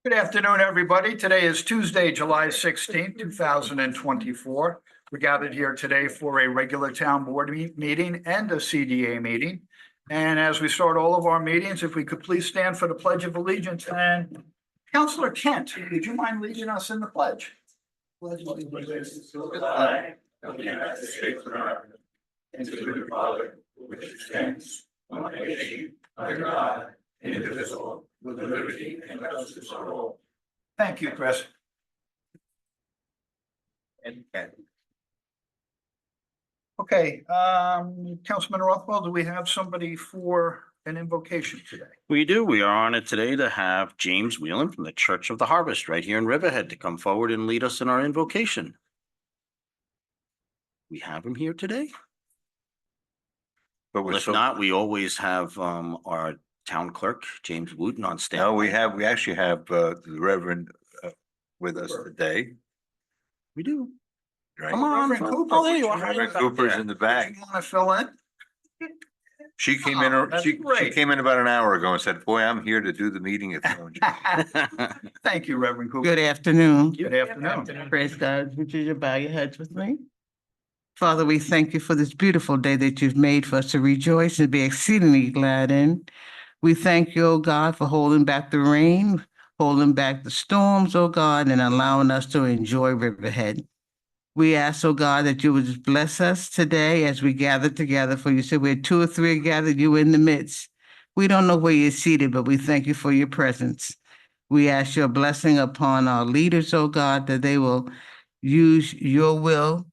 Good afternoon, everybody. Today is Tuesday, July 16th, 2024. We're gathered here today for a regular town board meeting and a CDA meeting. And as we start all of our meetings, if we could please stand for the Pledge of Allegiance. And Councilor Kent, would you mind leading us in the pledge? Pledge of allegiance to the flag of the United States of America and to the republic which stands one nation under God, indivisible, with liberty and justice for all. Thank you, Chris. Okay, Councilman Rothwell, do we have somebody for an invocation today? We do. We are honored today to have James Whelen from the Church of the Harvest right here in Riverhead to come forward and lead us in our invocation. We have him here today. But Well, if not, we always have our town clerk, James Wooten, on staff. No, we actually have the Reverend with us today. We do. Right? Come on. Reverend Cooper. Oh, there you are. Reverend Cooper's in the back. You want to fill in? She came Oh, in, that's she great. came in about an hour ago and said, boy, I'm here to do the meeting at home. Thank you, Reverend Cooper. Good afternoon. Good afternoon. Praise God. Would you bow your heads with me? Father, we thank you for this beautiful day that you've made for us to rejoice and be exceedingly glad in. We thank you, oh God, for holding back the rain, holding back the storms, oh God, and allowing us to enjoy Riverhead. We ask, oh God, that you would just bless us today as we gather together. For you said where two or three are gathered, you in the midst. We don't know where you're seated, but we thank you for your presence. We ask your blessing upon our leaders, oh God, that they will use your will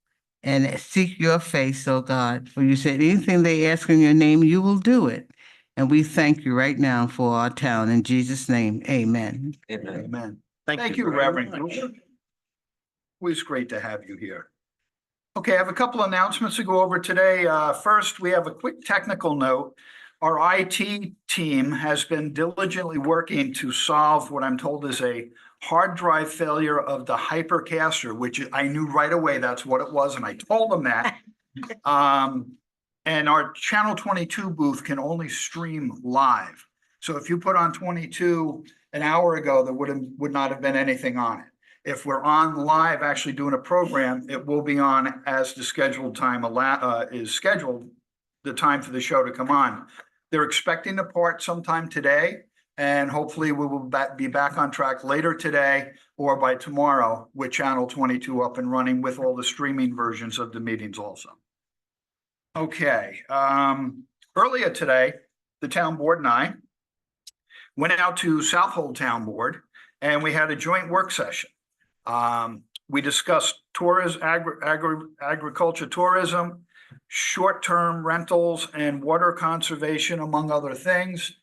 and seek your face, oh God. For you said anything they ask in your name, you will do it. And we thank you right now for our town. In Jesus' name, amen. Amen. Amen. Thank Thank you you, very Reverend much. Cooper. Always great to have you here. Okay, I have a couple announcements to go over today. First, we have a quick technical note. Our IT team has been diligently working to solve what I'm told is a hard drive failure of the Hypercaster, which I knew right away that's what it was, and I told them that. And our channel 22 booth can only stream live. So if you put on 22 an hour ago, there would not have been anything on it. If we're on live actually doing a program, it will be on as the scheduled time is scheduled, the time for the show to come on. They're expecting the part sometime today, and hopefully we will be back on track later today or by tomorrow with channel 22 up and running with all the streaming versions of the meetings also. Okay, earlier today, the town board and I went out to Southold Town Board and we had a joint work session. We discussed tourism, agriculture tourism, short-term rentals and water conservation, among other things.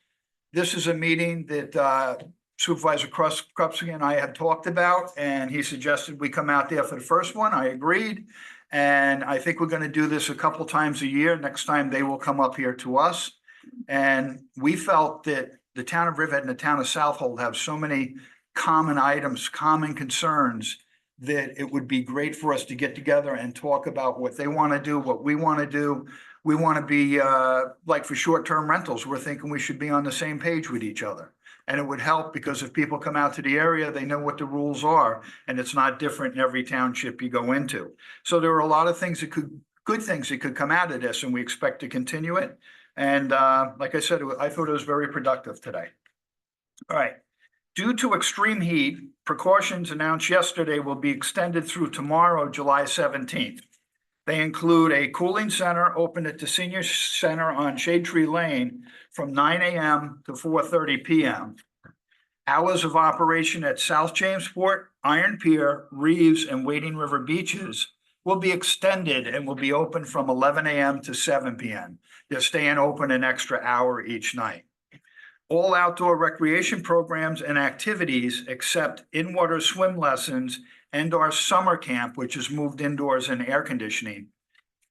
This is a meeting that Supervisor Krupski and I had talked about, and he suggested we come out there for the first one. I agreed. And I think we're going to do this a couple times a year. Next time they will come up here to us. And we felt that the town of Riverhead and the town of Southold have so many common items, common concerns, that it would be great for us to get together and talk about what they want to do, what we want to do. We want to be like for short-term rentals, we're thinking we should be on the same page with each other. And it would help because if people come out to the area, they know what the rules are, and it's not different in every township you go into. So there are a lot of things that good things that could come out of this, and we expect to continue it. And like I said, I thought it was very productive today. All right. Due to extreme heat, precautions announced yesterday will be extended through tomorrow, July 17th. They include a cooling center open at the Senior Center on Shade Tree Lane from 9 a.m. to 4:30 p.m. Hours of operation at South Jamesport, Iron Pier, Reeves, and Wading River beaches will be extended and will be open from 11 a.m. to 7 p.m. They're staying open an extra hour each night. All outdoor recreation programs and activities except in-water swim lessons and our summer camp, which is moved indoors in air conditioning,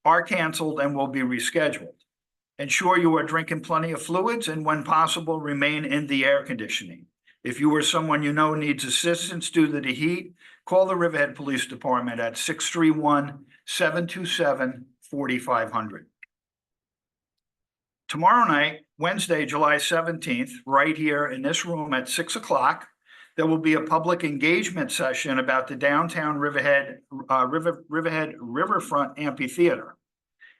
are canceled and will be rescheduled. Ensure you are drinking plenty of fluids and when possible, remain in the air conditioning. If you or someone you know needs assistance due to the heat, call the Riverhead Police Department at 631-727-4500. Tomorrow night, Wednesday, July 17th, right here in this room at 6 o'clock, There will be a public engagement session about the downtown Riverhead Riverfront Amphitheater.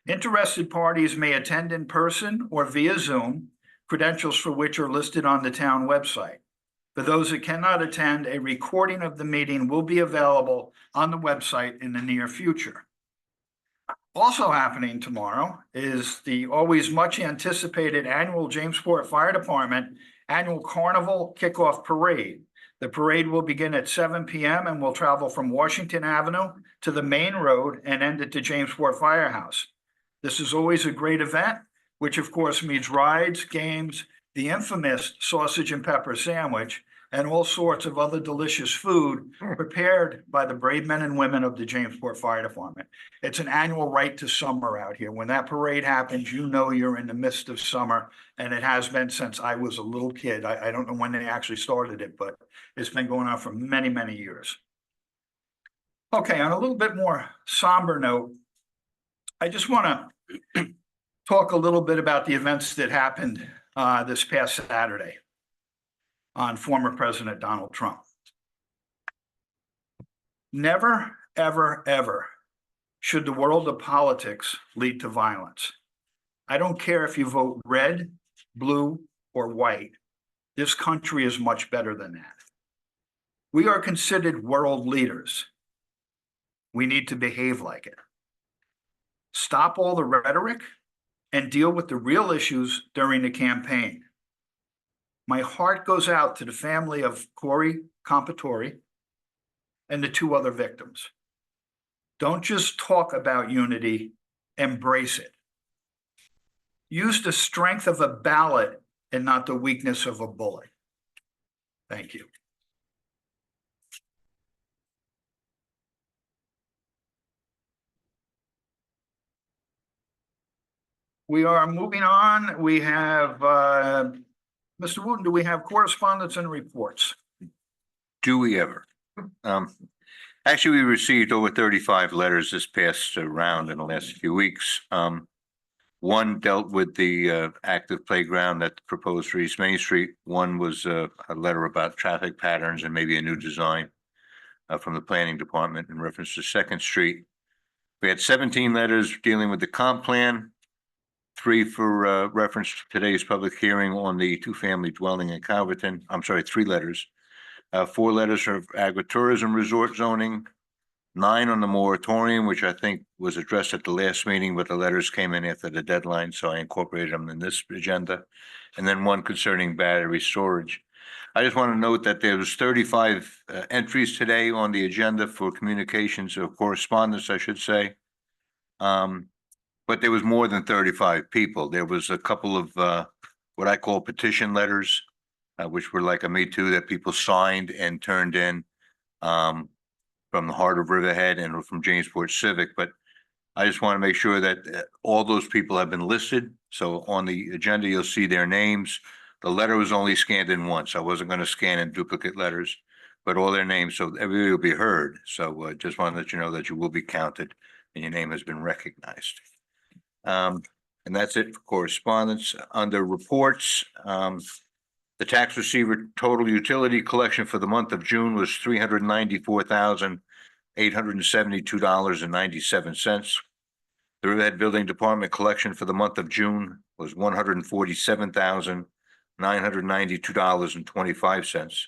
Interested parties may attend in person or via Zoom, credentials for which are listed on the town website. For those that cannot attend, a recording of the meeting will be available on the website in the near future. Also happening tomorrow is the always much anticipated annual Jamesport Fire Department annual Carnival Kickoff Parade. The parade will begin at 7 p.m. and will travel from Washington Avenue to the main road and end at the Jamesport Firehouse. This is always a great event, which of course means rides, games, the infamous sausage and pepper sandwich, and all sorts of other delicious food prepared by the brave men and women of the Jamesport Fire Department. It's an annual right to summer out here. When that parade happens, you know you're in the midst of summer, and it has been since I was a little kid. I don't know when they actually started it, but it's been going on for many, many years. Okay, on a little bit more somber note, I just want to talk a little bit about the events that happened this past Saturday on former President Donald Trump. Never, ever, ever should the world of politics lead to violence. I don't care if you vote red, blue, or white. This country is much better than that. We are considered world leaders. We need to behave like it. Stop all the rhetoric and deal with the real issues during the campaign. My heart goes out to the family of Corey Compatore and the 2 other victims. Don't just talk about unity, embrace it. Use the strength of a ballot and not the weakness of a bullet. Thank you. We are moving on. We have, Mr. Wooten, do we have correspondence and reports? Do we ever? Actually, we received over 35 letters this past round in the last few weeks. One dealt with the active playground that's proposed for East Main Street. One was a letter about traffic patterns and maybe a new design from the planning department in reference to 2nd Street. We had 17 letters dealing with the comp plan, 3 for reference to today's public hearing on the 2-family dwelling in Calverton. I'm sorry, 3 letters. 4 letters of Agri-Tourism resort zoning, 9 on the moratorium, which I think was addressed at the last meeting, but the letters came in after the deadline, so I incorporated them in this agenda. And then 1 concerning battery storage. I just want to note that there was 35 entries today on the agenda for communications or correspondence, I should say. But there was more than 35 people. There was a couple of what I call petition letters, which were like a Me Too that people signed and turned in from the heart of Riverhead and from Jamesport Civic. But I just want to make sure that all those people have been listed. So on the agenda, you'll see their names. The letter was only scanned in once. I wasn't going to scan in duplicate letters, but all their names, so everybody will be heard. So just want to let you know that you will be counted and your name has been recognized. And that's it for correspondence. Under reports, the tax receiver total utility collection for the month of June was $394,872.97. The Riverhead Building Department collection for the month of June was $147,992.25.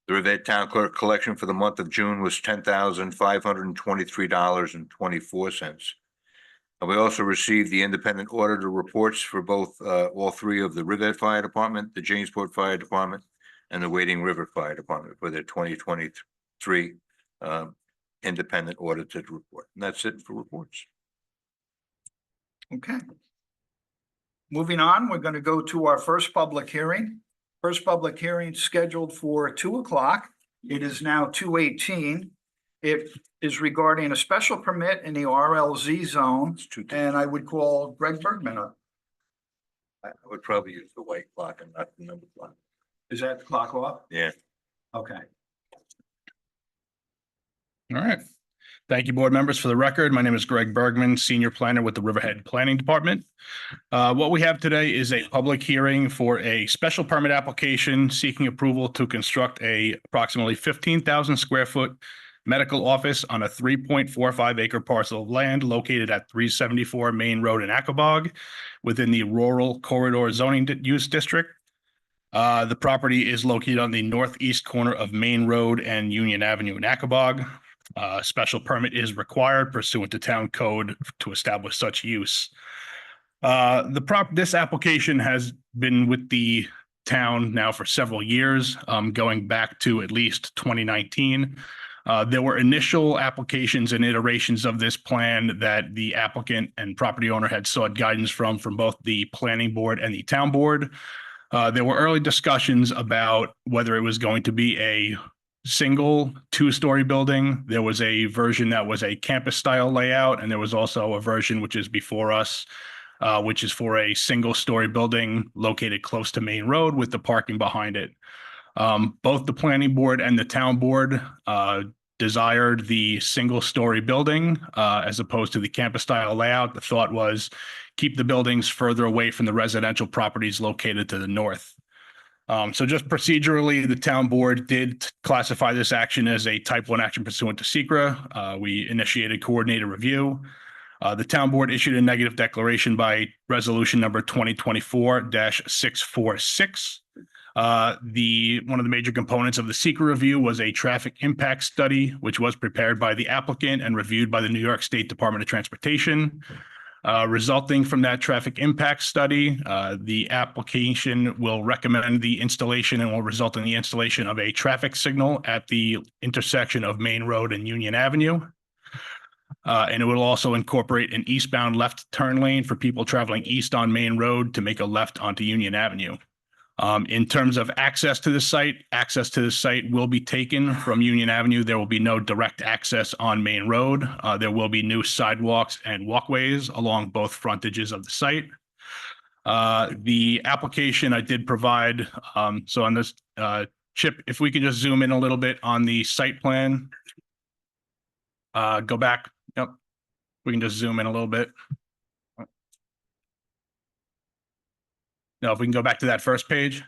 The Riverhead Town Clerk collection for the month of June was $10,523.24. And we also received the independent auditor reports for both all 3 of the Riverhead Fire Department, the Jamesport Fire Department, and the Wading River Fire Department for their 2023 independent audited report. And that's it for reports. Okay. Moving on, we're going to go to our first public hearing. First public hearing scheduled for 2 o'clock. It is now 2:18. It is regarding a special permit in the RLZ zone, and I would call Greg Bergman up. I would probably use the white clock and not the number clock. Is that the clock off? Yeah. Okay. All right. Thank you, board members. For the record, my name is Greg Bergman, Senior Planner with the Riverhead Planning Department. What we have today is a public hearing for a special permit application seeking approval to construct a approximately 15,000 square foot medical office on a 3.45 acre parcel of land located at 374 Main Road in Aquabog within the Rural Corridor Zoning Use District. The property is located on the northeast corner of Main Road and Union Avenue in Aquabog. Special permit is required pursuant to town code to establish such use. This application has been with the town now for several years, going back to at least 2019. There were initial applications and iterations of this plan that the applicant and property owner had sought guidance from both the planning board and the town board. There were early discussions about whether it was going to be a single two-story building. There was a version that was a campus style layout, and there was also a version which is before us, which is for a single-story building located close to Main Road with the parking behind it. Both the planning board and the town board desired the single-story building as opposed to the campus style layout. The thought was keep the buildings further away from the residential properties located to the north. So just procedurally, the town board did classify this action as a type 1 action pursuant to SECRA. We initiated coordinated review. The town board issued a negative declaration by resolution number 2024-646. One of the major components of the SECRA review was a traffic impact study, which was prepared by the applicant and reviewed by the New York State Department of Transportation. Resulting from that traffic impact study, the application will recommend the installation and will result in the installation of a traffic signal at the intersection of Main Road and Union Avenue. And it will also incorporate an eastbound left turn lane for people traveling east on Main Road to make a left onto Union Avenue. In terms of access to the site will be taken from Union Avenue. There will be no direct access on Main Road. There will be new sidewalks and walkways along both frontages of the site. The application I did provide, so on this, Chip, if we could just zoom in a little bit on the site plan. Go back. Yep. We can just zoom in a little bit. No, if we can go back to that first page.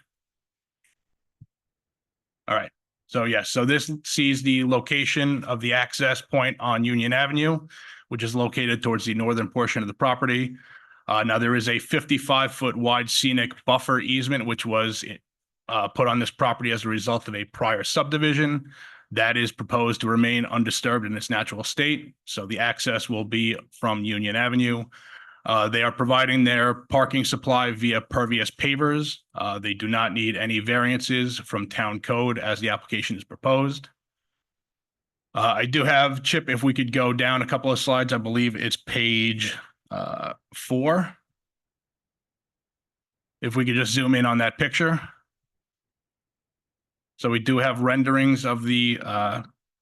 All right. So yes, so this sees the location of the access point on Union Avenue, which is located towards the northern portion of the property. Now there is a 55-foot wide scenic buffer easement, which was put on this property as a result of a prior subdivision. That is proposed to remain undisturbed in its natural state. So the access will be from Union Avenue. They are providing their parking supply via pervious pavers. They do not need any variances from town code as the application is proposed. I do have, Chip, if we could go down a couple of slides, I believe it's page 4. If we could just zoom in on that picture. So we do have renderings of the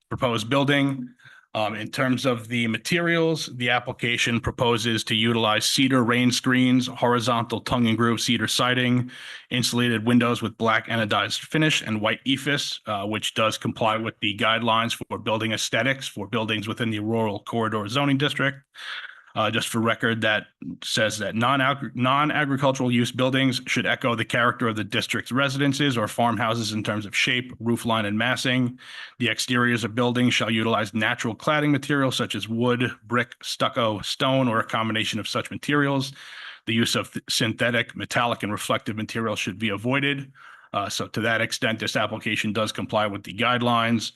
proposed building. In terms of the materials, the application proposes to utilize cedar rain screens, horizontal tongue and groove cedar siding, insulated windows with black anodized finish, and white ephes, which does comply with the guidelines for building aesthetics for buildings within the Rural Corridor Zoning District. Just for record, that says that non-agricultural use buildings should echo the character of the district's residences or farmhouses in terms of shape, roof line, and massing. The exteriors of buildings shall utilize natural cladding materials such as wood, brick, stucco, stone, or a combination of such materials. The use of synthetic, metallic, and reflective materials should be avoided. So to that extent, this application does comply with the guidelines.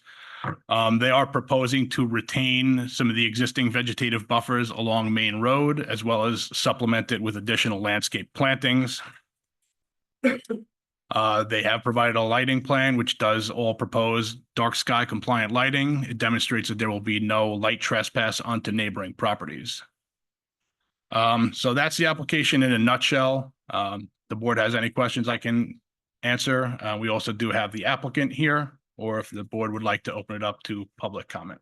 They are proposing to retain some of the existing vegetative buffers along Main Road, as well as supplement it with additional landscape plantings. They have provided a lighting plan, which does all propose dark sky compliant lighting. It demonstrates that there will be no light trespass onto neighboring properties. So that's the application in a nutshell. The board has any questions I can answer. We also do have the applicant here, or if the board would like to open it up to public comment.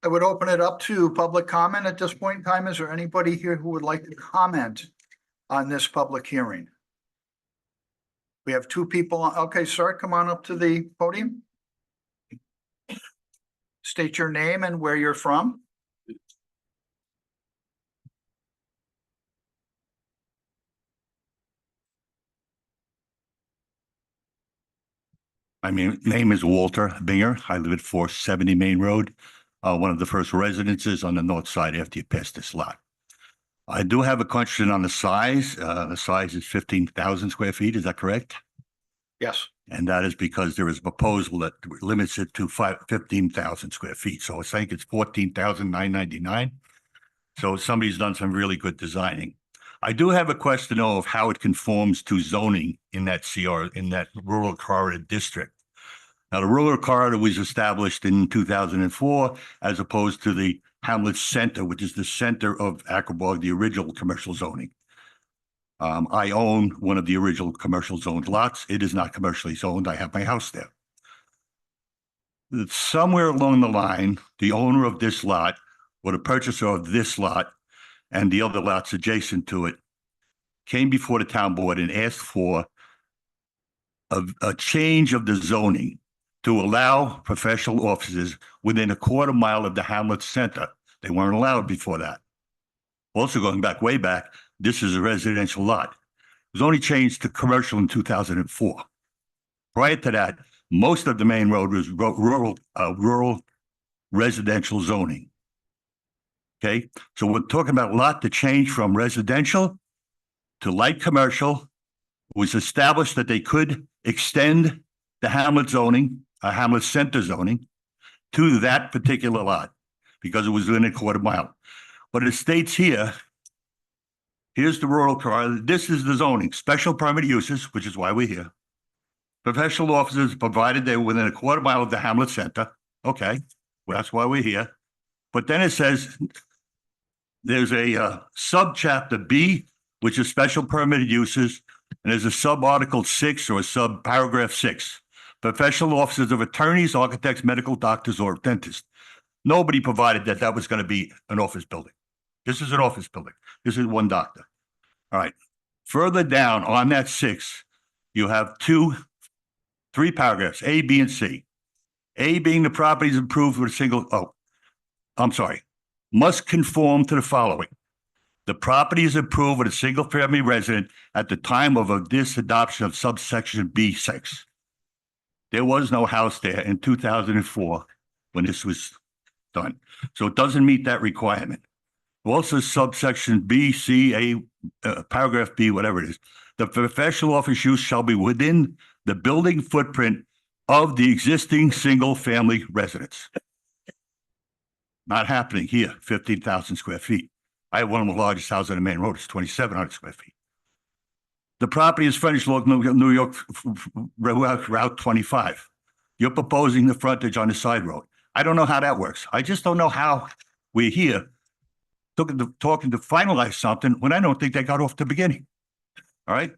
I would open it up to public comment at this point in time. Is there anybody here who would like to comment on this public hearing? We have 2 people. Okay, sir, come on up to the podium. state your name and where you're from. My name is Walter Binger. I live at 470 Main Road, one of the first residences on the north side after you pass this lot. I do have a question on the size. The size is 15,000 square feet. Is that correct? Yes. And that is because there is a proposal that limits it to 15,000 square feet. So I think it's 14,999. So somebody's done some really good designing. I do have a question though of how it conforms to zoning in that in that rural corridor district. Now, the rural corridor was established in 2004 as opposed to the Hamlet Center, which is the center of Aquaborg, the original commercial zoning. I own one of the original commercial zoned lots. It is not commercially zoned. I have my house there. Somewhere along the line, the owner of this lot or the purchaser of this lot and the other lots adjacent to it came before the town board and asked for a change of the zoning to allow professional offices within a quarter mile of the Hamlet Center. They weren't allowed before that. Also going back, way back, this is a residential lot. It was only changed to commercial in 2004. Prior to that, most of the main road was rural residential zoning. Okay, so we're talking about a lot to change from residential to light commercial. It was established that they could extend the Hamlet zoning, Hamlet Center zoning, to that particular lot because it was within a quarter mile. But it states here, here's the rural corridor. This is the zoning, special permit uses, which is why we're here. Professional officers provided they're within a quarter mile of the Hamlet Center. Okay, well, that's why we're here. But then it says there's a subchapter B, which is special permitted uses, and there's a sub-article 6 or a sub-paragraph 6. Professional officers of attorneys, architects, medical doctors, or dentists. Nobody provided that that was going to be an office building. This is an office building. This is one doctor. All right. Further down on that 6, you have 3 paragraphs, A, B, and C. A being the property is improved with a single, must conform to the following. The property is approved with a single-family resident at the time of this adoption of subsection B6. There was no house there in 2004 when this was done. So it doesn't meet that requirement. Also, subsection B, C, A, paragraph B, whatever it is. The professional office use shall be within the building footprint of the existing single-family residence. Not happening here, 15,000 square feet. I have one of the largest houses on the main road. It's 2,700 square feet. The property is frontage along New York Route 25. You're proposing the frontage on the side road. I don't know how that works. I just don't know how we're here talking to finalize something when I don't think they got off the beginning. All right?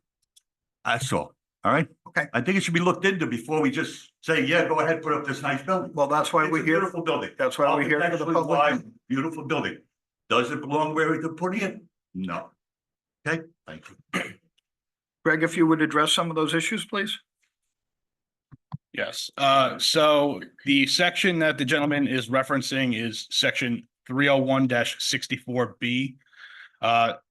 That's all. All right? Okay. I think it should be looked into before we just say, yeah, go ahead, put up this nice building. Well, that's why It's we're a here. beautiful building. That's why we're here for the Architecturally public. wise, beautiful building. Does it belong where they're putting it? No. Okay, thank you. Greg, if you would address some of those issues, please. Yes, so the section that the gentleman is referencing is section 301-64B.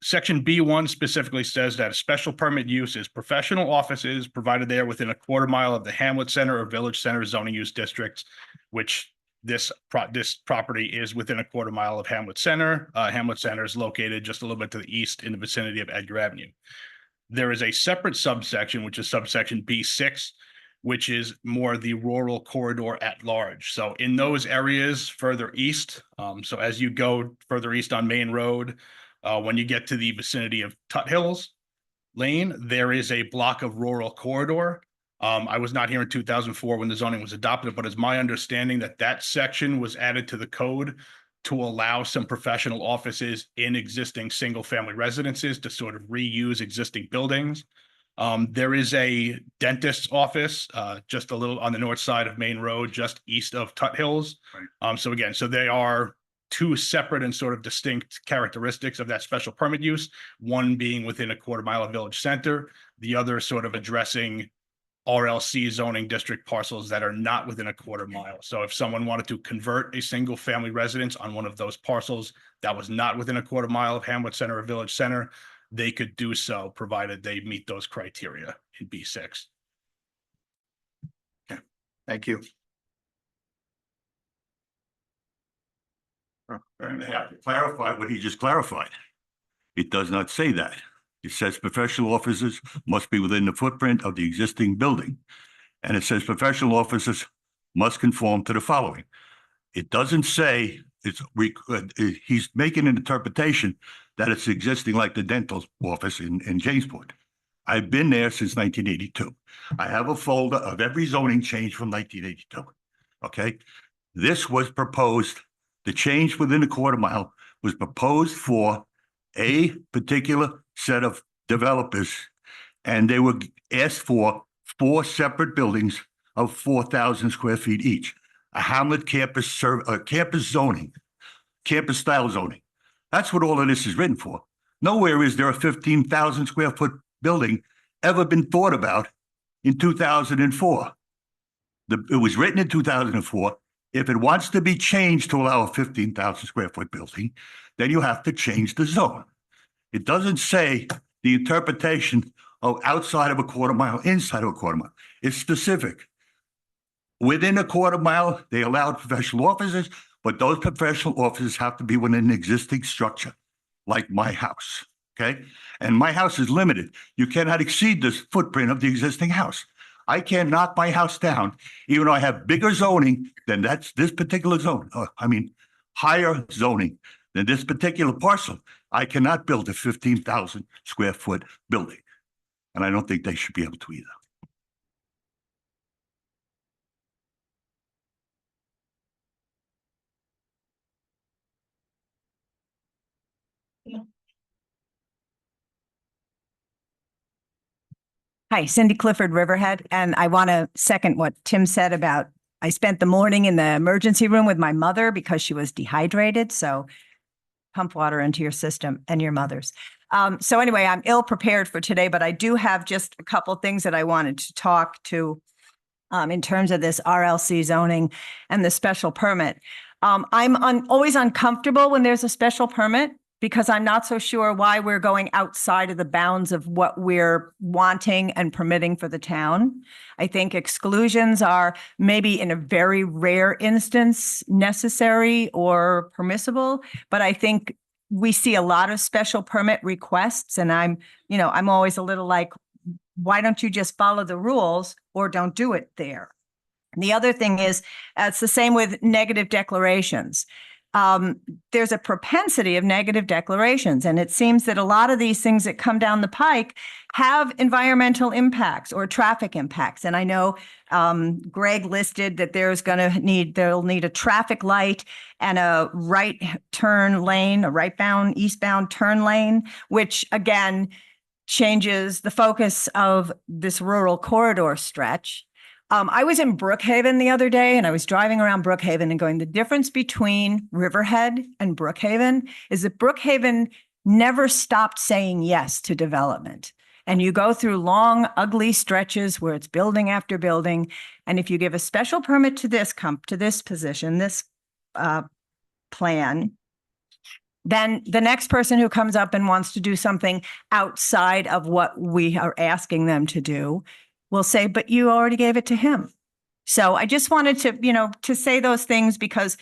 Section B1 specifically says that a special permit use is professional offices provided they are within a quarter mile of the Hamlet Center or Village Center zoning use districts, which this property is within a quarter mile of Hamlet Center. Hamlet Center is located just a little bit to the east in the vicinity of Edgar Avenue. There is a separate subsection, which is subsection B6, which is more the rural corridor at large. So in those areas further east, so as you go further east on Main Road, when you get to the vicinity of Tut Hills Lane, there is a block of rural corridor. I was not here in 2004 when the zoning was adopted, but it's my understanding that that section was added to the code to allow some professional offices in existing single-family residences to sort of reuse existing buildings. There is a dentist's office just a little on the north side of Main Road, just east of Tut Hills. Right. So again, so they are 2 separate and sort of distinct characteristics of that special permit use, one being within a quarter mile of Village Center, the other sort of addressing RLC zoning district parcels that are not within a quarter mile. So if someone wanted to convert a single family residence on one of those parcels that was not within a quarter mile of Hamlet Center or Village Center, they could do so, provided they meet those criteria in B6. Thank you. And I have to clarify what he just clarified. It does not say that. It says professional officers must be within the footprint of the existing building. And it says professional officers must conform to the following. It doesn't say he's making an interpretation that it's existing like the dental office in Jamesport. I've been there since 1982. I have a folder of every zoning change from 1982. Okay. This was proposed, the change within a quarter mile was proposed for a particular set of developers, and they were asked for 4 separate buildings of 4,000 square feet each. A Hamlet campus campus zoning, campus style zoning. That's what all of this is written for. Nowhere is there a 15,000 square foot building ever been thought about in 2004. It was written in 2004. If it wants to be changed to allow a 15,000 square foot building, then you have to change the zone. It doesn't say the interpretation of outside of a quarter mile, inside of a quarter mile. It's specific. Within a quarter mile, they allowed professional offices, but those professional offices have to be within an existing structure, like my house, okay? And my house is limited. You cannot exceed this footprint of the existing house. I can't knock my house down, even though I have bigger zoning than this particular zone. Higher zoning than this particular parcel. I cannot build a 15,000 square foot building. And I don't think they should be able to either. Hi, Cindy Clifford, Riverhead, and I want to second what Tim said about I spent the morning in the emergency room with my mother because she was dehydrated. So pump water into your system and your mother's. So anyway, I'm ill prepared for today, but I do have just a couple things that I wanted to talk to in terms of this RLC zoning and the special permit. I'm always uncomfortable when there's a special permit because I'm not so sure why we're going outside of the bounds of what we're wanting and permitting for the town. I think exclusions are maybe in a very rare instance necessary or permissible, but I think we see a lot of special permit requests, and I'm always a little like, why don't you just follow the rules or don't do it there? And the other thing is, it's the same with negative declarations. There's a propensity of negative declarations, and it seems that a lot of these things that come down the pike have environmental impacts or traffic impacts. And I know Greg listed that they'll need a traffic light and a right turn lane, a eastbound turn lane, which again changes the focus of this rural corridor stretch. I was in Brookhaven the other day, and I was driving around Brookhaven and going, the difference between Riverhead and Brookhaven is that Brookhaven never stopped saying yes to development. And you go through long, ugly stretches where it's building after building. And if you give a special permit to this position, this plan, then the next person who comes up and wants to do something outside of what we are asking them to do will say, but you already gave it to him. So I just wanted to say those things because,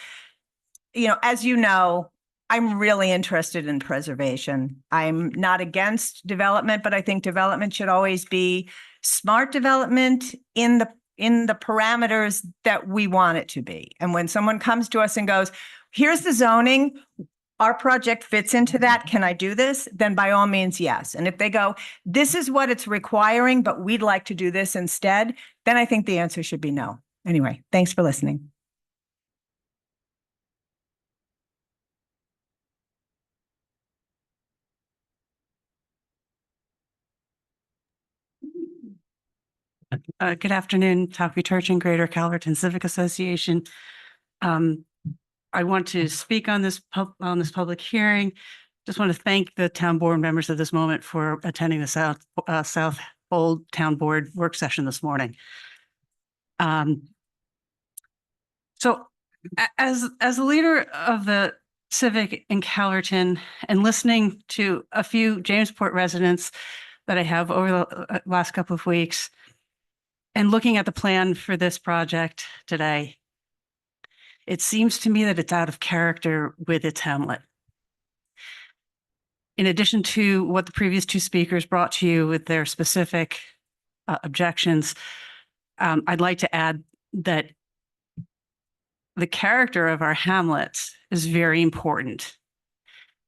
as you know, I'm really interested in preservation. I'm not against development, but I think development should always be smart development in the parameters that we want it to be. And when someone comes to us and goes, here's the zoning, our project fits into that, can I do this? Then by all means, yes. And if they go, this is what it's requiring, but we'd like to do this instead, then I think the answer should be no. Anyway, thanks for listening. Good afternoon, Update-DGEIS and Greater Calverton Civic Association. I want to speak on this public hearing. Just want to thank the town board members at this moment for attending the South full town board work session this morning. So as a leader of the Civic in Calverton and listening to a few Jamesport residents that I have over the last couple of weeks and looking at the plan for this project today, it seems to me that it's out of character with its hamlet. In addition to what the previous two speakers brought to you with their specific objections, I'd like to add that the character of our hamlets is very important.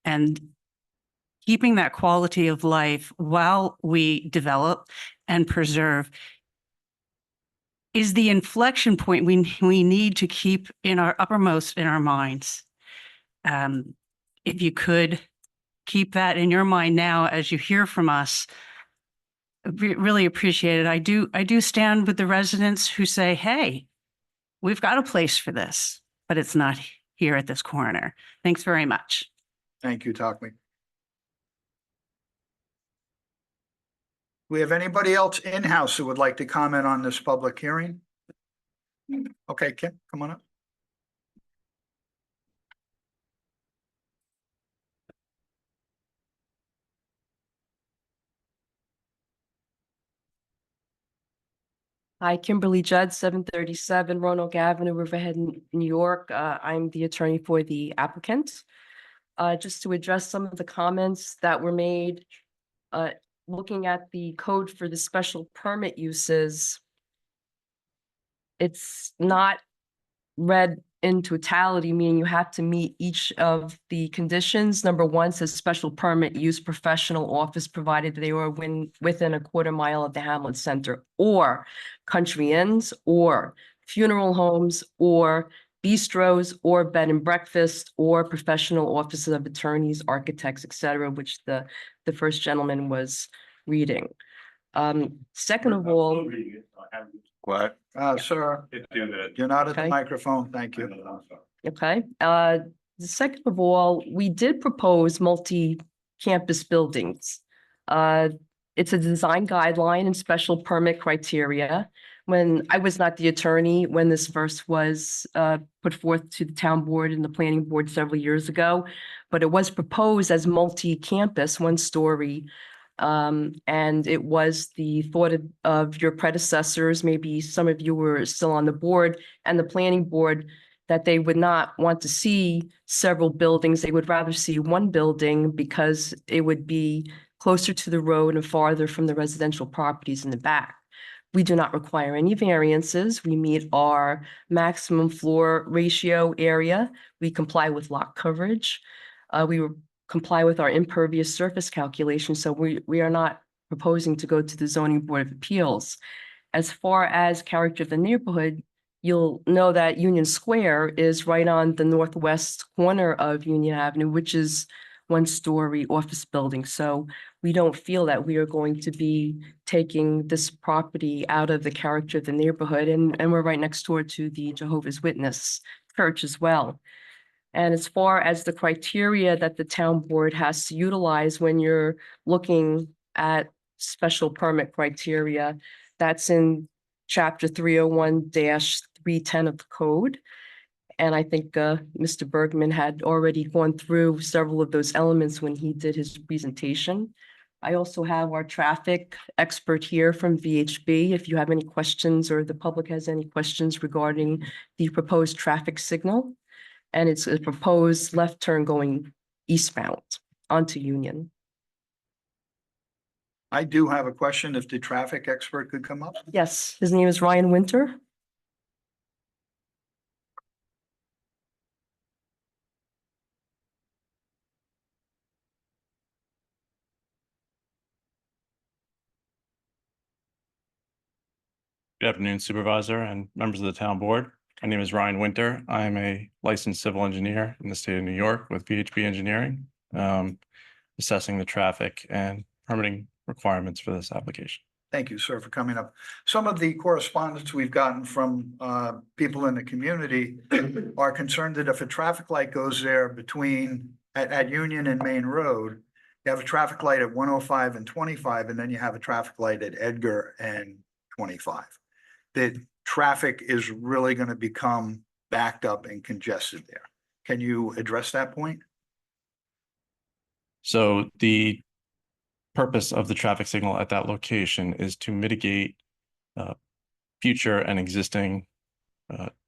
And keeping that quality of life while we develop and preserve is the inflection point we need to keep in our uppermost in our minds. If you could keep that in your mind now as you hear from us, really appreciate it. I do stand with the residents who say, hey, we've got a place for this, but it's not here at this corner. Thanks very much. Thank you, Takmi. We have anybody else in-house who would like to comment on this public hearing? Okay, Kim, come on up. Hi, Kimberly Judd, 737 Roanoke Avenue, Riverhead, New York. I'm the attorney for the applicant. Just to address some of the comments that were made, looking at the code for the special permit uses, it's not read in totality, meaning you have to meet each of the conditions. Number one says special permit use professional office provided they were within a quarter mile of the Hamlet Center, or country inns, or funeral homes, or bistros, or bed and breakfast, or professional offices of attorneys, architects, etc., which the first gentleman was reading. Second of all, What? Sir, you're not at the Okay. microphone. Thank you. okay. The second of all, we did propose multi-campus buildings. It's a design guideline and special permit criteria. When I was not the attorney, when this first was put forth to the town board and the planning board several years ago, but it was proposed as multi-campus, one story. And it was the thought of your predecessors, maybe some of you were still on the board and the planning board, that they would not want to see several buildings. They would rather see one building because it would be closer to the road and farther from the residential properties in the back. We do not require any variances. We meet our maximum floor ratio area. We comply with lot coverage. We comply with our impervious surface calculation. So we are not proposing to go to the Zoning Board of Appeals. As far as character of the neighborhood, you'll know that Union Square is right on the northwest corner of Union Avenue, which is one-story office building. So we don't feel that we are going to be taking this property out of the character of the neighborhood. And we're right next door to the Jehovah's Witness church as well. And as far as the criteria that the town board has to utilize when you're looking at special permit criteria, that's in chapter 301-310 of the code. And I think Mr. Bergman had already gone through several of those elements when he did his presentation. I also have our traffic expert here from VHB. If you have any questions or the public has any questions regarding the proposed traffic signal. And it's a proposed left turn going eastbound onto Union. I do have a question if the traffic expert could come up. Yes, his name is Ryan Winter. Good afternoon, Supervisor and members of the town board. My name is Ryan Winter. I'm a licensed civil engineer in the state of New York with VHB Engineering, assessing the traffic and permitting requirements for this application. Thank you, sir, for coming up. Some of the correspondence we've gotten from people in the community are concerned that if a traffic light goes there between at Union and Main Road, You have a traffic light at 105 and 25, and then you have a traffic light at Edgar and 25. The traffic is really going to become backed up and congested there. Can you address that point? So the purpose of the traffic signal at that location is to mitigate future and existing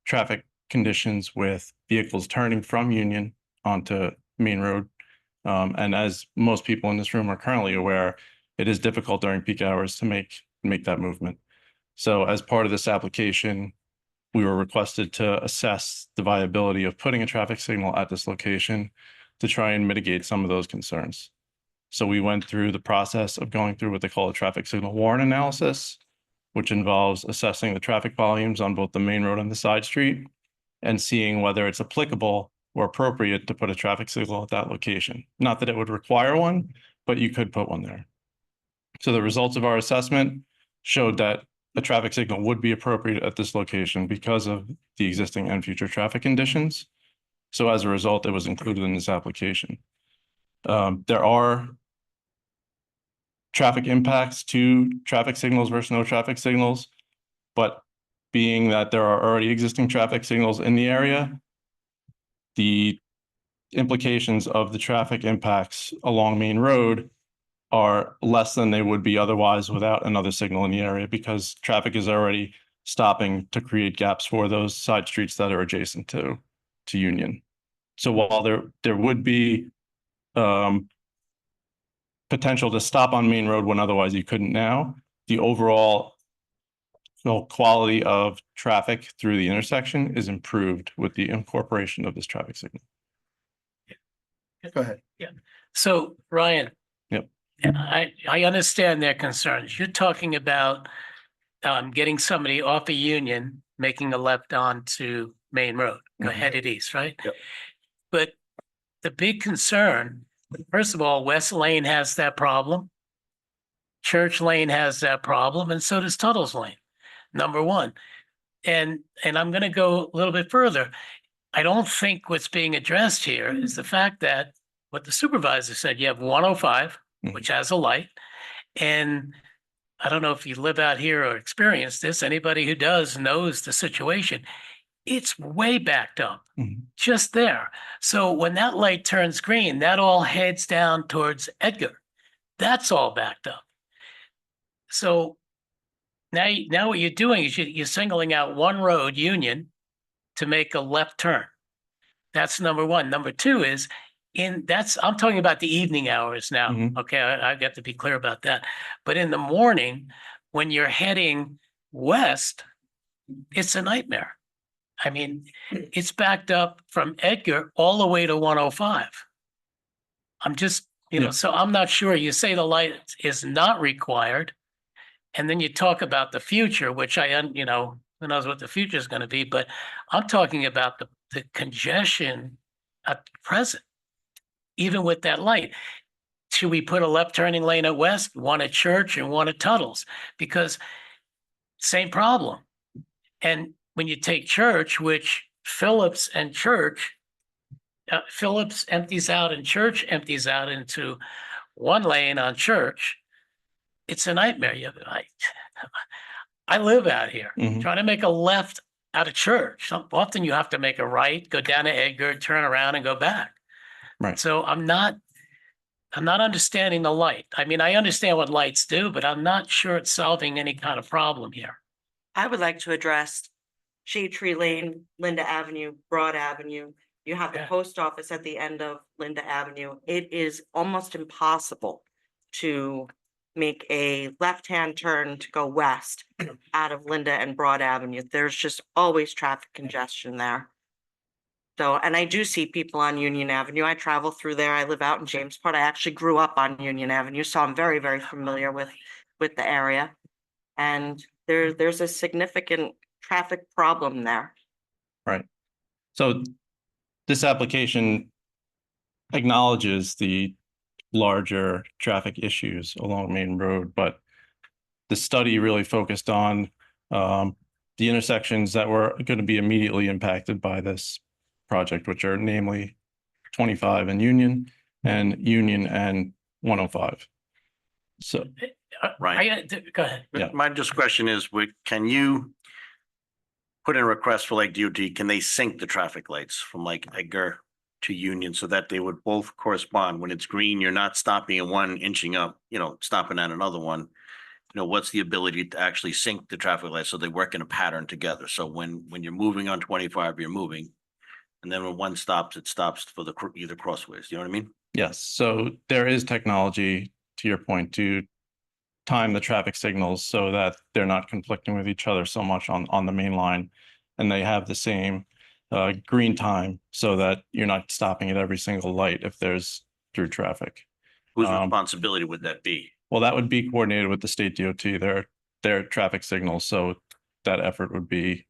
traffic conditions with vehicles turning from Union onto Main Road. And as most people in this room are currently aware, it is difficult during peak hours to make that movement. So as part of this application, we were requested to assess the viability of putting a traffic signal at this location to try and mitigate some of those concerns. So we went through the process of going through what they call a traffic signal warrant analysis, which involves assessing the traffic volumes on both the main road and the side street and seeing whether it's applicable or appropriate to put a traffic signal at that location. Not that it would require one, but you could put one there. So the results of our assessment showed that a traffic signal would be appropriate at this location because of the existing and future traffic conditions. So as a result, it was included in this application. There are traffic impacts to traffic signals versus no traffic signals, but being that there are already existing traffic signals in the area, the implications of the traffic impacts along Main Road are less than they would be otherwise without another signal in the area, because traffic is already stopping to create gaps for those side streets that are adjacent to Union. So while there would be potential to stop on Main Road when otherwise you couldn't now, the overall quality of traffic through the intersection is improved with the incorporation of this traffic signal. Go ahead. So Ryan. Yep. I understand their concerns. You're talking about getting somebody off of Union, making a left onto Main Road, headed east, right? Yep. But the big concern, first of all, West Lane has that problem. Church Lane has that problem, and so does Tuttle's Lane, number one. And I'm going to go a little bit further. I don't think what's being addressed here is the fact that what the supervisor said, you have 105, which has a light. And I don't know if you live out here or experience this. Anybody who does knows the situation. It's way backed up, just there. So when that light turns green, that all heads down towards Edgar. That's all backed up. So now what you're doing is you're singling out one road, Union, to make a left turn. That's number one. Number two is I'm talking about the evening hours now. Okay, I got to be clear about that. But in the morning, when you're heading west, it's a nightmare. I mean, it's backed up from Edgar all the way to 105. I'm just, so I'm not sure. You say the light is not required. And then you talk about the future, which who knows what the future is going to be, but I'm talking about the congestion at present, even with that light. Should we put a left turning lane at West, one at Church and one at Tuttle's? Because same problem. And when you take Church, which Phillips and Church, Phillips empties out and Church empties out into one lane on Church, it's a nightmare. I live out here, trying to make a left out of Church. Often you have to make a right, go down to Edgar, turn around and go back. Right. So I'm not understanding the light. I mean, I understand what lights do, but I'm not sure it's solving any kind of problem here. I would like to address Shade Tree Lane, Linda Avenue, Broad Avenue. You have the post office at the end of Linda Avenue. It is almost impossible to make a left-hand turn to go west out of Linda and Broad Avenue. There's just always traffic congestion there. So, and I do see people on Union Avenue. I travel through there. I live out in Jamesport. I actually grew up on Union Avenue, so I'm very, very familiar with the area. And there's a significant traffic problem there. Right. So this application acknowledges the larger traffic issues along Main Road, but the study really focused on the intersections that were going to be immediately impacted by this project, which are namely 25 and Union and 105. So Right. Go ahead. Yeah. My just question is, can you put in a request for like DOT, can they sync the traffic lights from like Edgar to Union so that they would both correspond? When it's green, you're not stopping at one, inching up, stopping at another one. What's the ability to actually sync the traffic lights so they work in a pattern together? So when you're moving on 25, you're moving. And then when one stops, it stops for the either crossways. You know what I mean? yes, so there is technology, to your point, to time the traffic signals so that they're not conflicting with each other so much on the main line. And they have the same green time so that you're not stopping at every single light if there's through traffic. Whose responsibility would that be? Well, that would be coordinated with the state DOT, their traffic signals. So that effort would be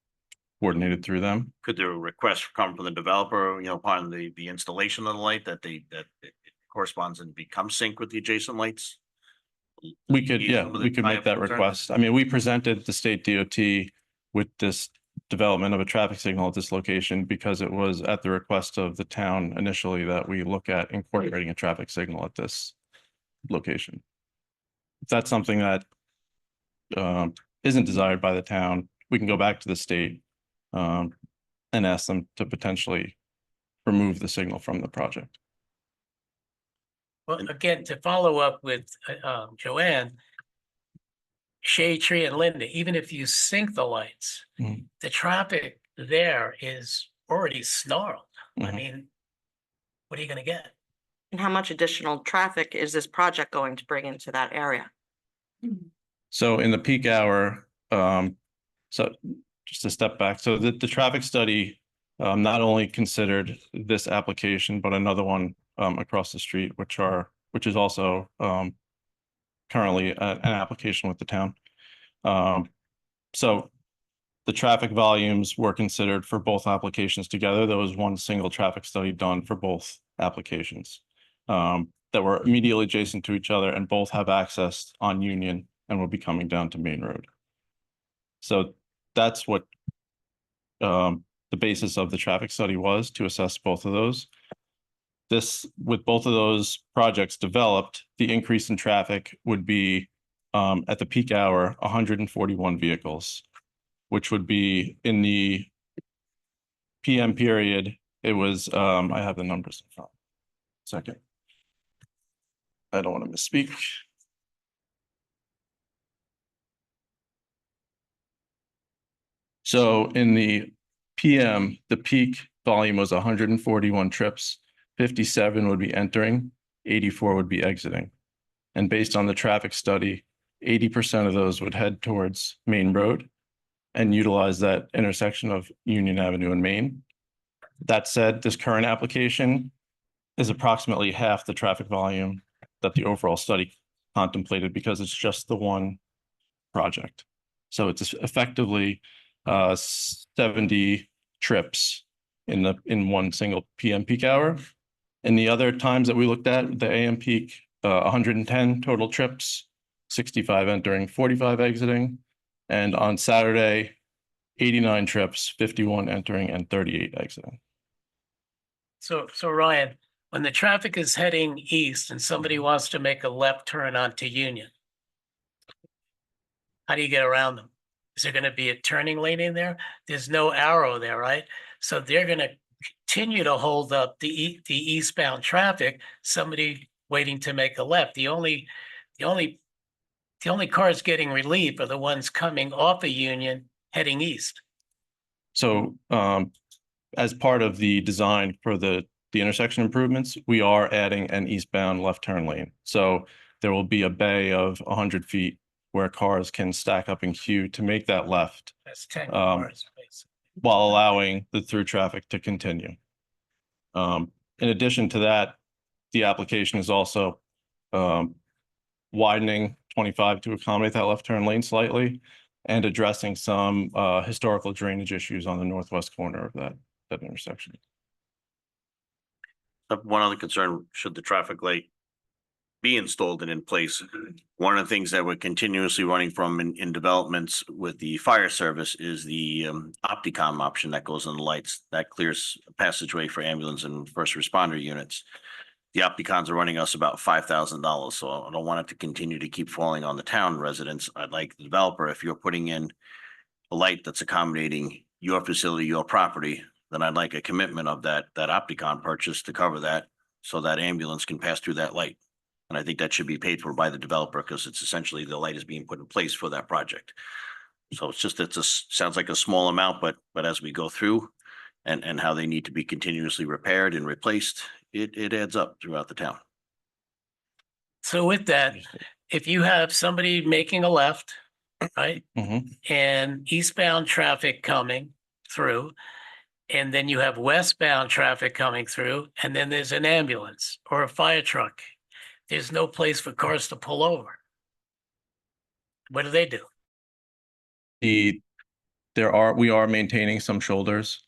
coordinated through them. Could there a request come from the developer, upon the installation of the light that it corresponds and becomes sync with the adjacent lights? We could, Ease yeah, some of the we could make tie-up that concerns? request. I mean, we presented the state DOT with this development of a traffic signal at this location because it was at the request of the town initially that we look at incorporating a traffic signal at this location. If that's something that isn't desired by the town, we can go back to the state and ask them to potentially remove the signal from the project. Well, again, to follow up with Joanne, Shade Tree and Linda, even if you sync the lights, Mhm. the traffic there is already snarled. I Mhm. mean, what are you gonna get? And how much additional traffic is this project going to bring into that area? So in the peak hour, so just to step back, so the traffic study not only considered this application, but another one across the street, which is also currently an application with the town. So the traffic volumes were considered for both applications together. There was one single traffic study done for both applications that were immediately adjacent to each other and both have access on Union and will be coming down to Main Road. So that's what the basis of the traffic study was, to assess both of those. With both of those projects developed, the increase in traffic would be at the peak hour, 141 vehicles, which would be in the PM period. It was, I have the numbers in front. Second. I don't want to misspeak. So in the PM, the peak volume was 141 trips, 57 would be entering, 84 would be exiting. And based on the traffic study, 80% of those would head towards Main Road and utilize that intersection of Union Avenue and Main. That said, this current application is approximately half the traffic volume that the overall study contemplated because it's just the one project. So it's effectively 70 trips in one single PM peak hour. And the other times that we looked at, the AM peak, 110 total trips, 65 entering, 45 exiting. And on Saturday, 89 trips, 51 entering and 38 exiting. So Ryan, when the traffic is heading east and somebody wants to make a left turn onto Union, how do you get around them? Is there going to be a turning lane in there? There's no arrow there, right? So they're going to continue to hold up the eastbound traffic, somebody waiting to make a left. The only cars getting relief are the ones coming off of Union heading east. So as part of the design for the intersection improvements, we are adding an eastbound left turn lane. So there will be a bay of 100 feet where cars can stack up in queue to make that left. That's 10 cars, basically. While allowing the through traffic to continue. In addition to that, the application is also widening 25 to accommodate that left turn lane slightly and addressing some historical drainage issues on the northwest corner of that intersection. One other concern, should the traffic light be installed and in place, one of the things that we're continuously running from in developments with the fire service is the Opticom option that goes on the lights that clears a passageway for ambulance and first responder units. the Opticons are running us about $5,000, so I don't want it to continue to keep falling on the town residents. I'd like the developer, if you're putting in a light that's accommodating your facility, your property, then I'd like a commitment of that Opticon purchase to cover that, so that ambulance can pass through that light. And I think that should be paid for by the developer, because it's essentially the light is being put in place for that project. So it's just, sounds like a small amount, but as we go through and how they need to be continuously repaired and replaced, it adds up throughout the town. So with that, if you have somebody making a left, right, and eastbound traffic coming through, and then you have westbound traffic coming through, and then there's an ambulance or a fire truck, there's no place for cars to pull over. What do they do? We are maintaining some shoulders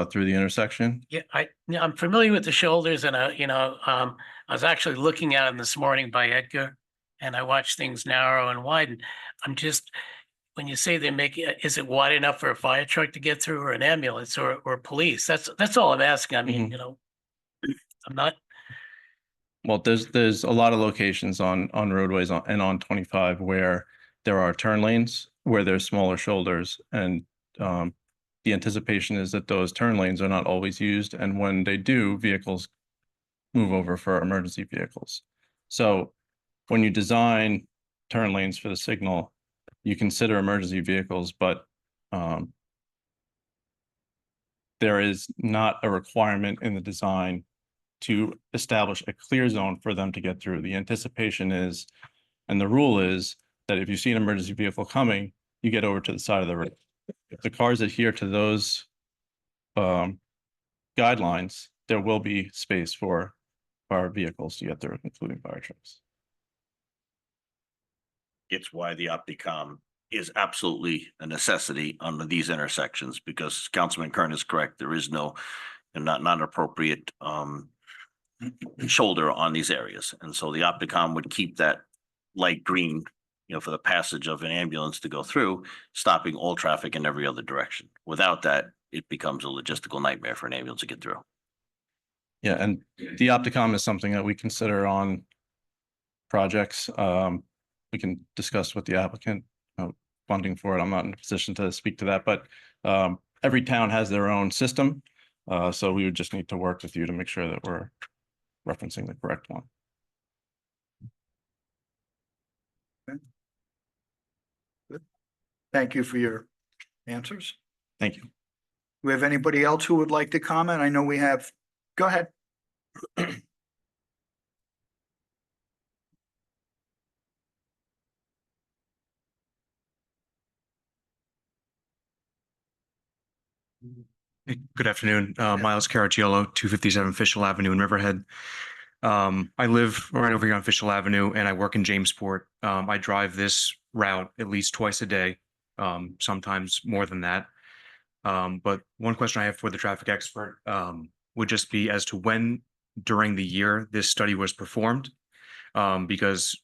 through the intersection. Yeah, I'm familiar with the shoulders, and I was actually looking at them this morning by Edgar, and I watched things narrow and widen. I'm just, when you say they make it, is it wide enough for a fire truck to get through, or an ambulance, or police? That's all I'm asking. I mean, I'm not. Well, there's a lot of locations on roadways and on 25 where there are turn lanes where there's smaller shoulders, and the anticipation is that those turn lanes are not always used, and when they do, vehicles move over for emergency vehicles. So when you design turn lanes for the signal, you consider emergency vehicles, but there is not a requirement in the design to establish a clear zone for them to get through. The anticipation is, and the rule is, that if you see an emergency vehicle coming, you get over to the side of the road. If the cars adhere to those guidelines, there will be space for our vehicles to get through, including fire trucks. It's why the Opticom is absolutely a necessity under these intersections, because Councilman Kern is correct. There is no, not appropriate shoulder on these areas. And so the Opticom would keep that light green, for the passage of an ambulance to go through, stopping all traffic in every other direction. Without that, it becomes a logistical nightmare for an ambulance to get through. Yeah, and the Opticom is something that we consider on projects. We can discuss with the applicant funding for it. I'm not in a position to speak to that, but every town has their own system. So we would just need to work with you to make sure that we're referencing the correct one. Good. Thank you for your answers. Thank you. Do we have anybody else who would like to comment? I know we have. Go ahead. Good afternoon, Miles Caracciolo, 257 Fishel Avenue in Riverhead. I live right over here on Fishel Avenue, and I work in Jamesport. I drive this route at least twice a day, sometimes more than that. But one question I have for the traffic expert would just be as to when during the year this study was performed, because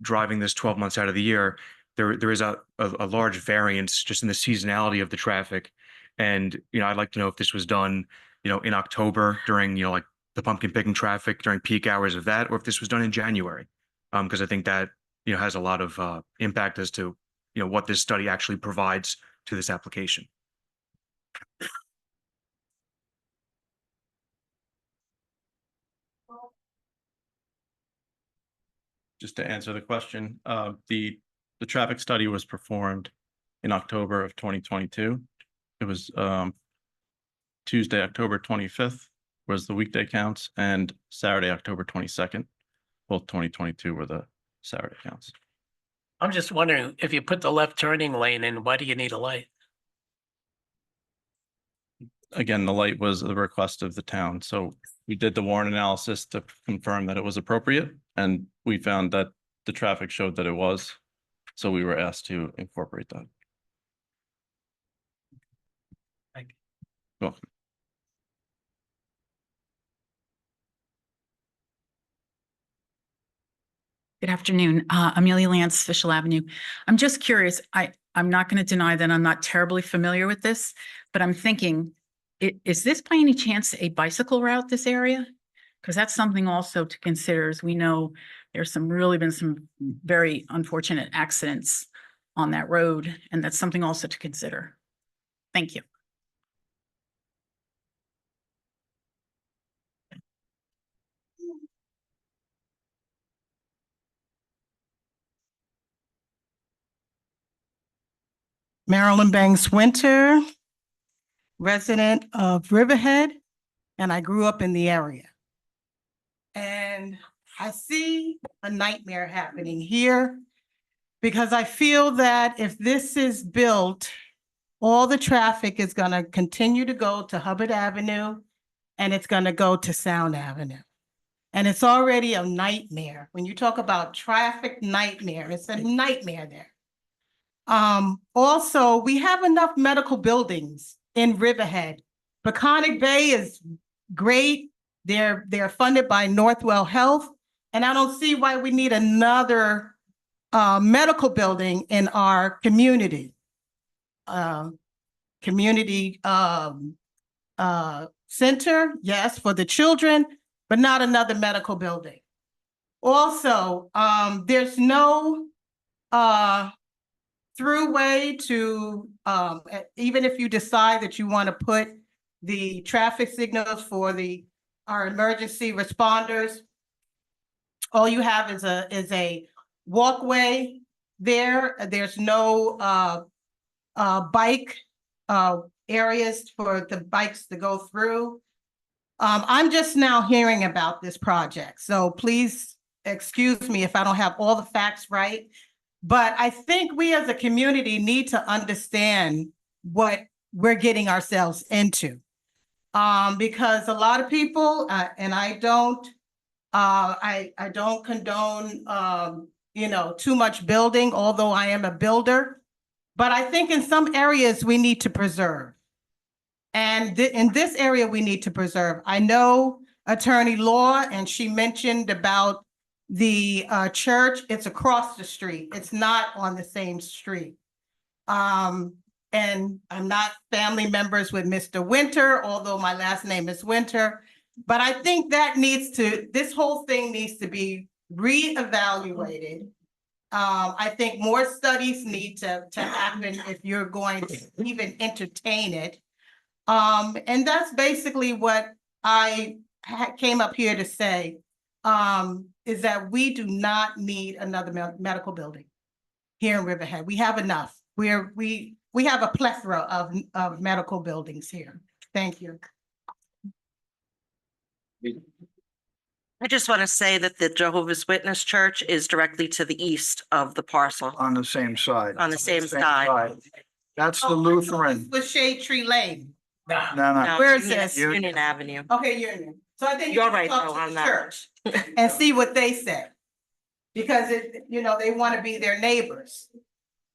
driving this 12 months out of the year, there is a large variance just in the seasonality of the traffic. And, I'd like to know if this was done, in October during, like the pumpkin picking traffic during peak hours of that, or if this was done in January. Because I think that, has a lot of impact as to, what this study actually provides to this application. Just to answer the question, the traffic study was performed in October of 2022. It was Tuesday, October 25th was the weekday counts, and Saturday, October 22nd. Both 2022 were the Saturday counts. I'm just wondering, if you put the left turning lane in, why do you need a light? Again, the light was the request of the town. So we did the warrant analysis to confirm that it was appropriate, and we found that the traffic showed that it was. So we were asked to incorporate that. Thank you. Welcome. Good afternoon, Amelia Lance, Fishel Avenue. I'm just curious. I'm not going to deny that I'm not terribly familiar with this, but I'm thinking, is this by any chance a bicycle route, this area? Because that's something also to consider, as we know there's been some very unfortunate accidents on that road, and that's something also to consider. Thank you. Marilyn Banks Winter, resident of Riverhead, and I grew up in the area. And I see a nightmare happening here because I feel that if this is built, all the traffic is going to continue to go to Hubbard Avenue and it's going to go to Sound Avenue. And it's already a nightmare. When you talk about traffic nightmare, it's a nightmare there. Also, we have enough medical buildings in Riverhead. Peconic Bay is great. They're funded by Northwell Health, and I don't see why we need another medical building in our community. Community center, yes, for the children, but not another medical building. Also, there's no throughway to, even if you decide that you want to put the traffic signals for our emergency responders, all you have is a walkway there. There's no bike areas for the bikes to go through. I'm just now hearing about this project, so please excuse me if I don't have all the facts right. But I think we as a community need to understand what we're getting ourselves into. Because a lot of people, and I don't condone, too much building, although I am a builder. But I think in some areas we need to preserve. And in this area, we need to preserve. I know Attorney Law, and she mentioned about the church. It's across the street. It's not on the same street. And I'm not family members with Mr. Winter, although my last name is Winter. But I think this whole thing needs to be reevaluated. I think more studies need to happen if you're going to even entertain it. And that's basically what I came up here to say, is that we do not need another medical building here in Riverhead. We have enough. We have a plethora of medical buildings here. Thank you. I just want to say that the Jehovah's Witness Church is directly to the east of the parcel. On the same side. On the same side. That's the Lutheran. With Shade Tree Lane. No. No, Where is Union- this? Union Avenue. Okay, Union. So I think You're you right, should though, talk on to the that. church and see what they say. Because they want to be their neighbors.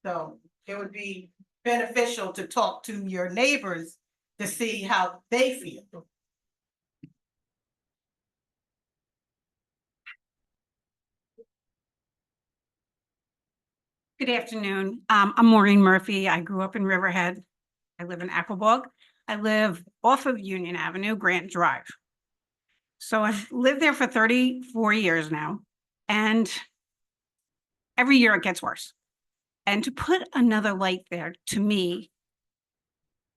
So it would be beneficial to talk to your neighbors to see how they feel. Good afternoon. I'm Maureen Murphy. I grew up in Riverhead. I live in Aquabog. I live off of Union Avenue, Grant Drive. So I've lived there for 34 years now, and every year it gets worse. And to put another light there, to me,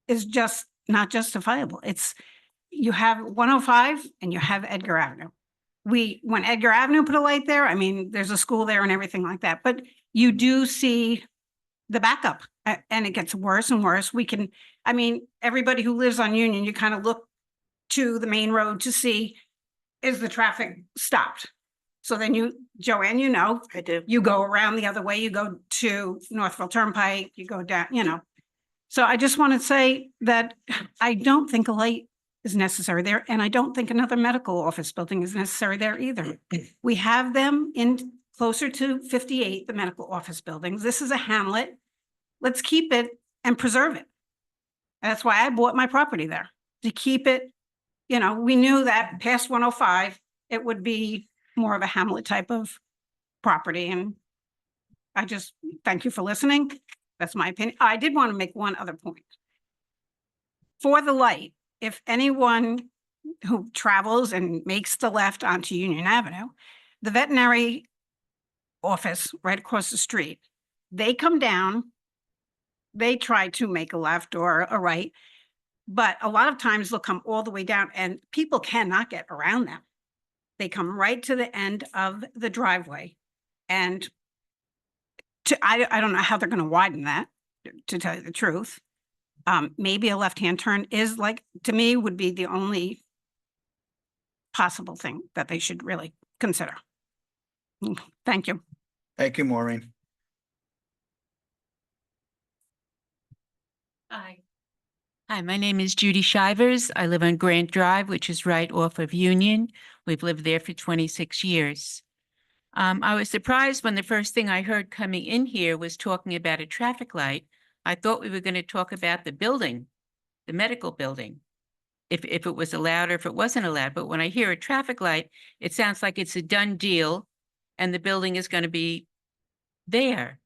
is just not justifiable. You have 105 and you have Edgar Avenue. When Edgar Avenue put a light there, I mean, there's a school there and everything like that, but you do see the backup and it gets worse and worse. Everybody who lives on Union, you kind of look to the main road to see, is the traffic stopped? So then Joanne, I do. you go around the other way, you go to Northville Turnpike, you go down, So I just want to say that I don't think a light is necessary there, and I don't think another medical office building is necessary there either. We have them in closer to 58, the medical office buildings. This is a hamlet. Let's keep it and preserve it. That's why I bought my property there, to keep it. We knew that past 105, it would be more of a hamlet type of property. And I just thank you for listening. That's my opinion. I did want to make one other point. For the light, if anyone who travels and makes the left onto Union Avenue, the veterinary office right across the street, they come down, they try to make a left or a right, but a lot of times they'll come all the way down and people cannot get around them. They come right to the end of the driveway. And I don't know how they're going to widen that, to tell you the truth. Maybe a left-hand turn is like, to me, would be the only possible thing that they should really consider. Thank you. Thank you, Maureen. Hi. Hi, my name is Judy Shivers. I live on Grant Drive, which is right off of Union. We've lived there for 26 years. I was surprised when the first thing I heard coming in here was talking about a traffic light. I thought we were going to talk about the building, the medical building, if it was allowed or if it wasn't allowed. But when I hear a traffic light, it sounds like it's a done deal and the building is going to be there.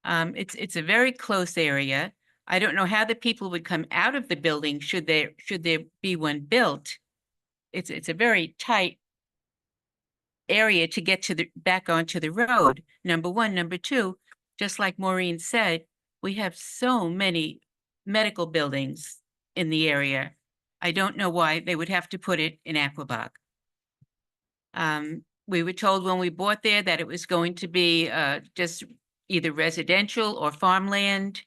It's a very close area. I don't know how the people would come out of the building should there be one built. It's a very tight area to get to back onto the road. Number one. Number two, just like Maureen said, we have so many medical buildings in the area. I don't know why they would have to put it in Aquabog. We were told when we bought there that it was going to be just either residential or farmland.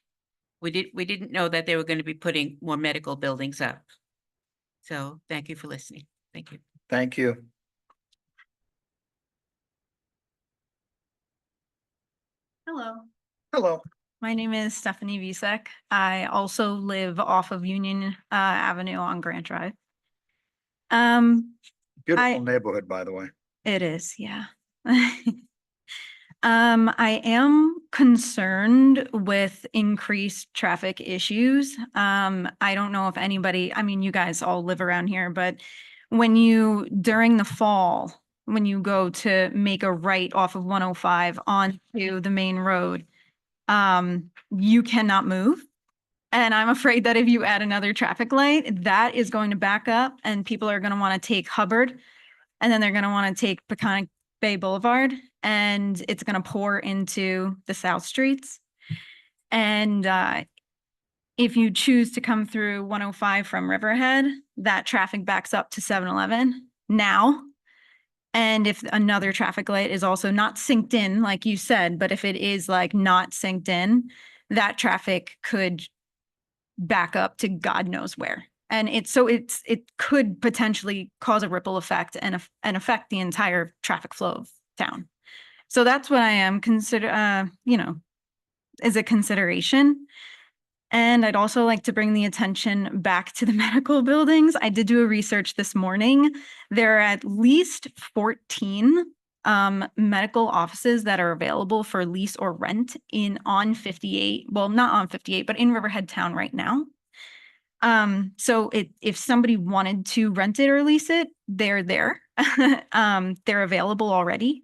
We didn't know that they were going to be putting more medical buildings up. So thank you for listening. Thank you. Thank you. Hello. Hello. My name is Stephanie Visek. I also live off of Union Avenue on Grant Drive. Beautiful neighborhood, by the way. It is, yeah. I am concerned with increased traffic issues. I don't know if anybody, I mean, you guys all live around here, but during the fall, when you go to make a right off of 105 onto the main road, you cannot move. And I'm afraid that if you add another traffic light, that is going to back up and people are going to want to take Hubbard and then they're going to want to take Peconic Bay Boulevard and it's going to pour into the South Streets. And if you choose to come through 105 from Riverhead, that traffic backs up to 7-Eleven now. And if another traffic light is also not synced in, like you said, but if it is like not synced in, that traffic could back up to God knows where. And it could potentially cause a ripple effect and affect the entire traffic flow of town. So that's what I am is a consideration. And I'd also like to bring the attention back to the medical buildings. I did do a research this morning. There are at least 14 medical offices that are available for lease or rent on 58. Well, not on 58, but in Riverhead Town right now. So if somebody wanted to rent it or lease it, they're there. They're available already.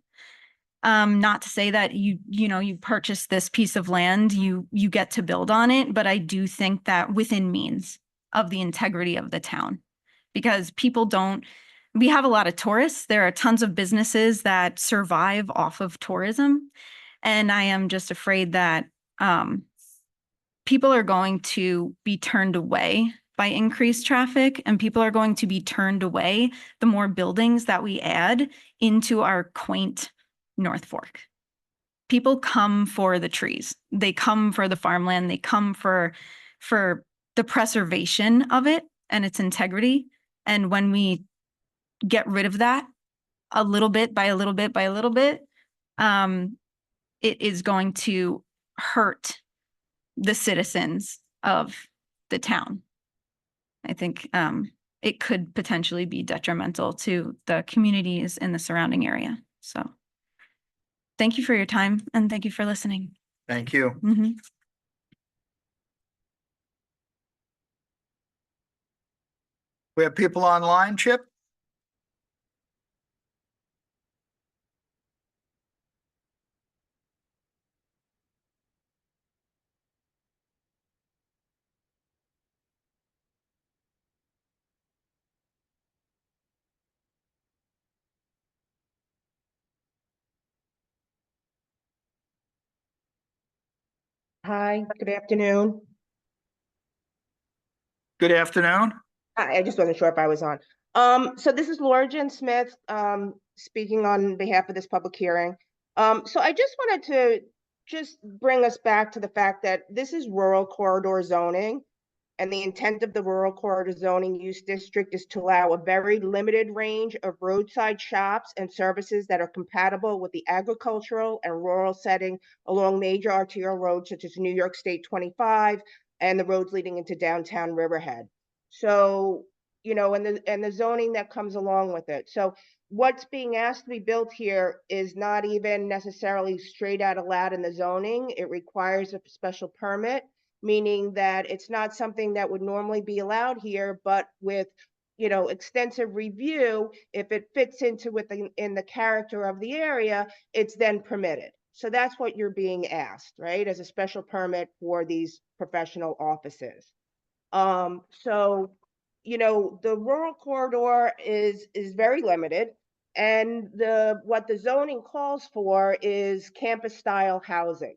Not to say that you purchase this piece of land, you get to build on it, but I do think that within means of the integrity of the town, because we have a lot of tourists. There are tons of businesses that survive off of tourism. And I am just afraid that people are going to be turned away by increased traffic, and people are going to be turned away the more buildings that we add into our quaint North Fork. People come for the trees. They come for the farmland. They come for the preservation of it and its integrity. And when we get rid of that a little bit by a little bit by a little bit, it is going to hurt the citizens of the town. I think it could potentially be detrimental to the communities in the surrounding area. So thank you for your time and thank you for listening. Thank you. Mhm. We have people online, Chip? Hi, good afternoon. Good afternoon. Hi, I just wasn't sure if I was on. So this is Laura Jen Smith, speaking on behalf of this public hearing. So I just wanted to just bring us back to the fact that this is rural corridor zoning. And the intent of the rural corridor zoning use district is to allow a very limited range of roadside shops and services that are compatible with the agricultural and rural setting along major arterial roads such as New York State 25 and the roads leading into downtown Riverhead. So, you know, and the zoning that comes along with it. So what's being asked to be built here is not even necessarily straight out allowed in the zoning. It requires a special permit, meaning that it's not something that would normally be allowed here, but with, you know, extensive review, if it fits into in the character of the area, it's then permitted. So that's what you're being asked, right? As a special permit for these professional offices. So, you know, the rural corridor is very limited, and what the zoning calls for is campus style housing.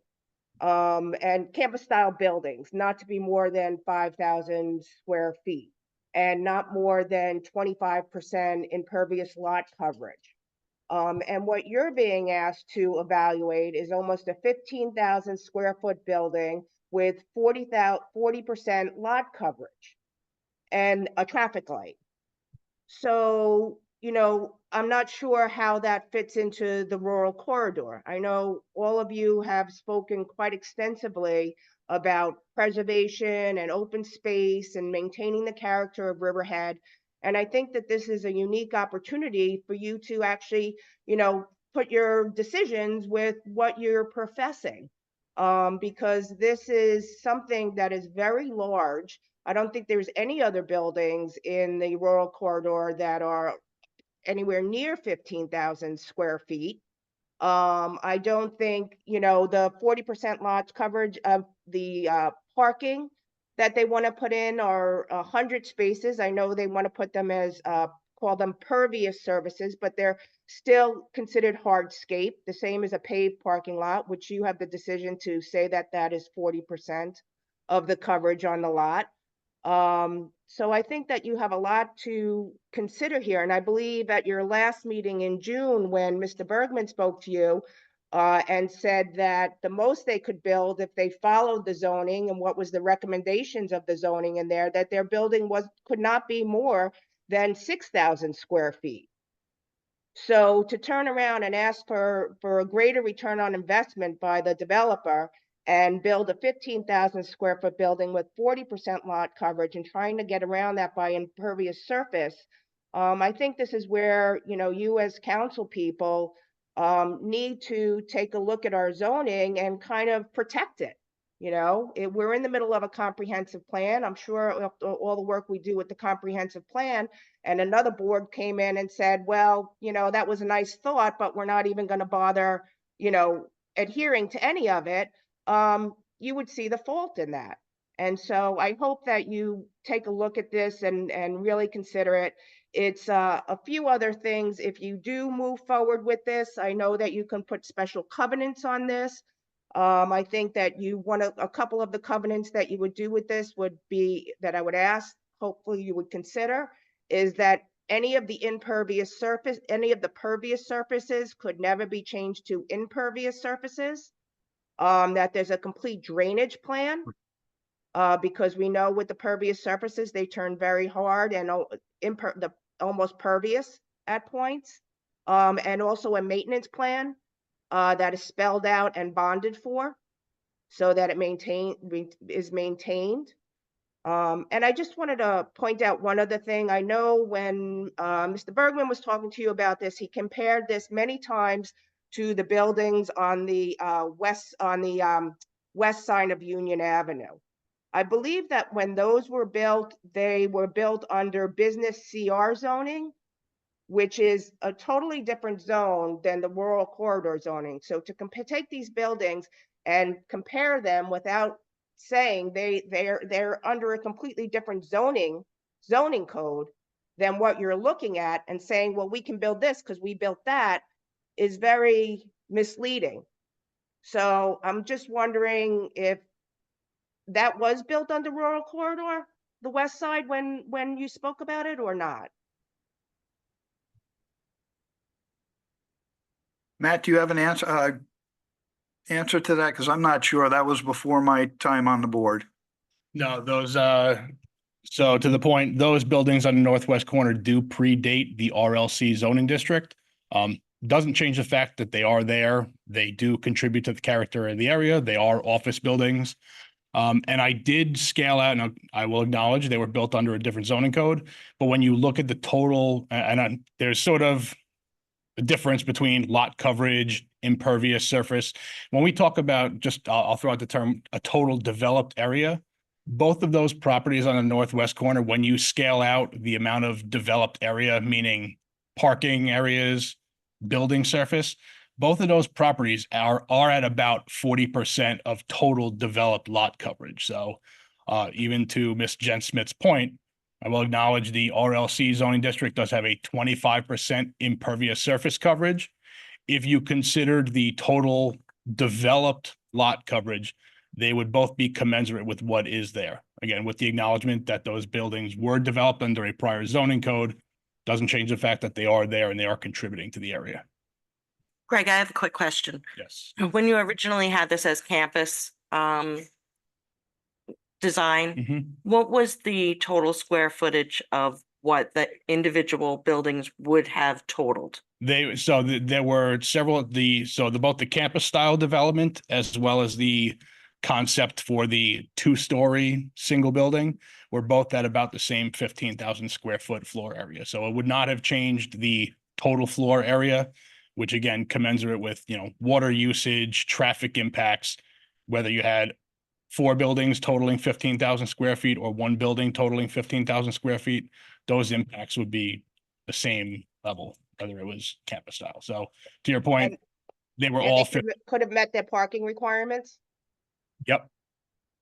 And campus style buildings, not to be more than 5,000 square feet and not more than 25% impervious lot coverage. And what you're being asked to evaluate is almost a 15,000 square foot building with 40% lot coverage and a traffic light. So, you know, I'm not sure how that fits into the rural corridor. I know all of you have spoken quite extensively about preservation and open space and maintaining the character of Riverhead. And I think that this is a unique opportunity for you to actually, you know, put your decisions with what you're professing. Because this is something that is very large. I don't think there's any other buildings in the rural corridor that are anywhere near 15,000 square feet. I don't think, you know, the 40% lot coverage of the parking that they want to put in are 100 spaces. I know they want to put them as, call them pervious services, but they're still considered hardscape, the same as a paved parking lot, which you have the decision to say that that is 40% of the coverage on the lot. So I think that you have a lot to consider here. And I believe at your last meeting in June, when Mr. Bergman spoke to you and said that the most they could build if they followed the zoning and what was the recommendations of the zoning in there, that their building could not be more than 6,000 square feet. So to turn around and ask for a greater return on investment by the developer and build a 15,000 square foot building with 40% lot coverage and trying to get around that by impervious surface, I think this is where, you know, you as council people need to take a look at our zoning and kind of protect it. You know, we're in the middle of a comprehensive plan. I'm sure all the work we do with the comprehensive plan, and another board came in and said, well, you know, that was a nice thought, but we're not even going to bother, you know, adhering to any of it. You would see the fault in that. And so I hope that you take a look at this and really consider it. It's a few other things. If you do move forward with this, I know that you can put special covenants on this. I think that a couple of the covenants that you would do with this would be, that I would ask, hopefully you would consider, is that any of the pervious surfaces could never be changed to impervious surfaces. That there's a complete drainage plan, because we know with the pervious surfaces, they turn very hard and almost pervious at points. And also a maintenance plan that is spelled out and bonded for, so that it is maintained. And I just wanted to point out one other thing. I know when Mr. Bergman was talking to you about this, he compared this many times to the buildings on the west side of Union Avenue. I believe that when those were built, they were built under business CR zoning, which is a totally different zone than the rural corridor zoning. So to take these buildings and compare them without saying they're under a completely different zoning code than what you're looking at, and saying, well, we can build this because we built that, is very misleading. So I'm just wondering if that was built under rural corridor, the west side, when you spoke about it or not? Matt, do you have an answer to that? Because I'm not sure. That was before my time on the board. No, those, so to the point, those buildings on the northwest corner do predate the RLC zoning district. Doesn't change the fact that they are there. They do contribute to the character of the area. They are office buildings. And I did scale out, and I will acknowledge they were built under a different zoning code. But when you look at the total, there's sort of a difference between lot coverage, impervious surface. When we talk about just, I'll throw out the term, a total developed area, both of those properties on the northwest corner, when you scale out the amount of developed area, meaning parking areas, building surface, both of those properties are at about 40% of total developed lot coverage. So even to Ms. Jen Smith's point, I will acknowledge the RLC zoning district does have a 25% impervious surface coverage. If you considered the total developed lot coverage, they would both be commensurate with what is there. Again, with the acknowledgement that those buildings were developed under a prior zoning code, doesn't change the fact that they are there and they are contributing to the area. Greg, I have a quick question. Yes. When you originally had this as campus design, what was the total square footage of what the individual buildings would have totaled? There were several both the campus style development as well as the concept for the 2-story single building were both at about the same 15,000 square foot floor area. So it would not have changed the total floor area, which again, commensurate with, water usage, traffic impacts, whether you had 4 buildings totaling 15,000 square feet or 1 building totaling 15,000 square feet, those impacts would be the same level, whether it was campus style. So to your point, they were all could have met their parking requirements? Yep.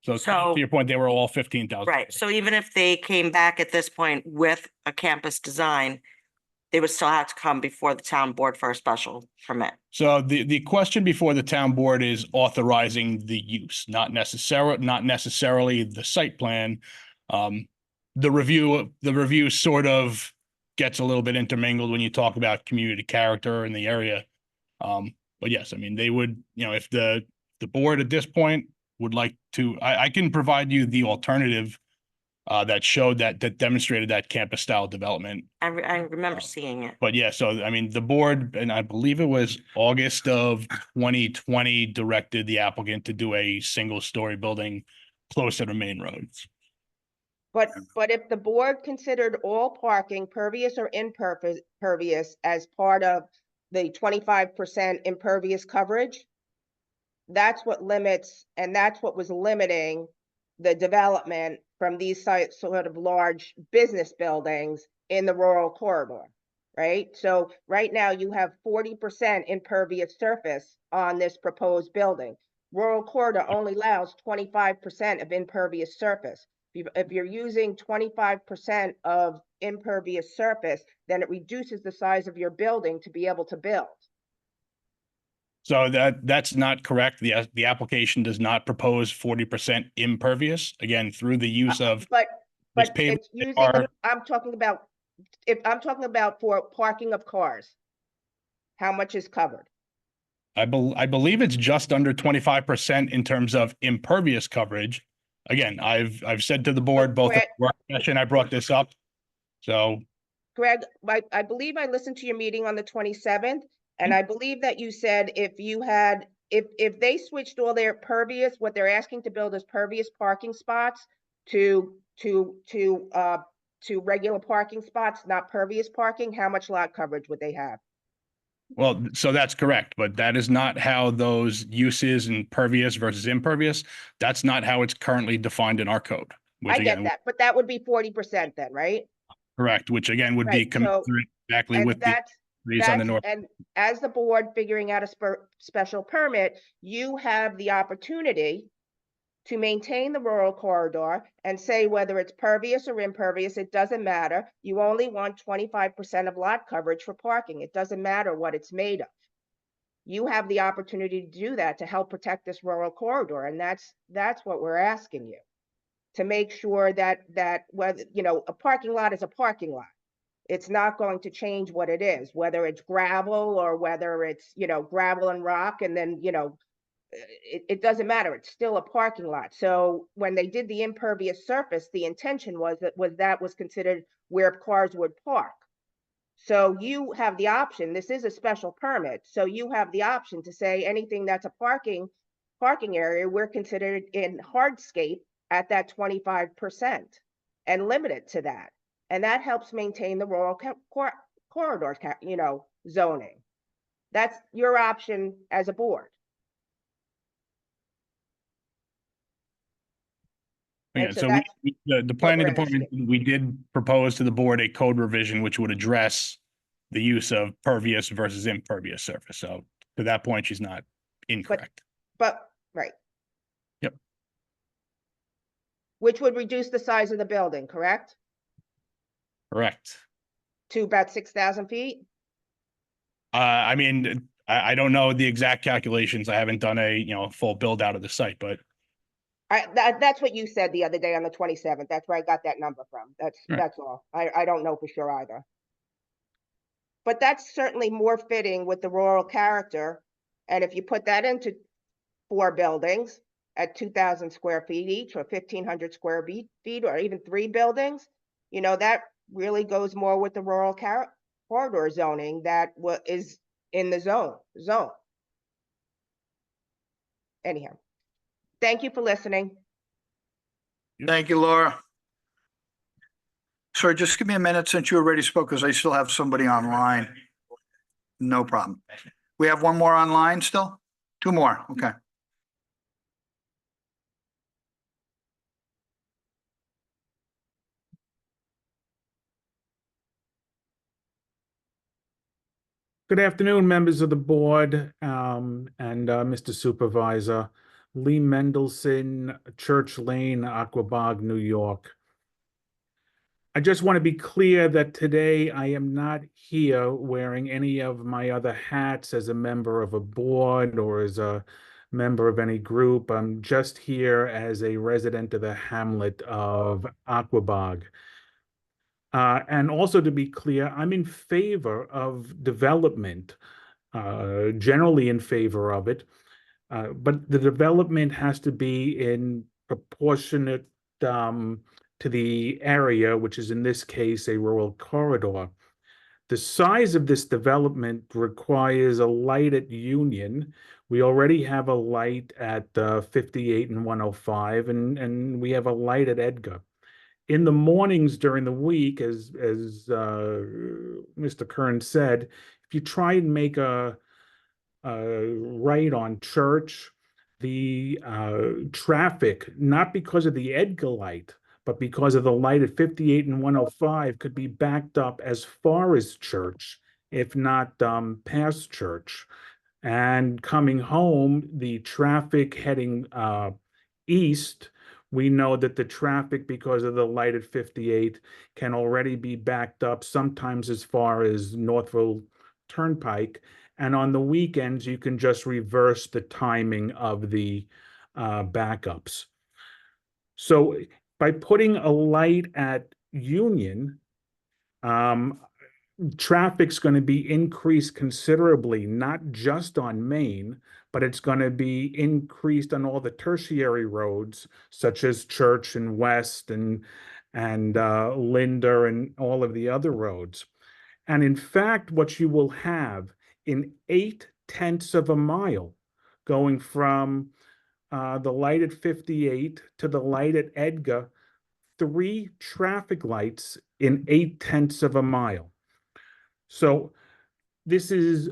So to your point, they were all 15,000. Right. So even if they came back at this point with a campus design, they would still have to come before the town board for a special permit. So the question before the town board is authorizing the use, not necessarily the site plan. The review sort of gets a little bit intermingled when you talk about community character in the area. But yes, I mean, they would, if the board at this point would like to, I can provide you the alternative that showed that demonstrated that campus style development. I remember seeing it. But yeah, so I mean, the board, and I believe it was August of 2020, directed the applicant to do a single-story building closer to main roads. But if the board considered all parking, pervious or impervious, as part of the 25% impervious coverage, that's what limits, and that's what was limiting the development from these sort of large business buildings in the rural corridor, right? So right now you have 40% impervious surface on this proposed building. Rural corridor only allows 25% of impervious surface. If you're using 25% of impervious surface, then it reduces the size of your building to be able to build. So that's not correct. The application does not propose 40% impervious, again, through the use of. But it's using, I'm talking about for parking of cars. How much is covered? I believe it's just under 25% in terms of impervious coverage. Again, I've said to the board, both at work session, I brought this up. So Greg, I believe I listened to your meeting on the 27th. And I believe that you said if they switched all their pervious, what they're asking to build is pervious parking spots to regular parking spots, not pervious parking, how much lot coverage would they have? Well, so that's correct, but that is not how those uses in pervious versus impervious. That's not how it's currently defined in our code. I get that, but that would be 40% then, right? Correct, which again would be commensurate exactly with the trees on the north. And as the board figuring out a special permit, you have the opportunity to maintain the rural corridor and say whether it's pervious or impervious, it doesn't matter. You only want 25% of lot coverage for parking. It doesn't matter what it's made of. you have the opportunity to do that to help protect this rural corridor. And that's what we're asking you, to make sure that whether, you know, a parking lot is a parking lot. It's not going to change what it is, whether it's gravel or whether it's, you know, gravel and rock, and then, you know, it doesn't matter. It's still a parking lot. So when they did the impervious surface, the intention was that was considered where cars would park. So you have the option, this is a special permit, so you have the option to say anything that's a parking area, we're considered in hardscape at that 25% and limit it to that. And that helps maintain the rural corridor, you know, zoning. That's your option as a board. Yeah, And so so that's the planning we're department, we did propose to the board a code revision which would address the use of pervious versus impervious surface. So to that point, she's not incorrect. But right. Yep. Which would reduce the size of the building, correct? Correct. To about 6,000 feet? I mean, I don't know the exact calculations. I haven't done a, you know, full build out of the site, but That's what you said the other day on the 27th. That's where I got that number from. That's all. I don't know for sure either. But that's certainly more fitting with the rural character. And if you put that into 4 buildings at 2,000 square feet each, or 1,500 square feet, or even 3 buildings, you know, that really goes more with the rural corridor zoning that is in the zone. Anyhow, thank you for listening. Thank you, Laura. Sir, just give me a minute since you already spoke, because I still have somebody online. No problem. We have one more online still? 2 more, okay. Good afternoon, members of the board, and Mr. Supervisor. Lee Mendelson, Church Lane, Aquabog, New York. I just want to be clear that today I am not here wearing any of my other hats as a member of a board or as a member of any group. I'm just here as a resident of the hamlet of Aquabog. And also, to be clear, I'm in favor of development, generally in favor of it, but the development has to be in proportionate to the area, which is in this case a rural corridor. The size of this development requires a light at Union. We already have a light at 58 and 105, and we have a light at Edgar. In the mornings during the week, as Mr. Kern said, if you try and make a right on Church, the traffic, not because of the Edgar light, but because of the light at 58 and 105, could be backed up as far as Church, if not past Church. And coming home, the traffic heading east, we know that the traffic, because of the light at 58, can already be backed up sometimes as far as Northville Turnpike. And on the weekends, you can just reverse the timing of the backups. So by putting a light at Union, traffic's going to be increased considerably, not just on Main, but it's going to be increased on all the tertiary roads, such as Church and West and Linda and all of the other roads. And in fact, what you will have in 0.8 of a mile going from the light at 58 to the light at Edgar, 3 traffic lights in 0.8 of a mile. So this is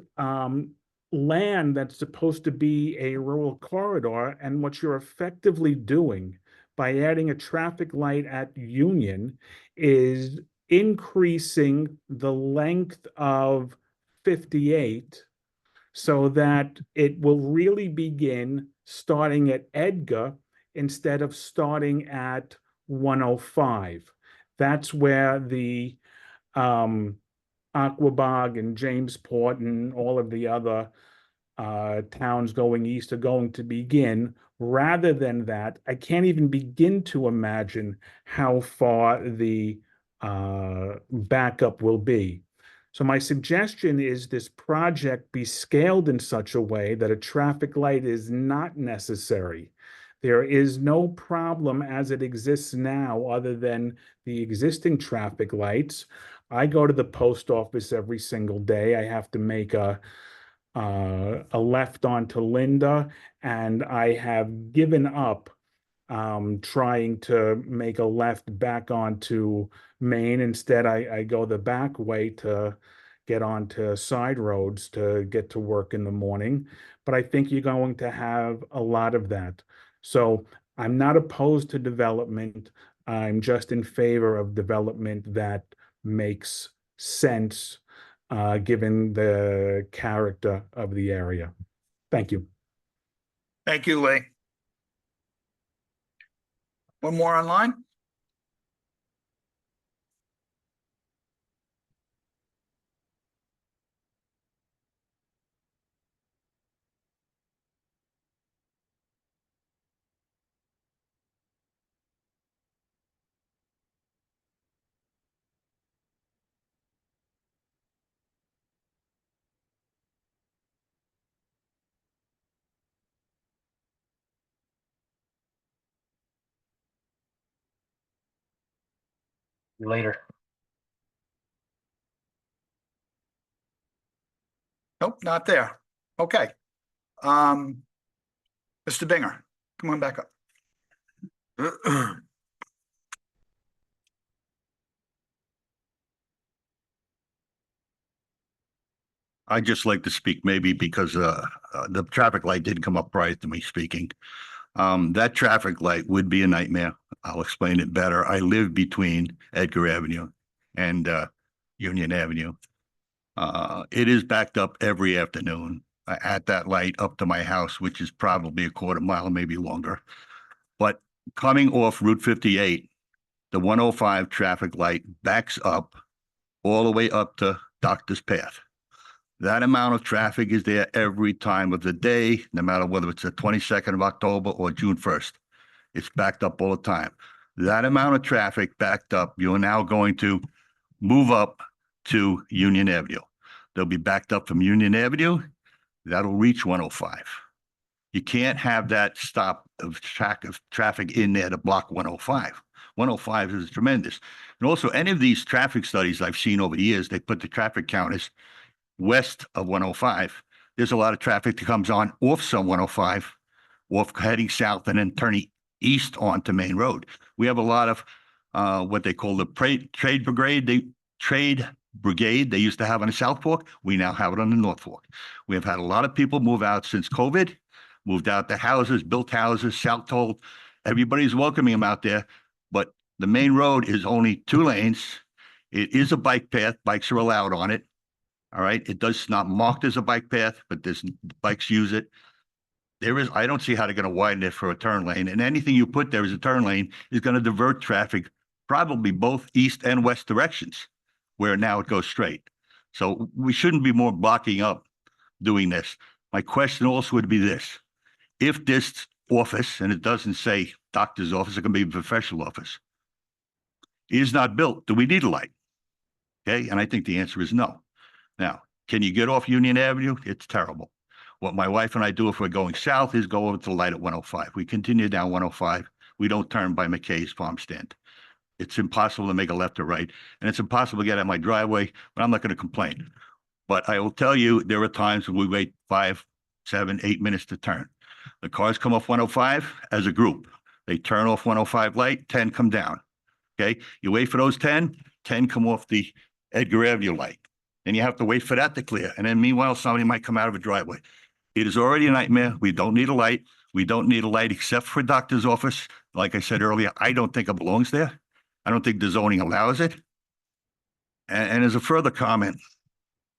land that's supposed to be a rural corridor, and what you're effectively doing by adding a traffic light at Union is increasing the length of 58 so that it will really begin starting at Edgar instead of starting at 105. That's where the Aquabog and Jamesport and all of the other towns going east are going to begin. Rather than that, I can't even begin to imagine how far the backup will be. So my suggestion is this project be scaled in such a way that a traffic light is not necessary. There is no problem as it exists now other than the existing traffic lights. I go to the post office every single day. I have to make a left onto Linda, and I have given up trying to make a left back onto Main. Instead, I go the back way to get onto side roads to get to work in the morning. But I think you're going to have a lot of that. So I'm not opposed to development. I'm just in favor of development that makes sense given the character of the area. Thank you. Thank you, Lee. One more online? Later. Nope, not there. Okay. Mr. Binger, come on back up. I'd just like to speak maybe because the traffic light didn't come up prior to me speaking. That traffic light would be a nightmare. I'll explain it better. I live between Edgar Avenue and Union Avenue. It is backed up every afternoon at that light up to my house, which is probably a quarter mile, maybe longer. But coming off Route 58, the 105 traffic light backs up all the way up to Doctor's Path. That amount of traffic is there every time of the day, no matter whether it's the 22nd of October or June 1st. It's backed up all the time. That amount of traffic backed up, you're now going to move up to Union Avenue. They'll be backed up from Union Avenue. That'll reach 105. You can't have that stop of traffic in there to block 105. 105 is tremendous. And also, any of these traffic studies I've seen over the years, they put the traffic counters west of 105. There's a lot of traffic that comes on off some 105, off heading south and then turning east onto Main Road. We have a lot of what they call the trade brigade they used to have on the South Fork. We now have it on the North Fork. We have had a lot of people move out since COVID, moved out to houses, built houses, South-told. Everybody's welcoming them out there, but the main road is only 2 lanes. It is a bike path. Bikes are allowed on it. All right. It does not marked as a bike path, but there's bikes use it. I don't see how they're going to widen it for a turn lane. And anything you put there as a turn lane is going to divert traffic, probably both east and west directions, where now it goes straight. So we shouldn't be more blocking up doing this. My question also would be this. If this office, and it doesn't say doctor's office, it can be a professional office, is not built, do we need a light? Okay. And I think the answer is no. Now, can you get off Union Avenue? It's terrible. What my wife and I do if we're going south is go over to the light at 105. We continue down 105. We don't turn by McKay's farm stand. It's impossible to make a left or right, and it's impossible to get out my driveway, but I'm not going to complain. But I will tell you, there are times when we wait 5, 7, 8 minutes to turn. The cars come off 105 as a group. They turn off 105 light, 10 come down. Okay, you wait for those 10 come off the Edgar Avenue light. Then you have to wait for that to clear. And then meanwhile, somebody might come out of a driveway. It is already a nightmare. We don't need a light. We don't need a light except for a doctor's office. Like I said earlier, I don't think it belongs there. I don't think the zoning allows it. And as a further comment,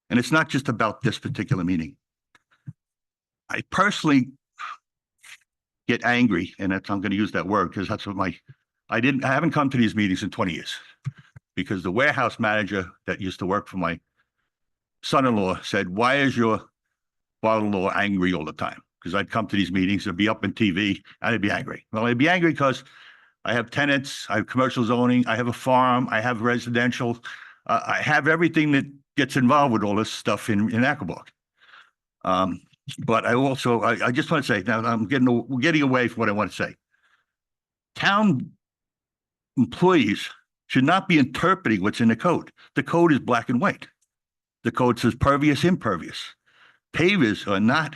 and it's not just about this particular meeting. I personally get angry, and I'm going to use that word because that's what I haven't come to these meetings in 20 years because the warehouse manager that used to work for my son-in-law said, why is your father-in-law angry all the time because I'd come to these meetings and be up on TV and I'd be angry. Well, I'd be angry because I have tenants, I have commercial zoning, I have a farm, I have residential. I have everything that gets involved with all this stuff in Aquebogue. But I just want to say, now we're getting away from what I want to say. Town employees should not be interpreting what's in the code. The code is black and white. The code says pervious, impervious. Pavers are not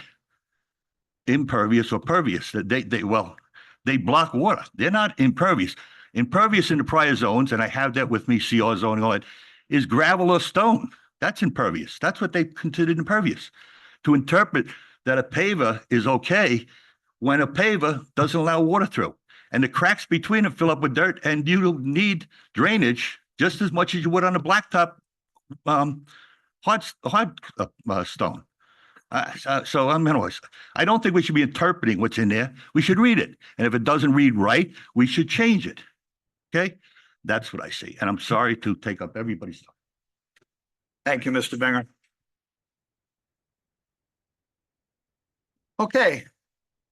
impervious or pervious. They block water. They're not impervious. Impervious in the prior zones, and I have that with me, CR zone and all that, is gravel or stone. That's impervious. That's what they considered impervious. To interpret that a paver is okay when a paver doesn't allow water through. And the cracks between them fill up with dirt, and you need drainage just as much as you would on a blacktop hard stone. So anyways, I don't think we should be interpreting what's in there. We should read it. And if it doesn't read right, we should change it. Okay? That's what I see. And I'm sorry to take up everybody's time. Thank you, Mr. Binger. Okay.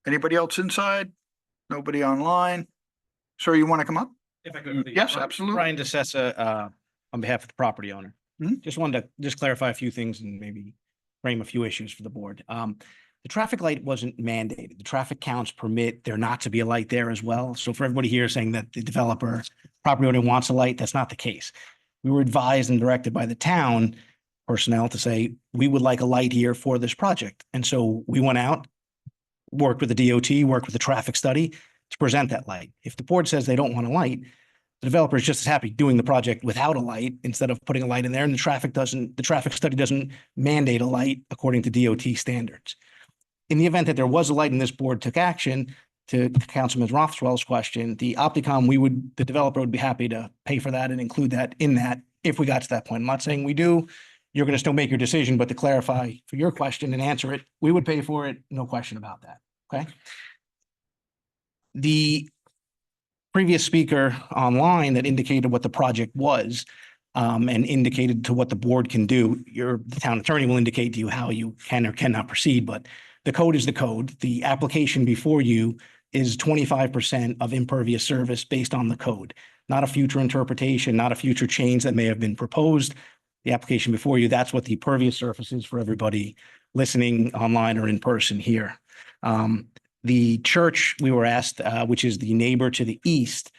Anybody else inside? Nobody online? Sir, you want to come up? If I could. Yes, absolutely. Brian DeSessa, on behalf of the property owner. Just wanted to clarify a few things and maybe frame a few issues for the board. The traffic light wasn't mandated. The traffic counts permit there not to be a light there as well. So for everybody here saying that the developer, property owner wants a light, that's not the case. We were advised and directed by the town personnel to say, we would like a light here for this project. And so we went out, worked with the DOT, worked with the traffic study to present that light. If the board says they don't want a light, the developer is just as happy doing the project without a light instead of putting a light in there. And the traffic study doesn't mandate a light according to DOT standards. In the event that there was a light and this board took action, to Councilman Rothwell's question, the Opticom, the developer would be happy to pay for that and include that in that if we got to that point. I'm not saying we do. You're going to still make your decision, but to clarify for your question and answer it, we would pay for it. No question about that. Okay. The previous speaker online that indicated what the project was and indicated to what the board can do. The town attorney will indicate to you how you can or cannot proceed, but the code is the code. The application before you is 25% of impervious service based on the code, not a future interpretation, not a future change that may have been proposed. The application before you, that's what the pervious surface is for everybody listening online or in person here. The church, we were asked, which is the neighbor to the east,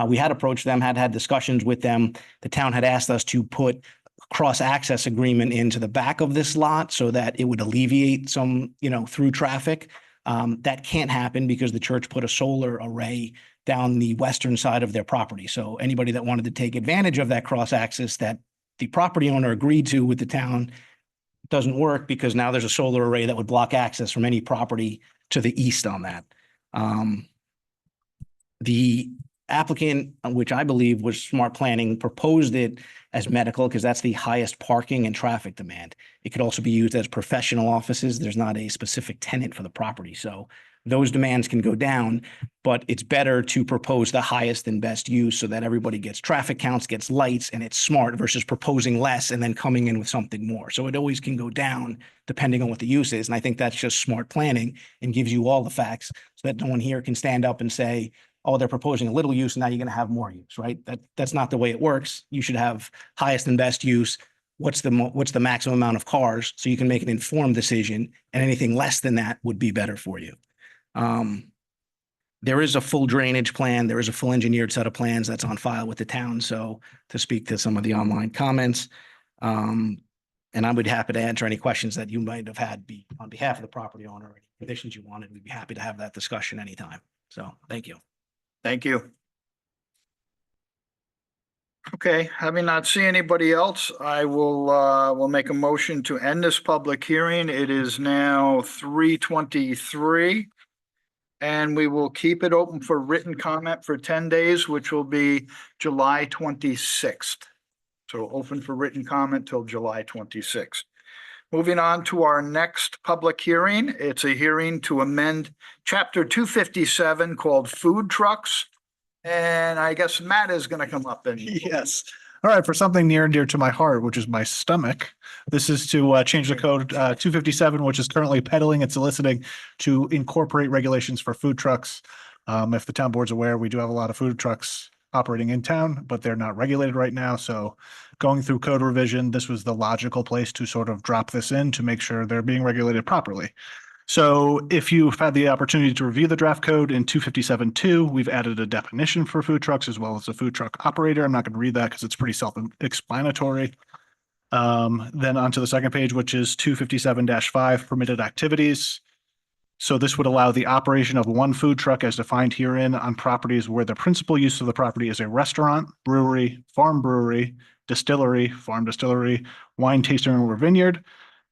we had approached them, had discussions with them. The town had asked us to put a cross-access agreement into the back of this lot so that it would alleviate some, through traffic. That can't happen because the church put a solar array down the western side of their property. So anybody that wanted to take advantage of that cross-access that the property owner agreed to with the town doesn't work because now there's a solar array that would block access from any property to the east on that. The applicant, which I believe was Smart Planning, proposed it as medical because that's the highest parking and traffic demand. It could also be used as professional offices. There's not a specific tenant for the property. So those demands can go down, but it's better to propose the highest and best use so that everybody gets traffic counts, gets lights, and it's smart versus proposing less and then coming in with something more. So it always can go down depending on what the use is. And I think that's just smart planning and gives you all the facts so that no one here can stand up and say, oh, they're proposing a little use, and now you're going to have more use, right? That's not the way it works. You should have highest and best use. What's the maximum amount of cars so you can make an informed decision, and anything less than that would be better for you. There is a full drainage plan. There is a full engineered set of plans that's on file with the town. So to speak to some of the online comments, and I would be happy to answer any questions that you might have had on behalf of the property owner, or any conditions you wanted. We'd be happy to have that discussion anytime. So thank you. Thank you. Okay, having not seen anybody else, I will make a motion to end this public hearing. It is now 3:23. And we will keep it open for written comment for 10 days, which will be July 26th. So open for written comment till July 26th. Moving on to our next public hearing. It's a hearing to amend Chapter 257 called Food Trucks. And I guess Matt is going to come up and. Yes. All right, for something near and dear to my heart, which is my stomach, this is to change the code 257, which is currently peddling and soliciting to incorporate regulations for food trucks. If the town board's aware, we do have a lot of food trucks operating in town, but they're not regulated right now. So going through code revision, this was the logical place to sort of drop this in to make sure they're being regulated properly. So if you've had the opportunity to review the draft code in 257.2, we've added a definition for food trucks as well as a food truck operator. I'm not going to read that because it's pretty self-explanatory. Then onto the second page, which is 257-5 permitted activities. So this would allow the operation of one food truck as defined herein on properties where the principal use of the property is a restaurant, brewery, farm brewery, distillery, farm distillery, wine tasting or vineyard.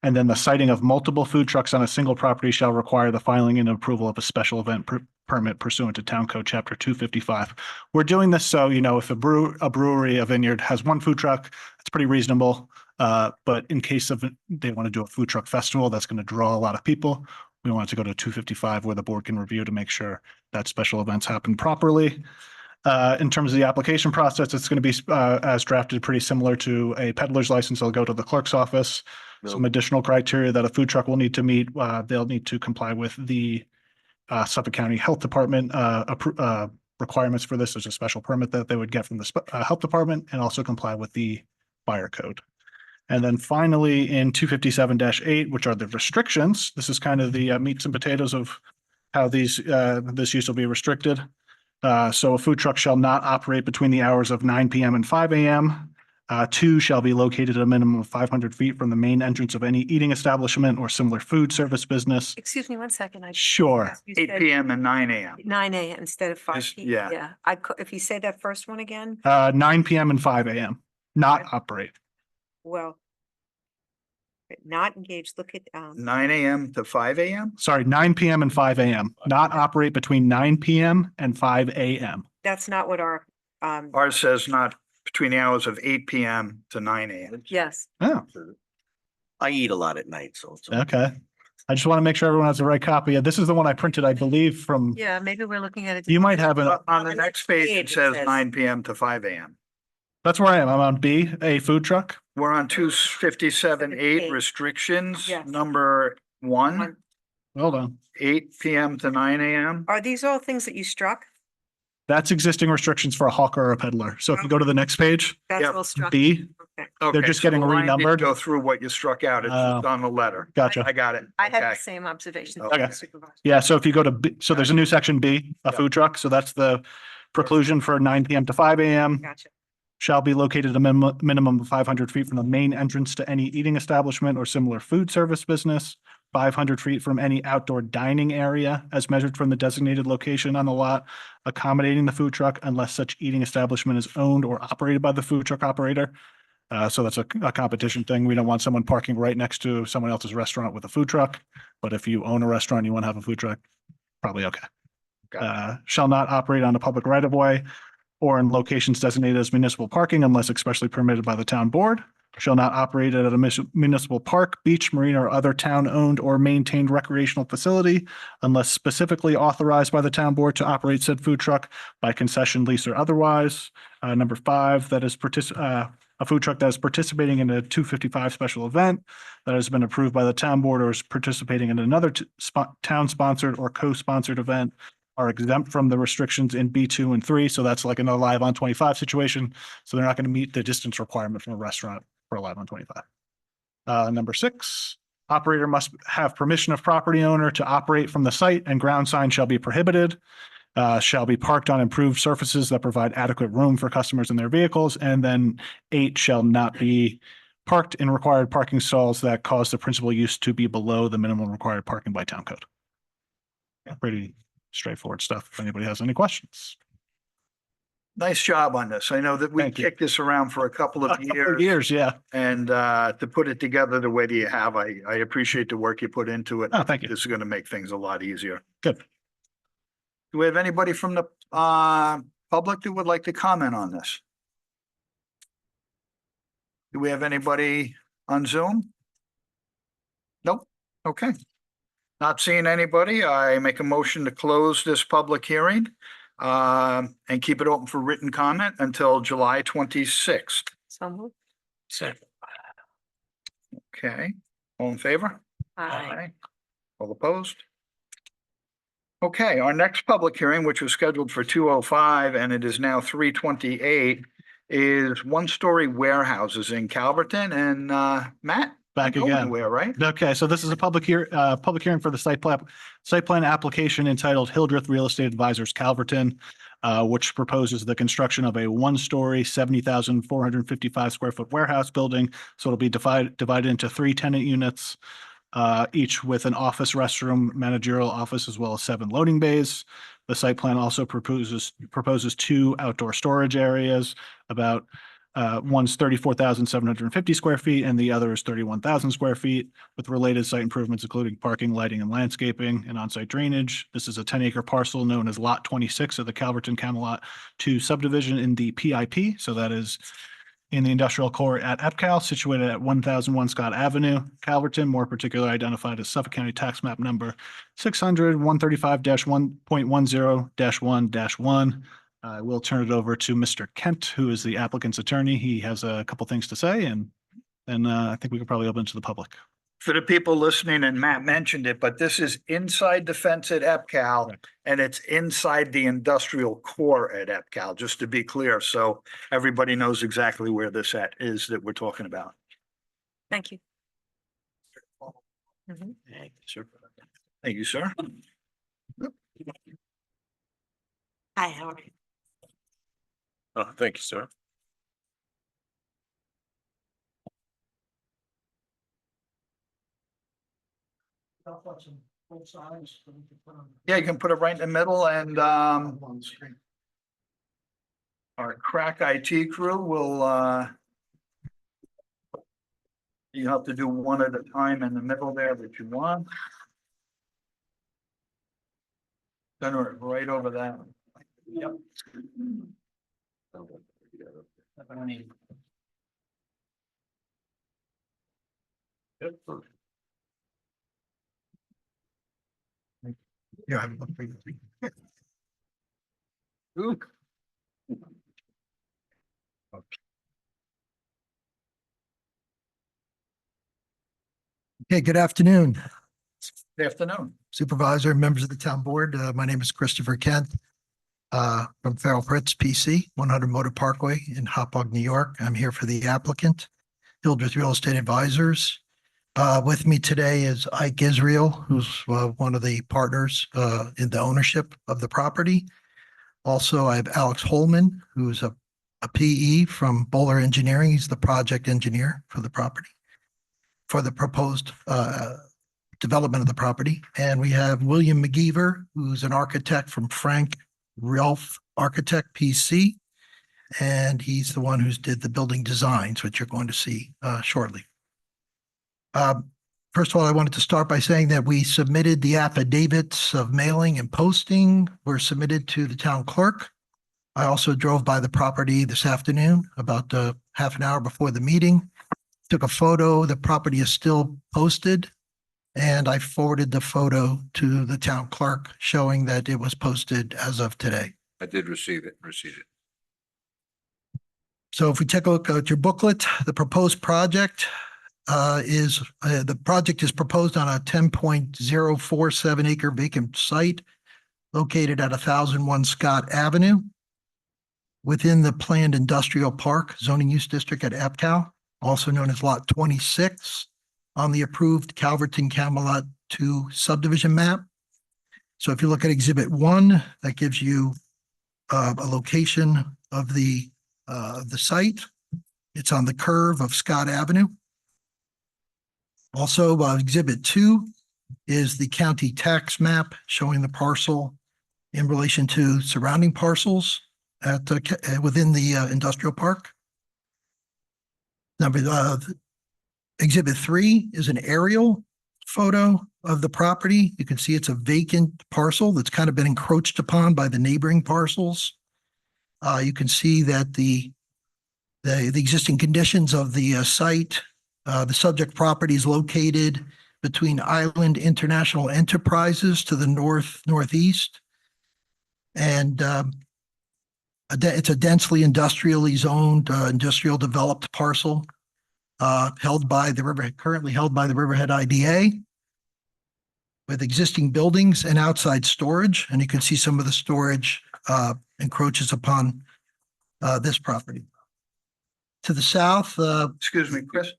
And then the siting of multiple food trucks on a single property shall require the filing and approval of a special event permit pursuant to Town Code Chapter 255. We're doing this so, you know, if a brewery, a vineyard has one food truck, it's pretty reasonable. But in case of they want to do a food truck festival, that's going to draw a lot of people. We want it to go to 255 where the board can review to make sure that special events happen properly. In terms of the application process, it's going to be as drafted, pretty similar to a peddler's license. They'll go to the clerk's office. Some additional criteria that a food truck will need to meet. They'll need to comply with the Suffolk County Health Department requirements for this. There's a special permit that they would get from the health department and also comply with the fire code. And then finally in 257-8, which are the restrictions, this is kind of the meats and potatoes of how this use will be restricted. So a food truck shall not operate between the hours of 9 p.m. and 5 a.m. Two shall be located at a minimum of 500 feet from the main entrance of any eating establishment or similar food service business. Excuse me 1 second. Sure. You 8 said p.m. and 9 a.m. 9 a.m. instead of 5 Yes, p.m. yeah. If you say that first one again, 9 p.m. and 5 a.m. Not operate. well, not engaged, look at, 9 a.m. to 5 a.m. Sorry, 9 p.m. and 5 a.m. Not operate between 9 p.m. and 5 a.m. that's not what our, Ours says not between the hours of 8 p.m. to 9 a.m. yes. Oh, I eat a lot at night, so it's okay. I just want to make sure everyone has the right copy. This is the one I printed, I believe, from, Yeah, maybe we're looking at it. you might have it. On the next page, it says 9 p.m. to 5 a.m. That's where I am. I'm on B, a food truck. We're on 257-8 restrictions, Yes. number 1, Hold on. 8 p.m. to 9 a.m. Are these all things that you struck? That's existing restrictions for a hawker or a peddler. So if you go to the next page, That's Yep. all struck? B, Okay. Okay, just so getting the line didn't renumbered. Go through what you struck out. It's just on the letter. Gotcha. I got it. I had Okay. the same observation. Okay. Yeah, so if you go to B, so there's a new section B, a food truck. So that's the preclusion for 9 p.m. to 5 a.m. Gotcha. Shall be located a minimum of 500 feet from the main entrance to any eating establishment or similar food service business, 500 feet from any outdoor dining area as measured from the designated location on the lot, accommodating the food truck unless such eating establishment is owned or operated by the food truck operator. So that's a competition thing. We don't want someone parking right next to someone else's restaurant with a food truck. But if you own a restaurant, and you want to have a food truck, probably okay. Shall not operate on a public right of way or in locations designated as municipal parking unless expressly permitted by the town board. Shall not operate at a municipal park, beach, marina, or other town-owned or maintained recreational facility unless specifically authorized by the town board to operate said food truck by concession, lease, or otherwise. Number 5, that is a food truck that is participating in a 255 special event that has been approved by the town board or is participating in another town-sponsored or co-sponsored event are exempt from the restrictions in B2 and 3. So that's like another live on 25 situation. So they're not going to meet the distance requirement from a restaurant for a live on 25. Number 6, operator must have permission of property owner to operate from the site and ground sign shall be prohibited. Shall be parked on improved surfaces that provide adequate room for customers and their vehicles. And then 8, shall not be parked in required parking stalls that cause the principal use to be below the minimum required parking by town code. Yeah, pretty straightforward stuff. If anybody has any questions. Nice job on this. I know that we kicked this around for a couple of years. Yeah. And to put it together the way that you have, I appreciate the work you put into it. Oh, thank you. This is going to make things a lot easier. Good. Do we have anybody from the public that would like to comment on this? Do we have anybody on Zoom? Nope. Okay. Not seeing anybody, I make a motion to close this public hearing and keep it open for written comment until July 26th. So moved. Second. Okay, all in favor? Aye. All opposed? Okay, our next public hearing, which was scheduled for 2:05 and it is now 3:28, is one-story warehouses in Calverton and Matt? Back Going again. nowhere, right? Okay, so this is a public hearing for the site plan application entitled Hildreth Real Estate Advisors Calverton, which proposes the construction of a one-story, 70,455 square foot warehouse building. So it'll be divided into 3 tenant units, each with an office, restroom, managerial office, as well as 7 loading bays. The site plan also proposes 2 outdoor storage areas, about one's 34,750 square feet and the other is 31,000 square feet, with related site improvements including parking, lighting, and landscaping and on-site drainage. This is a 10-acre parcel known as Lot 26 of the Calverton Camelot 2 subdivision in the PIP. So that is in the industrial core at EPCAL, situated at 1001 Scott Avenue, Calverton, more particularly identified as Suffolk County Tax Map number 600-135-1.10-1-1. I will turn it over to Mr. Kent, who is the applicant's attorney. He has a couple things to say, and I think we could probably open to the public. For the people listening, and Matt mentioned it, but this is inside the fence at EPCAL and it's inside the industrial core at EPCAL, just to be clear. So everybody knows exactly where this is that we're talking about. Thank you. Thank you, sir. Thank you, sir. Hi, how are you? Oh, thank you, sir. Yeah, you can put it right in the middle and our crack IT crew will you have to do one at a time in the middle there that you want. Center it right over that. Yep. Yeah, I'm looking. Ooh. Okay, good afternoon, Good afternoon. Supervisor, members of the town board. My name is Christopher Kent from Farrell Fritz PC, 100 Motor Parkway in Hauppauge, New York. I'm here for the applicant, Hildreth Real Estate Advisors. With me today is Ike Israel, who's one of the partners in the ownership of the property. Also, I have Alex Holman, who's a PE from Bowler Engineering. He's the project engineer for the property, for the proposed development of the property. And we have William McGeever, who's an architect from Frank Ralph Architect PC. And he's the one who's did the building designs, which you're going to see shortly. First of all, I wanted to start by saying that we submitted the affidavits of mailing and posting were submitted to the town clerk. I also drove by the property this afternoon, about half an hour before the meeting. Took a photo. The property is still posted. And I forwarded the photo to the town clerk showing that it was posted as of today. I did receive it. So if we take a look at your booklet, the proposed project the project is proposed on a 10.047 acre vacant site located at 1001 Scott Avenue within the planned industrial park zoning use district at EPCAL, also known as Lot 26 on the approved Calverton Camelot 2 subdivision map. So if you look at Exhibit 1, that gives you a location of the site. It's on the curve of Scott Avenue. Also, Exhibit 2 is the county tax map showing the parcel in relation to surrounding parcels at within the industrial park. Exhibit 3 is an aerial photo of the property. You can see it's a vacant parcel that's kind of been encroached upon by the neighboring parcels. You can see that the existing conditions of the site. The subject property is located between Island International Enterprises to the northeast, and it's a densely industrially zoned, industrial developed parcel held by the Riverhead, currently held by the Riverhead IDA, with existing buildings and outside storage. And you can see some of the storage encroaches upon this property. To the south, Excuse me, Chris.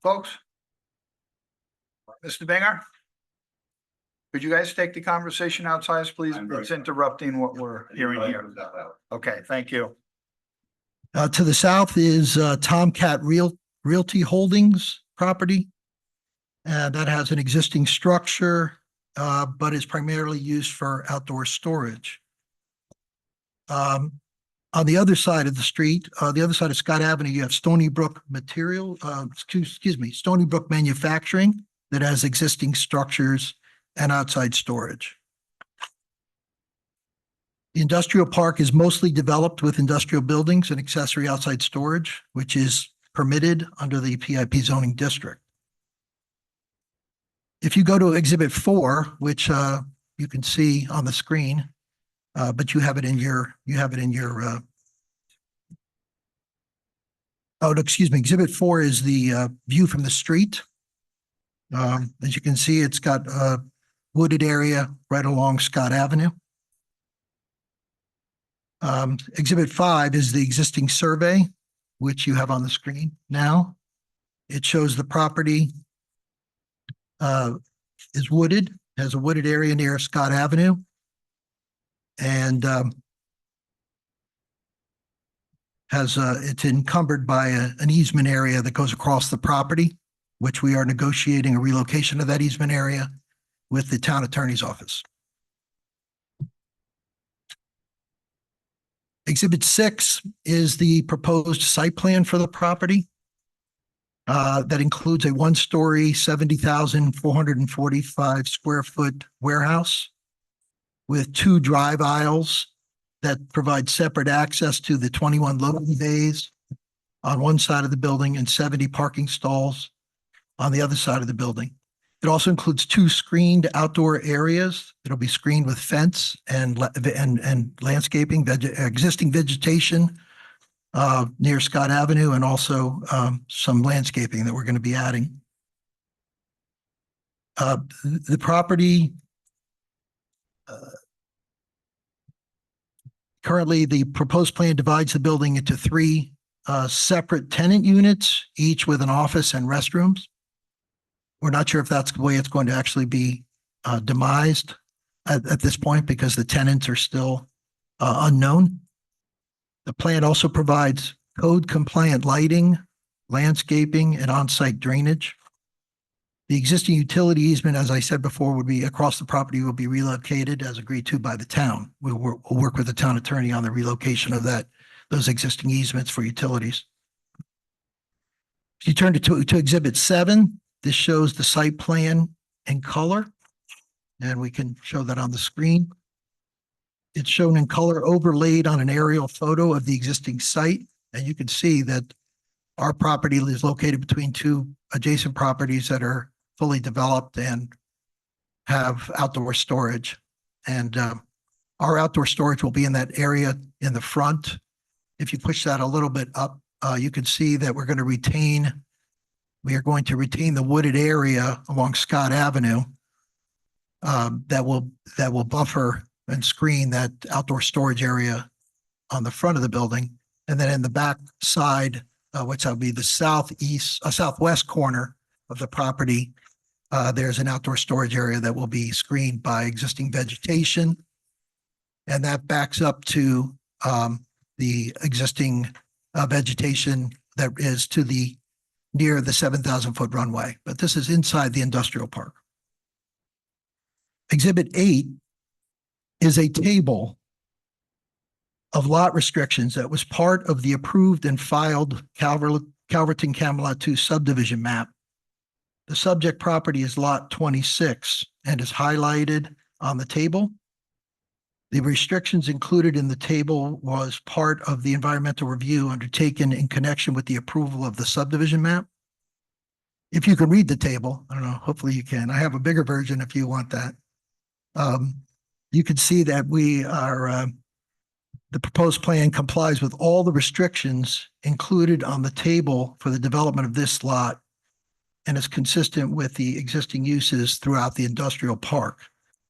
Folks? Mr. Binger? Could you guys take the conversation outside, please? It's interrupting what we're hearing here. Okay, thank you. to the south is Tomcat Realty Holdings property. And that has an existing structure, but is primarily used for outdoor storage. On the other side of the street, the other side of Scott Avenue, you have Stony Brook Stony Brook Manufacturing that has existing structures and outside storage. The industrial park is mostly developed with industrial buildings and accessory outside storage, which is permitted under the PIP zoning district. If you go to Exhibit 4, which you can see on the screen, but you have it in your, Exhibit 4 is the view from the street. As you can see, it's got a wooded area right along Scott Avenue. Exhibit 5 is the existing survey, which you have on the screen now. It shows the property is wooded, has a wooded area near Scott Avenue. And it's encumbered by an easement area that goes across the property, which we are negotiating a relocation of that easement area with the town attorney's office. Exhibit 6 is the proposed site plan for the property. That includes a one-story, 70,445 square foot warehouse with 2 drive aisles that provide separate access to the 21 loading bays on one side of the building and 70 parking stalls on the other side of the building. It also includes 2 screened outdoor areas. It'll be screened with fence and landscaping, existing vegetation near Scott Avenue, and also some landscaping that we're going to be adding. The property currently, the proposed plan divides the building into 3 separate tenant units, each with an office and restrooms. We're not sure if that's the way it's going to actually be demised at this point because the tenants are still unknown. The plan also provides code-compliant lighting, landscaping, and on-site drainage. The existing utility easement, as I said before, would be across the property, will be relocated as agreed to by the town. We'll work with the town attorney on the relocation of those existing easements for utilities. If you turn to Exhibit 7, this shows the site plan in color, and we can show that on the screen. It's shown in color overlaid on an aerial photo of the existing site, and you can see that our property is located between 2 adjacent properties that are fully developed and have outdoor storage. And our outdoor storage will be in that area in the front. If you push that a little bit up, you can see that we are going to retain the wooded area along Scott Avenue that will buffer and screen that outdoor storage area on the front of the building. And then in the back side, which will be the southwest corner of the property, there's an outdoor storage area that will be screened by existing vegetation. And that backs up to the existing vegetation that is near the 7,000-foot runway. But this is inside the industrial park. Exhibit 8 is a table of lot restrictions that was part of the approved and filed Calverton Camelot 2 subdivision map. The subject property is lot 26 and is highlighted on the table. The restrictions included in the table was part of the environmental review undertaken in connection with the approval of the subdivision map. If you can read the table, I don't know, hopefully you can. I have a bigger version if you want that. You can see that we are The proposed plan complies with all the restrictions included on the table for the development of this lot and is consistent with the existing uses throughout the industrial park.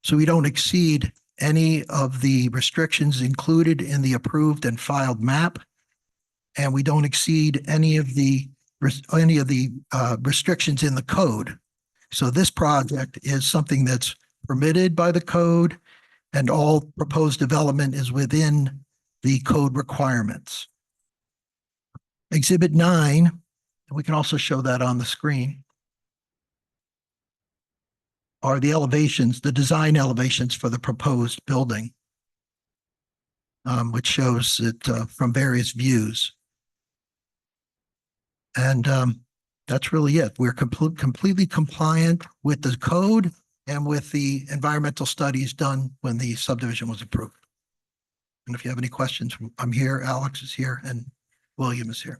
So we don't exceed any of the restrictions included in the approved and filed map. And we don't exceed any of the restrictions in the code. So this project is something that's permitted by the code, and all proposed development is within the code requirements. Exhibit 9, and we can also show that on the screen, are the elevations, the design elevations for the proposed building, which shows it from various views. And that's really it. We're completely compliant with the code and with the environmental studies done when the subdivision was approved. And if you have any questions, I'm here, Alex is here, and William is here.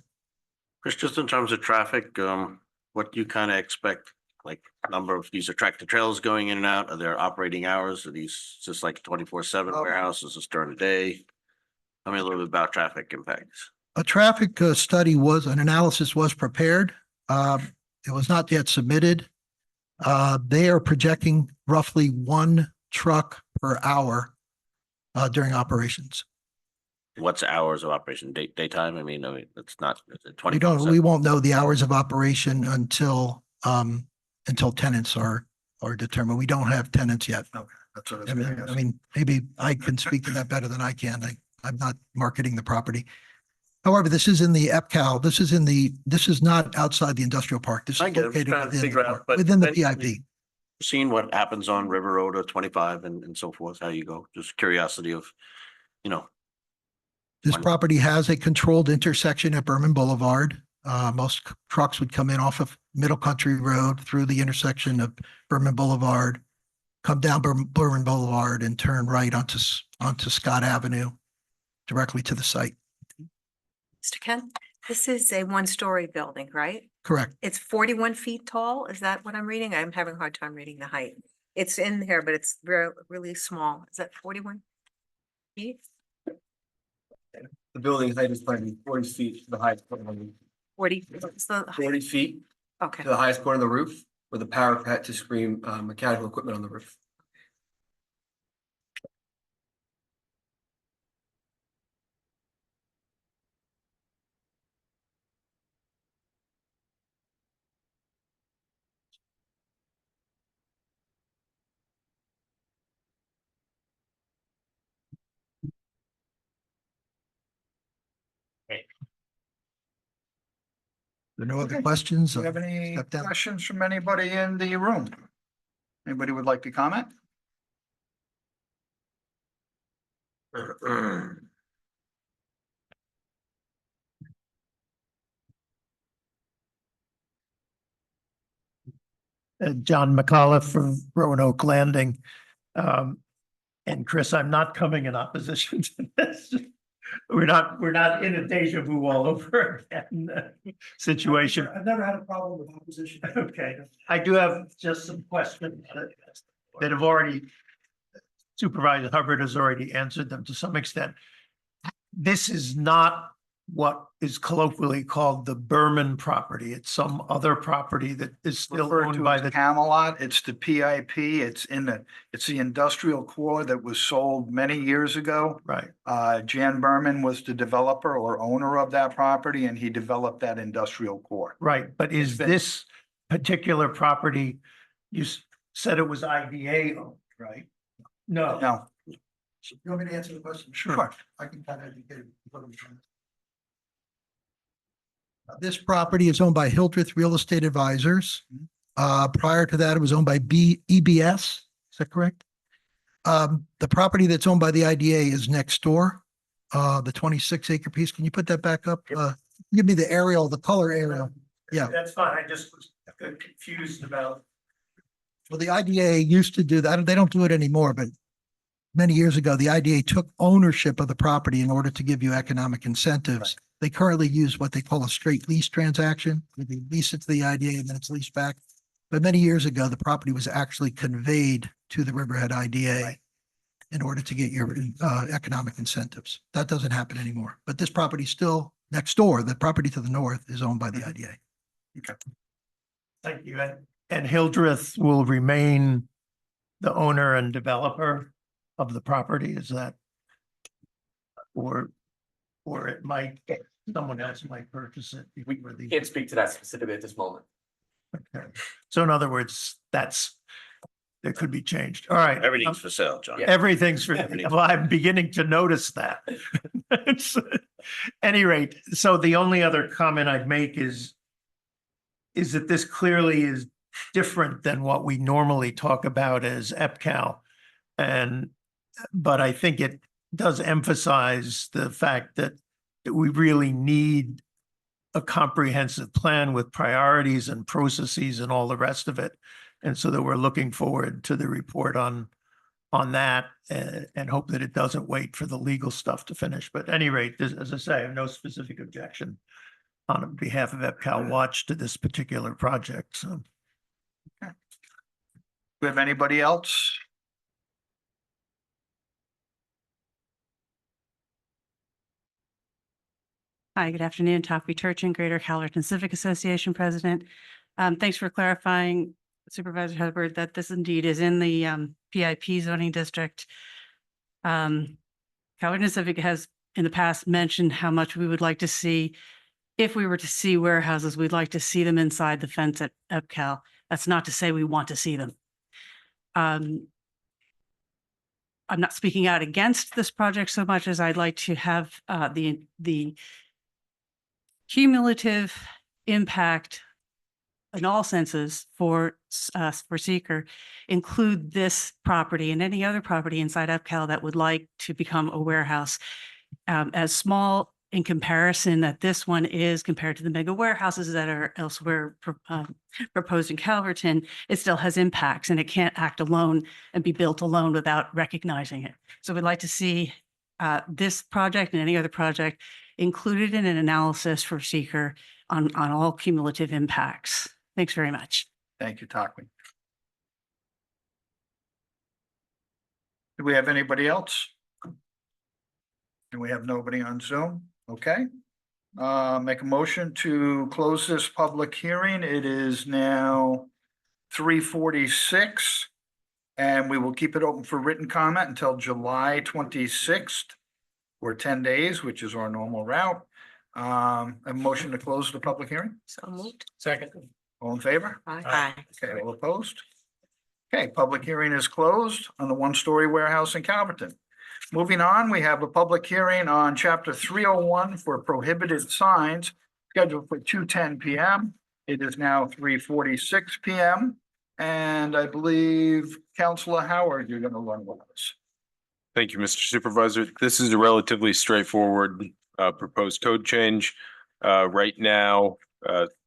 Chris, just in terms of traffic, what do you kind of expect? Like number of these are tractor trailers going in and out? Are there operating hours? Are these just like 24/7 warehouses? Is this during the day? Tell me a little bit about traffic impacts. A traffic study an analysis was prepared. It was not yet submitted. They are projecting roughly 1 truck per hour during operations. What's hours of operation? Daytime? I mean, it's not 24/7. We won't know the hours of operation until tenants are determined. We don't have tenants yet. Okay, that's what I was gonna ask. I mean, maybe I can speak to that better than I can. I'm not marketing the property. However, this is in the EPCAL. This is not outside the industrial park. This is I get it. I'm located trying to figure out, but within the then- PIP. Seeing what happens on River Road or 25 and so forth, how you go, just curiosity of, This property has a controlled intersection at Berman Boulevard. Most trucks would come in off of Middle Country Road through the intersection of Berman Boulevard, come down Berman Boulevard and turn right onto Scott Avenue directly to the site. Mr. Kent, this is a one-story building, right? Correct. It's 41 feet tall. Is that what I'm reading? I'm having a hard time reading the height. It's in here, but it's really small. Is that 41 feet? The building height is probably 40 feet to the highest point. 40, what's the height? 40 feet Okay. to the highest point of the roof with a parapet to screen mechanical equipment on the roof. There are no other questions? Do you have any Step down. questions from anybody in the room? Anybody would like to comment? John McAuliffe from Roanoke Landing. And Chris, I'm not coming in opposition to this. We're not in a deja vu all over again situation. I've never had a problem with opposition. Okay, I do have just some questions that have already, Supervisor Hubbard has already answered them to some extent. This is not what is colloquially called the Berman property. It's some other property that is still Referred owned to by as the. Camelot. It's the PIP. It's the industrial core that was sold many years ago. Right. Jan Berman was the developer or owner of that property, and he developed that industrial core. Right, but is been- this particular property, you said it was IDA owned, right? No. No, You want me to answer the question? Sure. I can kind of educate. This property is owned by Hildreth Real Estate Advisors. Prior to that, it was owned by EBS. Is that correct? The property that's owned by the IDA is next door, the 26-acre piece. Can you put that back up? Give me the aerial, the color aerial. Yeah. That's fine, I just was confused about. Well, the IDA used to do that. They don't do it anymore, but many years ago, the IDA took ownership of the property in order to give you economic incentives. They currently use what they call a straight lease transaction. They lease it to the IDA and then it's leased back. But many years ago, the property was actually conveyed to the Riverhead IDA. in order to get your economic incentives. That doesn't happen anymore. But this property still next door, the property to the north is owned by the IDA. Okay. Thank you. And Hildreth will remain the owner and developer of the property, is that? Or it might, someone else might purchase it. before the- Can't speak to that specifically at this moment. Okay. So in other words, that could be changed. All right. Everything's for sale, John. Everything's for, Everything's- well, I'm beginning to notice that. Any rate, so the only other comment I'd make is that this clearly is different than what we normally talk about as EPCAL. But I think it does emphasize the fact that we really need a comprehensive plan with priorities and processes and all the rest of it. And so that we're looking forward to the report on that and hope that it doesn't wait for the legal stuff to finish. But at any rate, as I say, I have no specific objection on behalf of EPCAL Watch to this particular project. So. Do we have anybody else? Hi, good afternoon. Taffy Turchin, Greater Calverton Civic Association President. Thanks for clarifying, Supervisor Hubbard, that this indeed is in the PIP zoning district. Calverton Civic has in the past mentioned how much we would like to see, if we were to see warehouses, we'd like to see them inside the fence at EPCAL. That's not to say we want to see them. I'm not speaking out against this project so much as I'd like to have the cumulative impact in all senses for seeker include this property and any other property inside EPCAL that would like to become a warehouse. As small in comparison that this one is compared to the mega warehouses that are elsewhere proposed in Calverton, it still has impacts and it can't act alone and be built alone without recognizing it. So we'd like to see this project and any other project included in an analysis for seeker on all cumulative impacts. Thanks very much. Thank you, Takwi. Do we have anybody else? And we have nobody on Zoom. Okay. Make a motion to close this public hearing. It is now 3:46. And we will keep it open for written comment until July 26th or 10 days, which is our normal route. A motion to close the public hearing. So moved. Second. All in favor? Aye. Okay, all opposed? Okay, public hearing is closed on the one-story warehouse in Calverton. Moving on, we have a public hearing on chapter 301 for prohibited signs scheduled for 2:10 p.m. It is now 3:46 p.m. And I believe Councilor Howard, you're going to run with us. Thank you, Mr. Supervisor. This is a relatively straightforward proposed code change. Right now,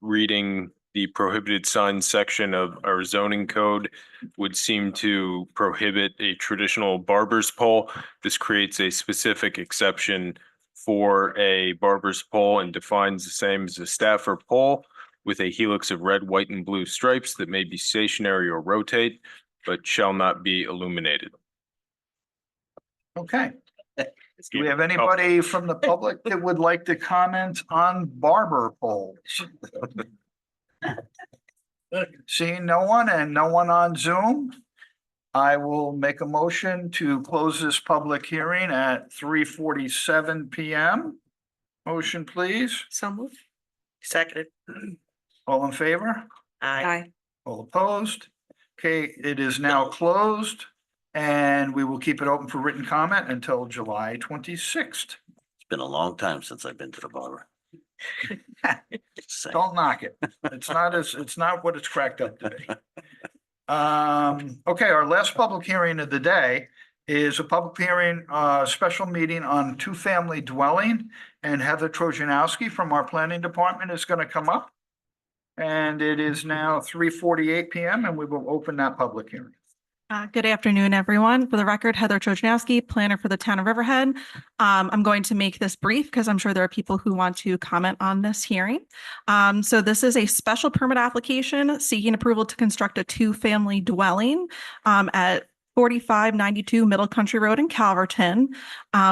reading the prohibited signs section of our zoning code would seem to prohibit a traditional barber's pole. This creates a specific exception for a barber's pole and defines the same as a staffer pole with a helix of red, white, and blue stripes that may be stationary or rotate, but shall not be illuminated. Okay. Do we have anybody from the public that would like to comment on barber poles? Seeing no one and no one on Zoom, I will make a motion to close this public hearing at 3:47 p.m. Motion, please. So moved. Seconded. All in favor? Aye. All opposed? Okay, it is now closed and we will keep it open for written comment until July 26th. It's been a long time since I've been to the barber. Don't knock it. It's not what it's cracked up to be. Okay, our last public hearing of the day is a public hearing, special meeting on two-family dwelling, and Heather Trojanowski from our planning department is going to come up. And it is now 3:48 p.m. and we will open that public hearing. Good afternoon, everyone. For the record, Heather Trojanowski, planner for the town of Riverhead. I'm going to make this brief because I'm sure there are people who want to comment on this hearing. So this is a special permit application seeking approval to construct a two-family dwelling at 4592 Middle Country Road in Calverton,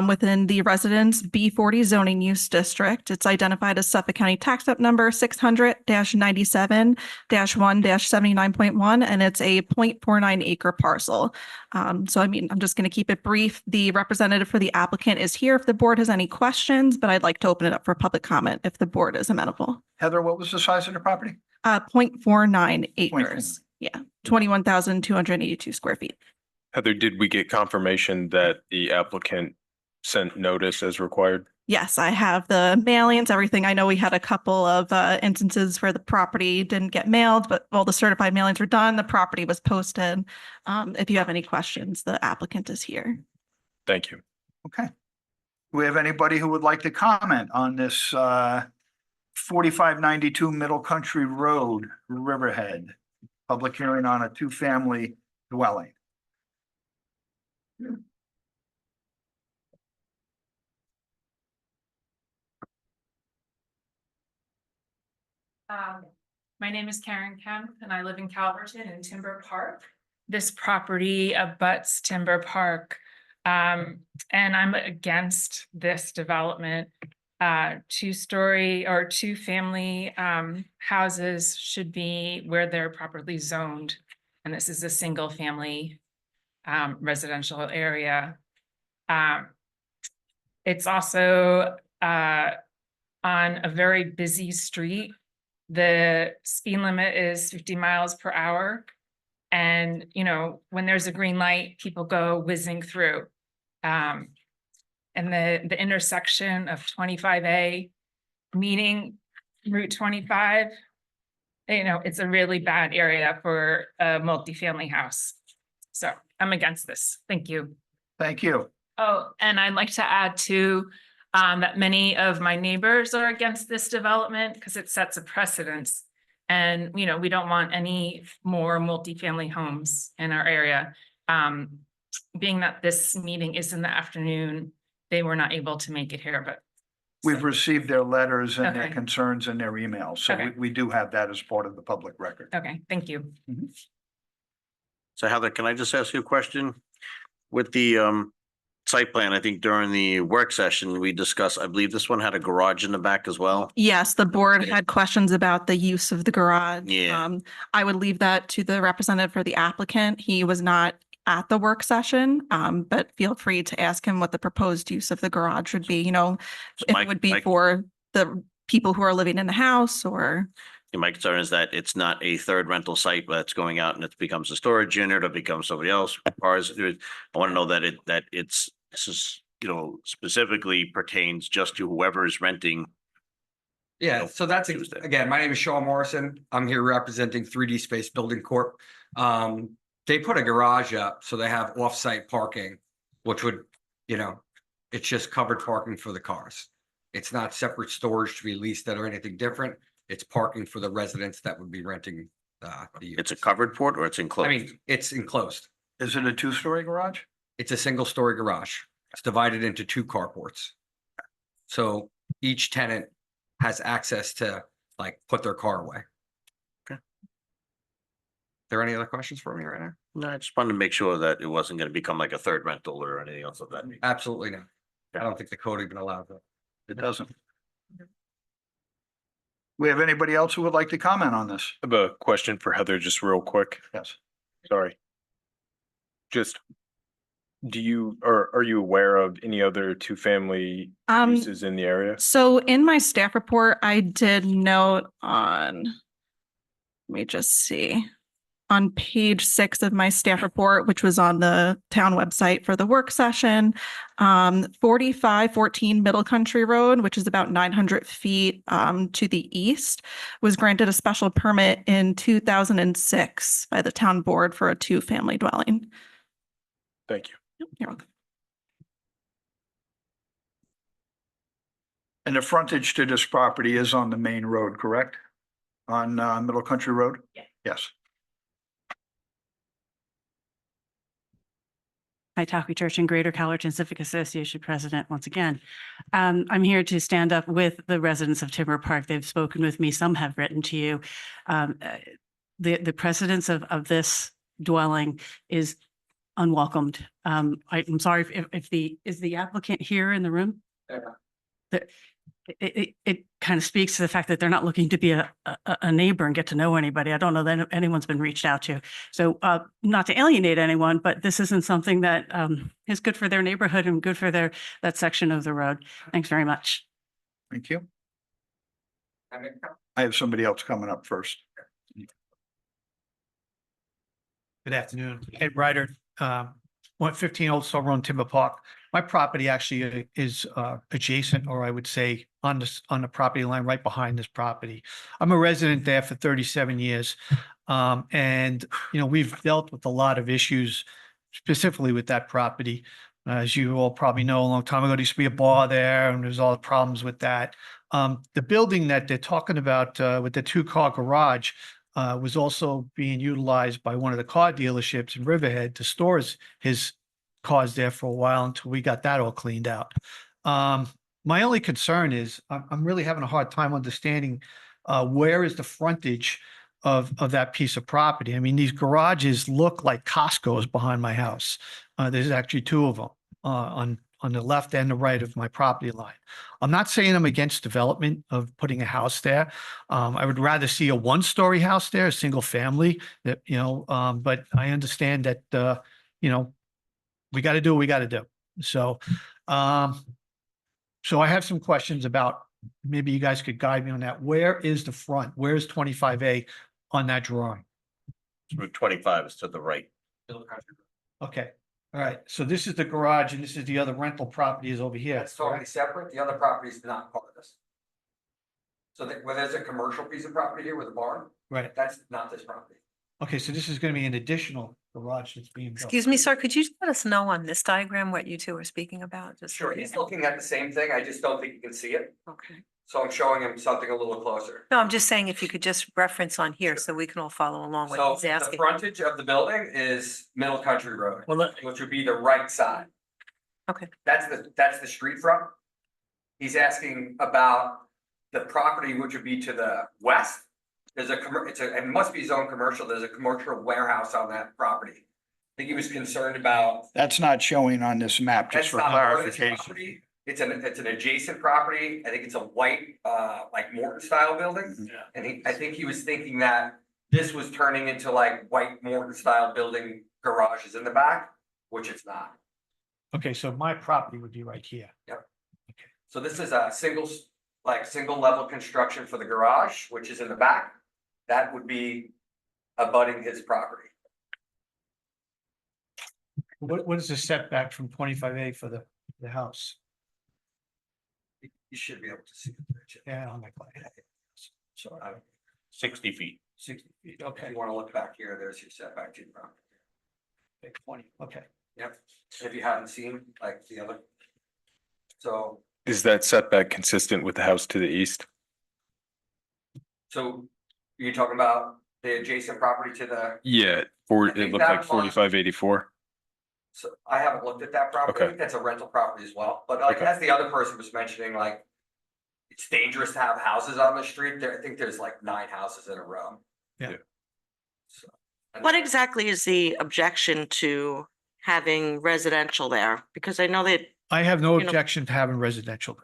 within the Residence B40 zoning use district. It's identified as Suffolk County Tax Map number 600-97-1-79.1, and it's a 0.49 acre parcel. So I mean, I'm just going to keep it brief. The representative for the applicant is here if the board has any questions, but I'd like to open it up for public comment if the board is amenable. Heather, what was the size of the property? 0.49 acres. Yeah, 21,282 square feet. Heather, did we get confirmation that the applicant sent notice as required? Yes, I have the mailings, everything. I know we had a couple of instances where the property didn't get mailed, but all the certified mailings were done. The property was posted. If you have any questions, the applicant is here. Thank you. Okay. Do we have anybody who would like to comment on this 4592 Middle Country Road, Riverhead? Public hearing on a two-family dwelling. My name is Karen Kemp and I live in Calverton in Timber Park. This property abuts Timber Park. And I'm against this development. Two-story or two-family houses should be where they're properly zoned. And this is a single-family residential area. It's also on a very busy street. The speed limit is 50 miles per hour. And, you know, when there's a green light, people go whizzing through. And the intersection of 25A meeting Route 25, you know, it's a really bad area for a multifamily house. So I'm against this. Thank you. Thank you. Oh, and I'd like to add too, that many of my neighbors are against this development because it sets a precedence. And, you know, we don't want any more multifamily homes in our area. Being that this meeting is in the afternoon, they were not able to make it here, but. We've received their letters and their Okay. concerns and their emails, so Okay. we do have that as part of the public record. Okay, thank you. So Heather, can I just ask you a question? With the site plan, I think during the work session, we discussed, I believe this one had a garage in the back as well. Yes, the board had questions about the use of the garage. Yeah. I would leave that to the representative for the applicant. He was not at the work session, but feel free to ask him what the proposed use of the garage would be, you know, if my- it would be my- for the people who are living in the house or. My concern is that it's not a third rental site, but it's going out and it becomes a storage unit or becomes somebody else. Ours, I want to know that this is, you know, specifically pertains just to whoever is renting. Yeah, so that's, again, my name is Sean Morrison. I'm here representing 3D Space Building Corp. They put a garage up, so they have off-site parking, which would, you know, it's just covered parking for the cars. It's not separate storage to be leased that or anything different. It's parking for the residents that would be renting the unit. It's a covered port or it's enclosed? I mean, it's enclosed. Is it a two-story garage? It's a single-story garage. It's divided into two carports. So each tenant has access to like put their car away. Okay. There any other questions for me right now? No, I just wanted to make sure that it wasn't going to become like a third rental or anything else of that nature. Absolutely not. I don't think the code even allows that. It doesn't. We have anybody else who would like to comment on this? I have a question for Heather, just real quick. Yes. Sorry. Just, are you aware of any other two-family uses in the area? So in my staff report, I did note on, let me just see, on page 6 of my staff report, which was on the town website for the work session, 4514 Middle Country Road, which is about 900 feet to the east, was granted a special permit in 2006 by the town board for a two-family dwelling. Thank you. You're welcome. And the frontage to this property is on the main road, correct? On Middle Country Road? Yeah. Yes. Church and Greater Calverton Civic Association President, once again. I'm here to stand up with the residents of Timber Park. They've spoken with me. Some have written to you. The precedence of this dwelling is unwelcomed. I'm sorry if is the applicant here in the room? It kind of speaks to the fact that they're not looking to be a neighbor and get to know anybody. I don't know that anyone's been reached out to. So not to alienate anyone, but this isn't something that is good for their neighborhood and good for that section of the road. Thanks very much. Thank you. I have somebody else coming up first. Good afternoon. Ed Ryder, 115 Old Stone Road, Timber Park. My property actually is adjacent, or I would say on the property line right behind this property. I'm a resident there for 37 years. And, we've dealt with a lot of issues specifically with that property. As you all probably know, a long time ago, there used to be a bar there and there's all the problems with that. The building that they're talking about with the 2-car garage was also being utilized by one of the car dealerships in Riverhead to store his cars there for a while until we got that all cleaned out. My only concern is I'm really having a hard time understanding where is the frontage of that piece of property. I mean, these garages look like Costco's behind my house. There's actually 2 of them on the left and the right of my property line. I'm not saying I'm against development of putting a house there. I would rather see a 1-story house there, a single family that, but I understand that, we got to do what we got to do. So, so I have some questions about, maybe you guys could guide me on that. Where is the front? Where's 25A on that drawing? Route 25 is to the right. Okay. All right. So this is the garage and this is the other rental property is over here. That's totally separate. The other property is not part of this. So where there's a commercial piece of property here with a barn, Right. that's not this property. Okay. So this is going to be an additional garage that's being built. Excuse me, sir, could you let us know on this diagram what you two are speaking about? Just Sure, he's looking at the same thing. I just don't think you can see it. Okay. So I'm showing him something a little closer. No, I'm just saying if you could just reference on here so we can all follow along what So he's the asking. frontage of the building is Middle Country Road, Well, which would be the right side. Okay. That's the street front. He's asking about the property, which would be to the west. There's it must be zone commercial. There's a commercial warehouse on that property. I think he was concerned about. That's not showing on this map, just That's for not part of this clarification. property. It's an adjacent property. I think it's a white, like Morton style building. Yeah. And I think he was thinking that this was turning into like white Morton style building garages in the back, which it's not. Okay. So my property would be right here. Yep. Okay. So this is a single level construction for the garage, which is in the back. That would be abutting his property. What is the setback from 25A for the house? You should be able to see it. Yeah, on my plan. Sorry. 60 feet. 60 feet. If Okay. you want to look back here, there's your setback to the property. Okay, 20. Okay. Yep. If you haven't seen like the other. So, Is that setback consistent with the house to the east? so you're talking about the adjacent property to the, Yeah, I it think looked that like 4584. so I haven't looked at that property. I Okay. think that's a rental property as well, but like Okay. as the other person was mentioning, like. It's dangerous to have houses on the street. I think there's like 9 houses in a row. Yeah. So. What exactly is the objection to having residential there? Because I know that, I have no You know- objection to having residential.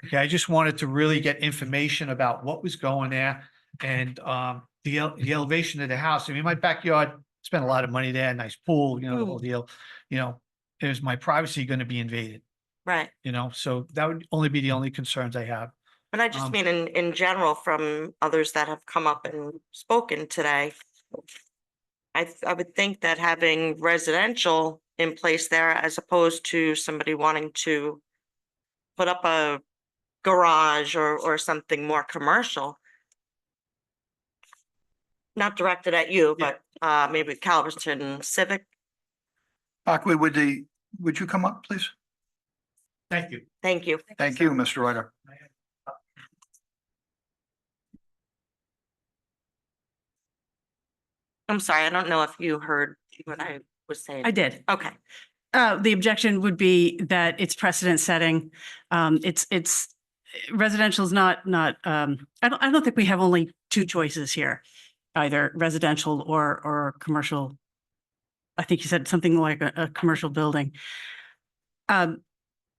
Okay, I just wanted to really get information about what was going there and the elevation of the house. I mean, my backyard, spent a lot of money there, nice pool, the whole deal. Is my privacy going to be invaded? right, So that would only be the only concerns I have. but I just Um, mean in general from others that have come up and spoken today. I would think that having residential in place there as opposed to somebody wanting to put up a garage or something more commercial. Not directed at you, but maybe Calverton Civic. Ockley, would you come up, please? Thank you. Thank you. Thank you, Mr. Ryder. I'm sorry, I don't know if you heard what I was saying. I did. Okay. The objection would be that it's precedent setting. It's residential is not, I don't think we have only 2 choices here, either residential or commercial I think you said something like a commercial building.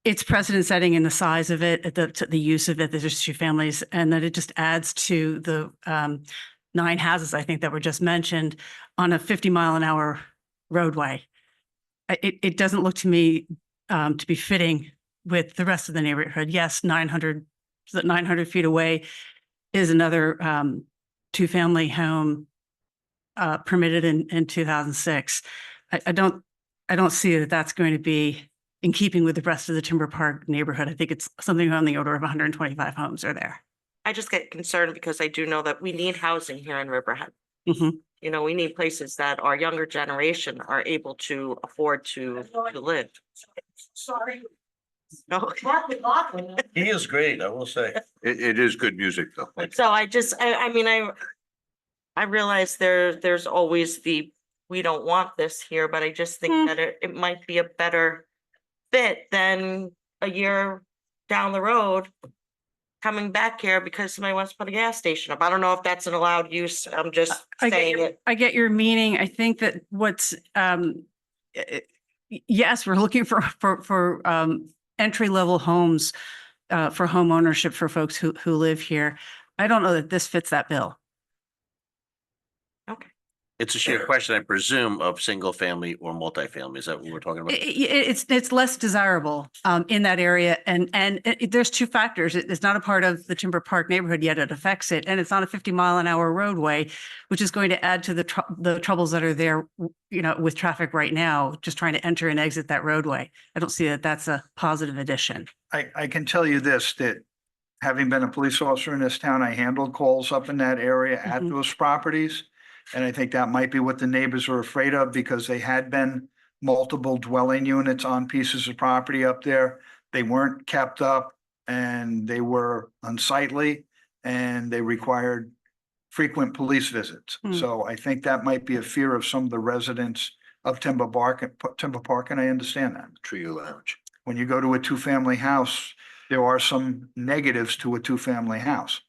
It's precedent setting in the size of it, the use of it, there's just 2 families, and that it just adds to the 9 houses, I think, that were just mentioned on a 50-mile-an-hour roadway. It doesn't look to me to be fitting with the rest of the neighborhood. Yes, 900 feet away is another 2-family home permitted in 2006. I don't see that that's going to be in keeping with the rest of the Timber Park neighborhood. I think it's something on the order of 125 homes are there. I just get concerned because I do know that we need housing here in Riverhead. Mhm. You know, we need places that our younger generation are able to afford to live. Sorry. No. He is great, I will say. It is good music though. So I mean, I realize there's always we don't want this here, but I just think that it might be a better fit than a year down the road coming back here because somebody wants to put a gas station up. I don't know if that's an allowed use. I'm just saying it. I get your meaning. I think that yes, we're looking for entry-level homes for home ownership for folks who live here. I don't know that this fits that bill. It's a shared question, I presume, of single family or multifamily. Is that what we're talking about? It's less desirable in that area, and there's 2 factors. It's not a part of the Timber Park neighborhood yet. It affects it, and it's on a 50-mile-an-hour roadway, which is going to add to the troubles that are there, you know, with traffic right now, just trying to enter and exit that roadway. I don't see that that's a positive addition. I can tell you this, that having been a police officer in this town, I handled calls up in that area at those properties. And I think that might be what the neighbors were afraid of because they had been multiple dwelling units on pieces of property up there. They weren't kept up and they were unsightly and they required frequent police visits. So I think that might be a fear of some of the residents of Timber Park, and I understand that. Trio Lounge. When you go to a 2-family house, there are some negatives to a 2-family house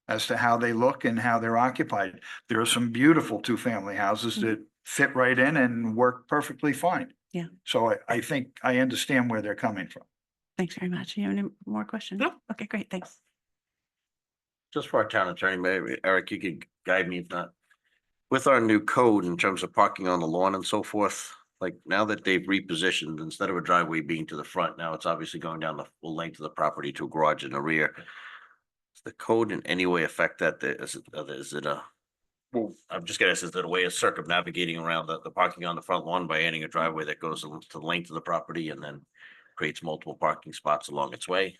as to how they look and how they're occupied. There are some beautiful 2-family houses that fit right in and work perfectly fine. Yeah. So I think I understand where they're coming from. Thanks very much. You have any more questions? No. Okay, great. Thanks. Just for our town attorney, maybe Eric, you could guide me if not. With our new code in terms of parking on the lawn and so forth, like now that they've repositioned, instead of a driveway being to the front, now it's obviously going down the full length of the property to a garage in the rear. Does the code in any way affect that? Is it a, well, I'm just gonna say, is it a way of circumnavigating around the parking on the front lawn by adding a driveway that goes to the length of the property and then creates multiple parking spots along its way?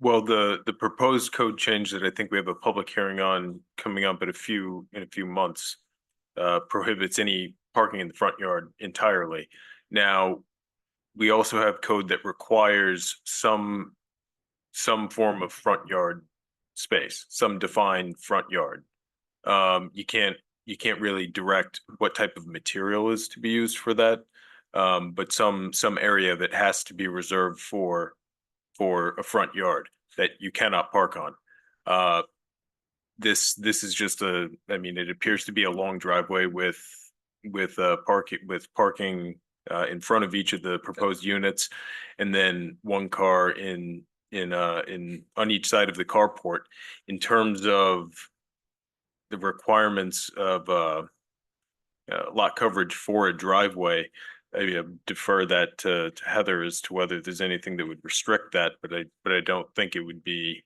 Well, the proposed code change that I think we have a public hearing on coming up in a few months prohibits any parking in the front yard entirely. Now, we also have code that requires some form of front yard space, some defined front yard. You can't really direct what type of material is to be used for that, but some area that has to be reserved for a front yard that you cannot park on. This is just I mean, it appears to be a long driveway with parking in front of each of the proposed units, and then one car in on each side of the carport. In terms of the requirements of lot coverage for a driveway, I defer that to Heather as to whether there's anything that would restrict that, but I don't think it would be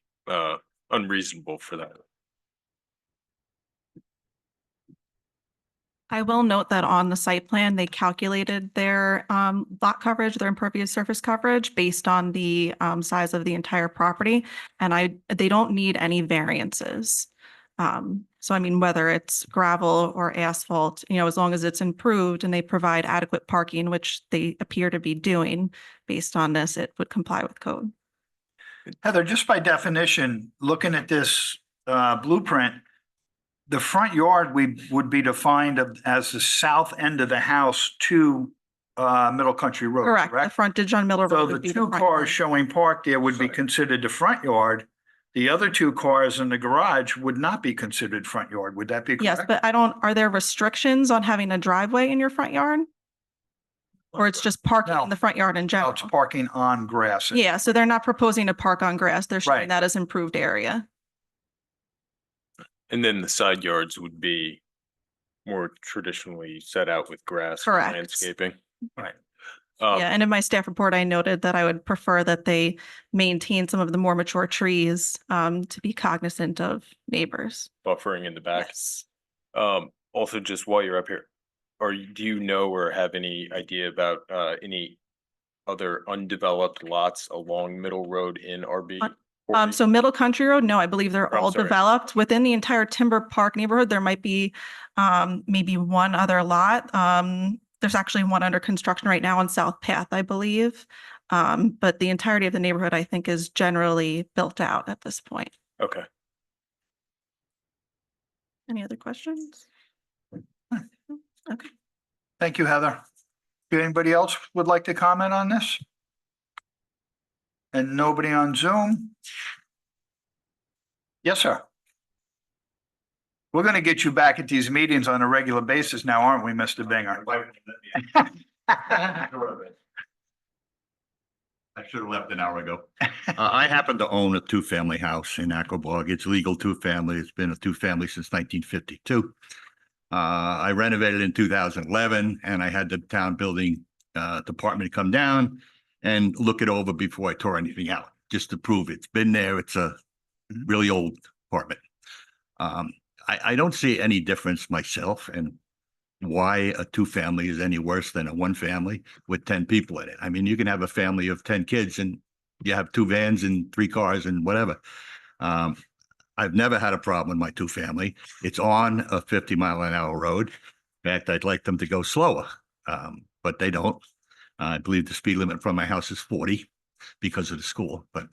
unreasonable for that. I will note that on the site plan, they calculated their lot coverage, their impervious surface coverage based on the size of the entire property. And they don't need any variances. So I mean, whether it's gravel or asphalt, you know, as long as it's improved and they provide adequate parking, which they appear to be doing based on this, it would comply with code. Heather, just by definition, looking at this blueprint, the front yard would be defined as the south end of the house to Middle Country Road, Correct. The correct? frontage on Middle Road. So would the be 2 front cars yard. showing parked there would be considered the front yard, The other two cars in the garage would not be considered front yard. Would that be Yes, correct? but are there restrictions on having a driveway in your front yard? Or it's just parking in the front yard in No, general? it's parking on grass. Yeah, so they're not proposing to park on grass. They're showing Right. that as improved area. And then the side yards would be more traditionally set out with grass. Correct. Landscaping. Right. Yeah, and in my staff report, I noted that I would prefer that they maintain some of the more mature trees to be cognizant of neighbors. Buffering in the back. Yes. Also just while you're up here, do you know or have any idea about any other undeveloped lots along Middle Road in RB? So Middle Country Road, no, I believe they're Oh, I'm all sorry. developed within the entire Timber Park neighborhood. There might be maybe one other lot. There's actually one under construction right now on South Path, I believe. But the entirety of the neighborhood, I think, is generally built out at this point. Okay. Any other questions? Okay. Thank you, Heather. Anybody else would like to comment on this? And nobody on Zoom? Yes, sir. We're going to get you back at these meetings on a regular basis now, aren't we, Mr. Binger? I should have left an hour ago. I happen to own a two-family house in Aquabog. It's legal two-family. It's been a two-family since 1952. I renovated in 2011, and I had the town building department come down and look it over before I tore anything out, just to prove it's been there. It's a really old apartment. I don't see any difference myself in why a two-family is any worse than a one-family with 10 people in it. I mean, you can have a family of 10 kids and you have two vans and 3 cars and whatever. I've never had a problem with my two-family. It's on a 50-mile-an-hour road. In fact, I'd like them to go slower, but they don't. I believe the speed limit from my house is 40 because of the school, but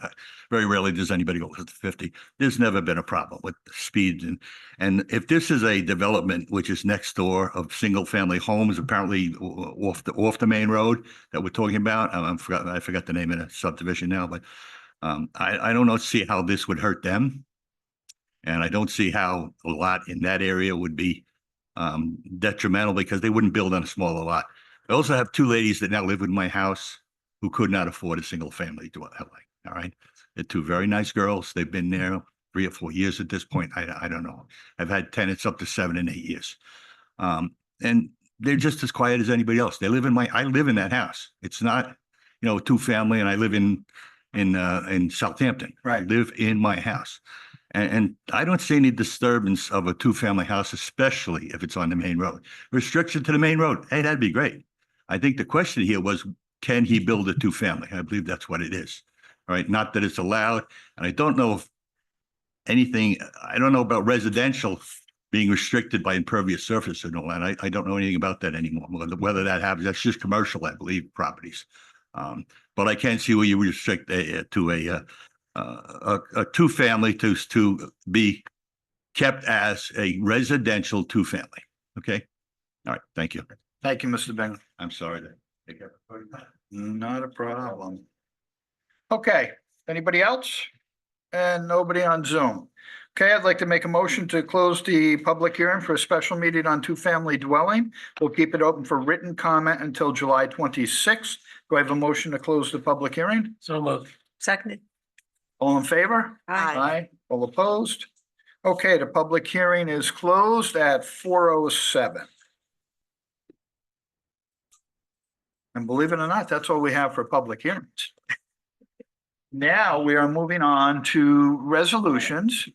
very rarely does anybody go to 50. There's never been a problem with the speed. And if this is a development which is next door of single-family homes, apparently off the main road that we're talking about, I forgot the name of the subdivision now, but I don't know, see how this would hurt them. And I don't see how a lot in that area would be detrimental because they wouldn't build on a smaller lot. I also have 2 ladies that now live in my house who could not afford a single family dwelling. All right. They're 2 very nice girls. They've been there 3 or 4 years at this point. I don't know. I've had tenants up to 7 and 8 years. And they're just as quiet as anybody else. I live in that house. It's not, a 2-family and I live in Southampton. Right. I live in my house. And I don't see any disturbance of a 2-family house, especially if it's on the main road. Restriction to the main road. Hey, that'd be great. I think the question here was, can he build a 2-family? I believe that's what it is. All right. Not that it's allowed. And I don't know I don't know about residential being restricted by impervious surface and all that. I don't know anything about that anymore. Whether that happens, that's just commercial, I believe, properties. But I can't see where you restrict to a 2-family to be kept as a residential 2-family. Okay. All right. Thank you. Thank you, Mr. Binger. I'm sorry to take up. Not a problem. Okay, anybody else? And nobody on Zoom. Okay, I'd like to make a motion to close the public hearing for a special meeting on 2-family dwelling. We'll keep it open for written comment until July 26th. Do I have a motion to close the public hearing? So moved. Seconded. All in favor? Aye. All opposed? Okay, the public hearing is closed at 4:07. And believe it or not, that's all we have for public hearings. Now we are moving on to resolutions.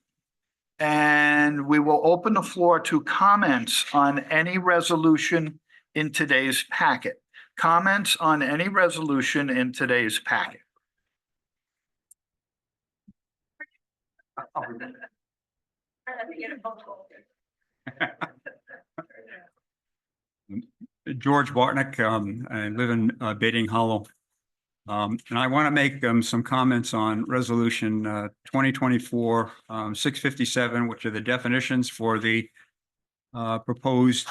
And we will open the floor to comments on any resolution in today's packet. Comments on any resolution in today's packet. George Bartnick, I live in Baiting Hollow. And I want to make some comments on resolution 2024-657, which are the definitions for the proposed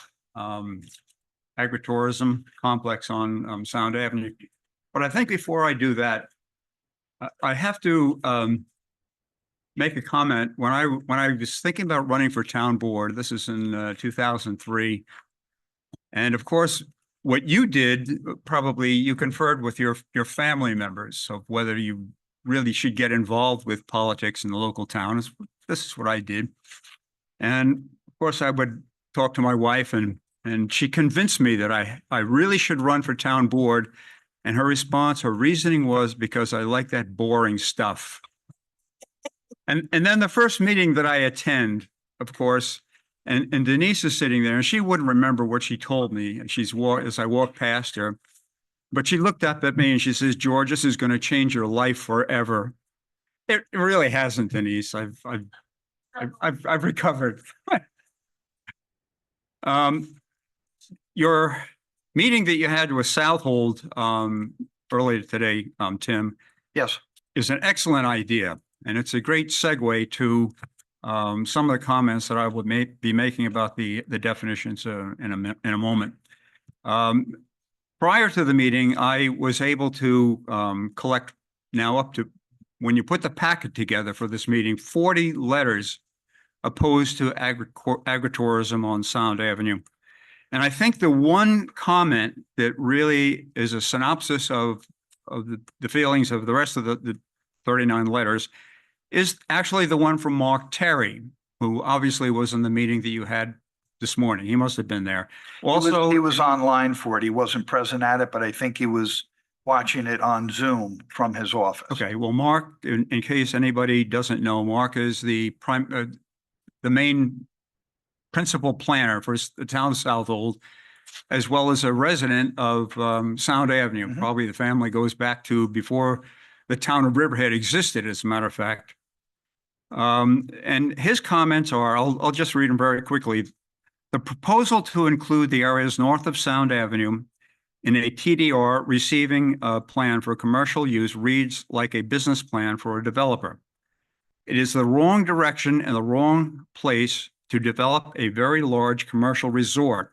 agritourism complex on Sound Avenue. But I think before I do that, I have to make a comment. When I was thinking about running for town board, this is in 2003. And of course, what you did, probably you conferred with your family members of whether you really should get involved with politics in the local town. This is what I did. And of course, I would talk to my wife, and she convinced me that I really should run for town board. And her response, her reasoning was because I like that boring stuff. And then the first meeting that I attend, of course, and Denise is sitting there, and she wouldn't remember what she told me as I walked past her. But she looked up at me and she says, "George, this is going to change your life forever." It really hasn't, Denise. I've recovered. Your meeting that you had with Southold earlier today, Tim. Yes. Is an excellent idea. And it's a great segue to some of the comments that I would be making about the definitions in a moment. Prior to the meeting, I was able to collect now up to, when you put the packet together for this meeting, 40 letters opposed to agritourism on Sound Avenue. And I think the one comment that really is a synopsis of the feelings of the rest of the 39 letters is actually the one from Mark Terry, who obviously was in the meeting that you had this morning. He must have been there. Also, he was online for it. He wasn't present at it, but I think he was watching it on Zoom from his office. Okay, well, Mark, in case anybody doesn't know, Mark is the main principal planner for the town of Southold, as well as a resident of Sound Avenue. Mm-hmm. Probably the family goes back to before the town of Riverhead existed, as a matter of fact. And his comments are, I'll just read them very quickly. The proposal to include the areas north of Sound Avenue in a TDR receiving a plan for commercial use reads like a business plan for a developer. It is the wrong direction and the wrong place to develop a very large commercial resort.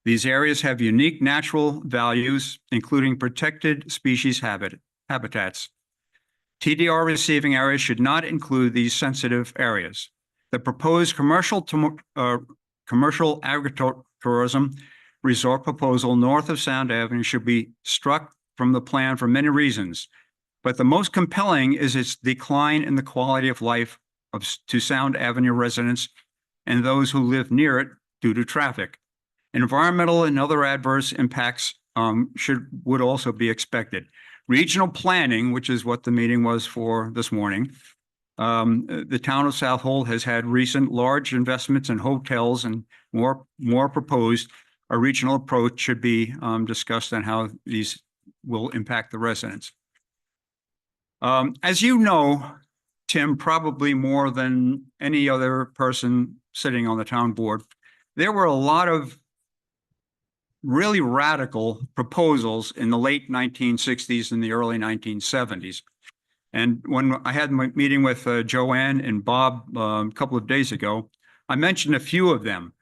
These areas have unique natural values, including protected species habitats. TDR receiving areas should not include these sensitive areas. The proposed commercial agritourism resort proposal north of Sound Avenue should be struck from the plan for many reasons, but the most compelling is its decline in the quality of life to Sound Avenue residents and those who live near it due to traffic. Environmental and other adverse impacts would also be expected. Regional planning, which is what the meeting was for this morning. The town of Southold has had recent large investments in hotels and more proposed. A regional approach should be discussed on how these will impact the residents. As you know, Tim, probably more than any other person sitting on the town board, there were a lot of really radical proposals in the late 1960s and the early 1970s. And when I had my meeting with Joanne and Bob a couple of days ago, I mentioned a few of them.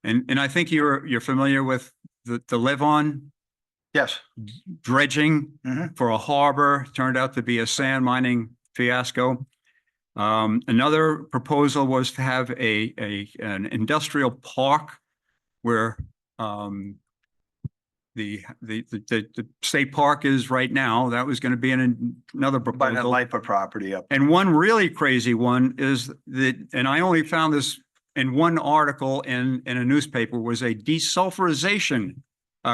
And I think you're familiar with the live-on. Yes. Dredging for a harbor turned out to be a sand mining fiasco. Another proposal was to have an industrial park where the state park is right now. That was going to be another proposal. By that LIPA property up. And one really crazy one is that, and I only found this in one article in a newspaper, was a desulfurization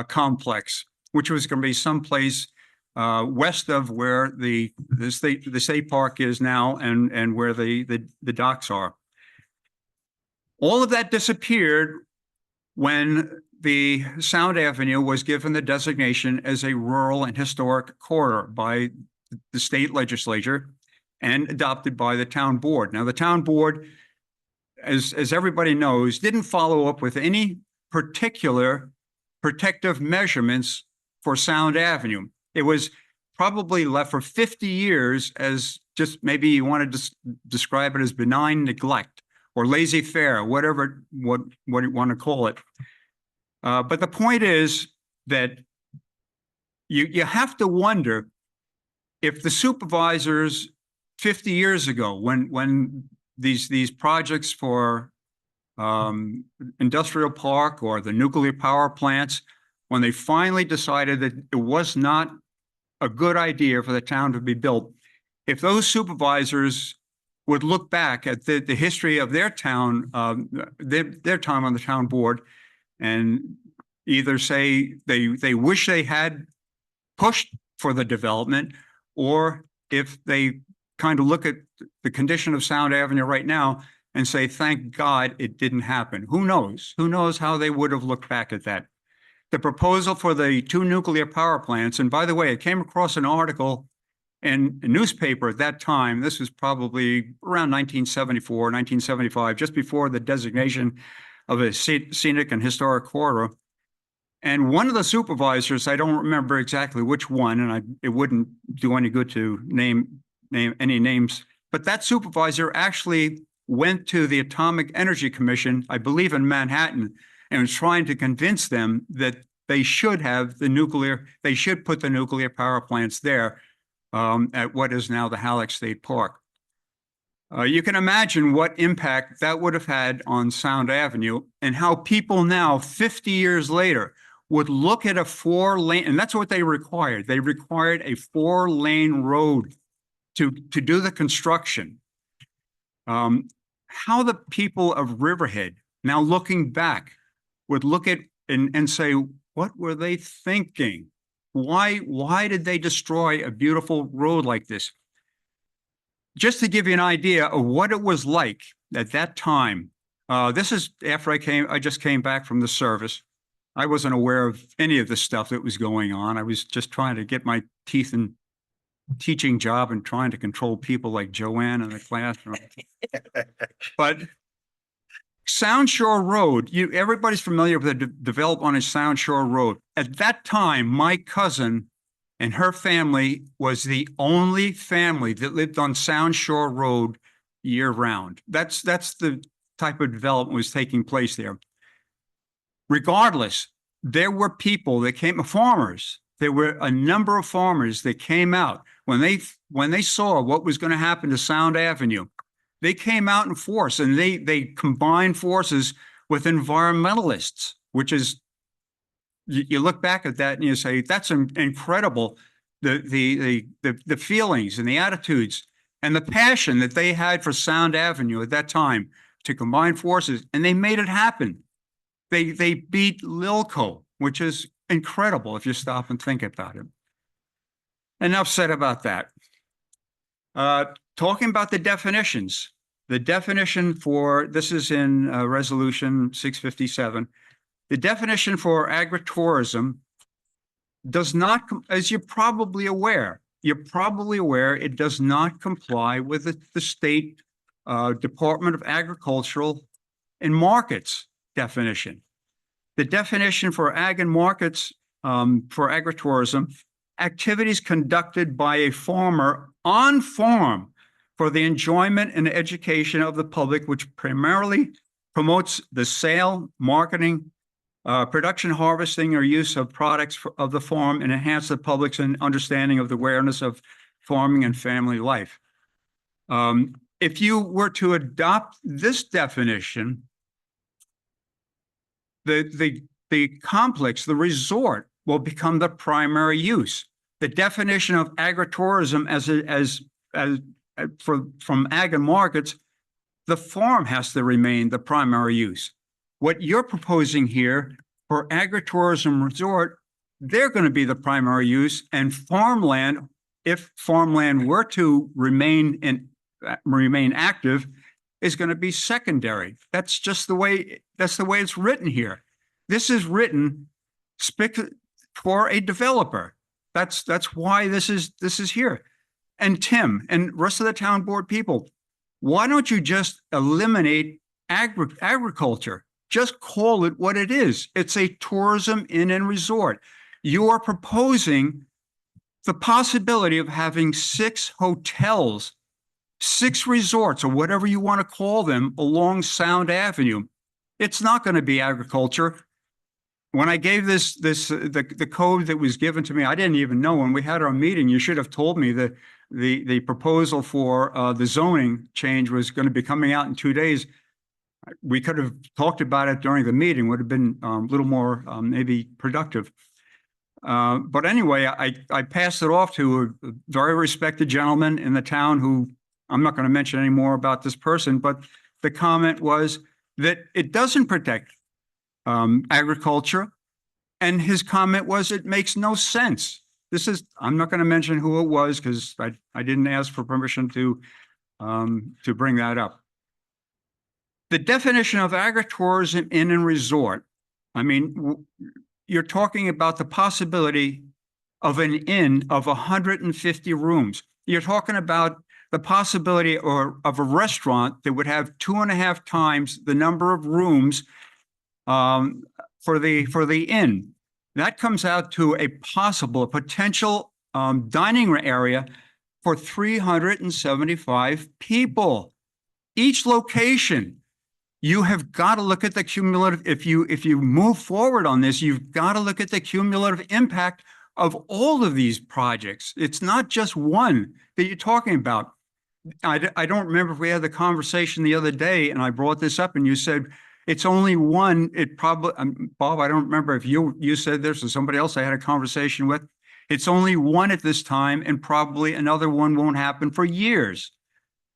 complex, which was going to be someplace west of where the state park is now and where the docks are. All of that disappeared when the Sound Avenue was given the designation as a rural and historic corridor by the state legislature and adopted by the town board. Now, the town board, as everybody knows, didn't follow up with any particular protective measurements for Sound Avenue. It was probably left for 50 years as just, maybe you want to describe it as benign neglect or laissez-faire, whatever what you want to call it. But the point is that you have to wonder if the supervisors 50 years ago, when these projects for industrial park or the nuclear power plants, when they finally decided that it was not a good idea for the town to be built, if those supervisors would look back at the history of their town, their time on the town board, and either say they wish they had pushed for the development, or if they kind of look at the condition of Sound Avenue right now and say, thank God it didn't happen. Who knows? Who knows how they would have looked back at that? The proposal for the 2 nuclear power plants, and by the way, I came across an article in a newspaper at that time. This was probably around 1974, 1975, just before the designation of a scenic and historic corridor. And one of the supervisors, I don't remember exactly which one, and it wouldn't do any good to name any names, but that supervisor actually went to the Atomic Energy Commission, I believe in Manhattan, and was trying to convince them that they should have they should put the nuclear power plants there at what is now the Halleck State Park. You can imagine what impact that would have had on Sound Avenue, and how people now, 50 years later, would look at a 4-lane, and that's what they required. They required a 4-lane road to do the construction. How the people of Riverhead, now looking back, would look at and say, what were they thinking? Why did they destroy a beautiful road like this? Just to give you an idea of what it was like at that time, this is after I just came back from the service. I wasn't aware of any of the stuff that was going on. I was just trying to get my teeth in teaching job and trying to control people like Joanne in the classroom. But Sound Shore Road, everybody's familiar with the development on Sound Shore Road. At that time, my cousin and her family was the only family that lived on Sound Shore Road year round. That's the type of development was taking place there. Regardless, there were people that came, farmers. There were a number of farmers that came out when they saw what was going to happen to Sound Avenue. They came out in force, and they combined forces with environmentalists, which is, you look back at that and you say, that's incredible. The feelings and the attitudes and the passion that they had for Sound Avenue at that time to combine forces, and they made it happen. They beat Lilco, which is incredible if you stop and think about it. Enough said about that. Talking about the definitions, the definition for, this is in Resolution 657, the definition for agritourism does not, as you're probably aware, it does not comply with the state Department of Agricultural and Markets definition. The definition for ag and markets for agritourism, activities conducted by a farmer on farm for the enjoyment and education of the public, which primarily promotes the sale, marketing, production, harvesting, or use of products of the farm, and enhance the public's understanding of the awareness of farming and family life. If you were to adopt this definition, the complex, the resort, will become the primary use. The definition of agritourism from ag and markets, the farm has to remain the primary use. What you're proposing here for agritourism resort, they're going to be the primary use, and farmland, if farmland were to remain active, is going to be secondary. That's just the way it's written here. This is written for a developer. That's why this is here. And Tim and rest of the town board people, why don't you just eliminate agriculture? Just call it what it is. It's a tourism inn and resort. You are proposing the possibility of having 6 hotels, 6 resorts, or whatever you want to call them, along Sound Avenue. It's not going to be agriculture. When I gave the code that was given to me, I didn't even know. When we had our meeting, you should have told me that the proposal for the zoning change was going to be coming out in 2 days. We could have talked about it during the meeting, would have been a little more maybe productive. But anyway, I passed it off to a very respected gentleman in the town who, I'm not going to mention any more about this person, but the comment was that it doesn't protect agriculture. And his comment was, it makes no sense. I'm not going to mention who it was because I didn't ask for permission to bring that up. The definition of agritourism inn and resort, I mean, you're talking about the possibility of an inn of 150 rooms. You're talking about the possibility of a restaurant that would have 2.5 times the number of rooms for the inn. That comes out to a potential dining area for 375 people. Each location, you have got to look at the cumulative. If you move forward on this, you've got to look at the cumulative impact of all of these projects. It's not just one that you're talking about. I don't remember if we had the conversation the other day and I brought this up and you said, it's only one. It probably, Bob, I don't remember if you said this or somebody else I had a conversation with. It's only one at this time and probably another one won't happen for years.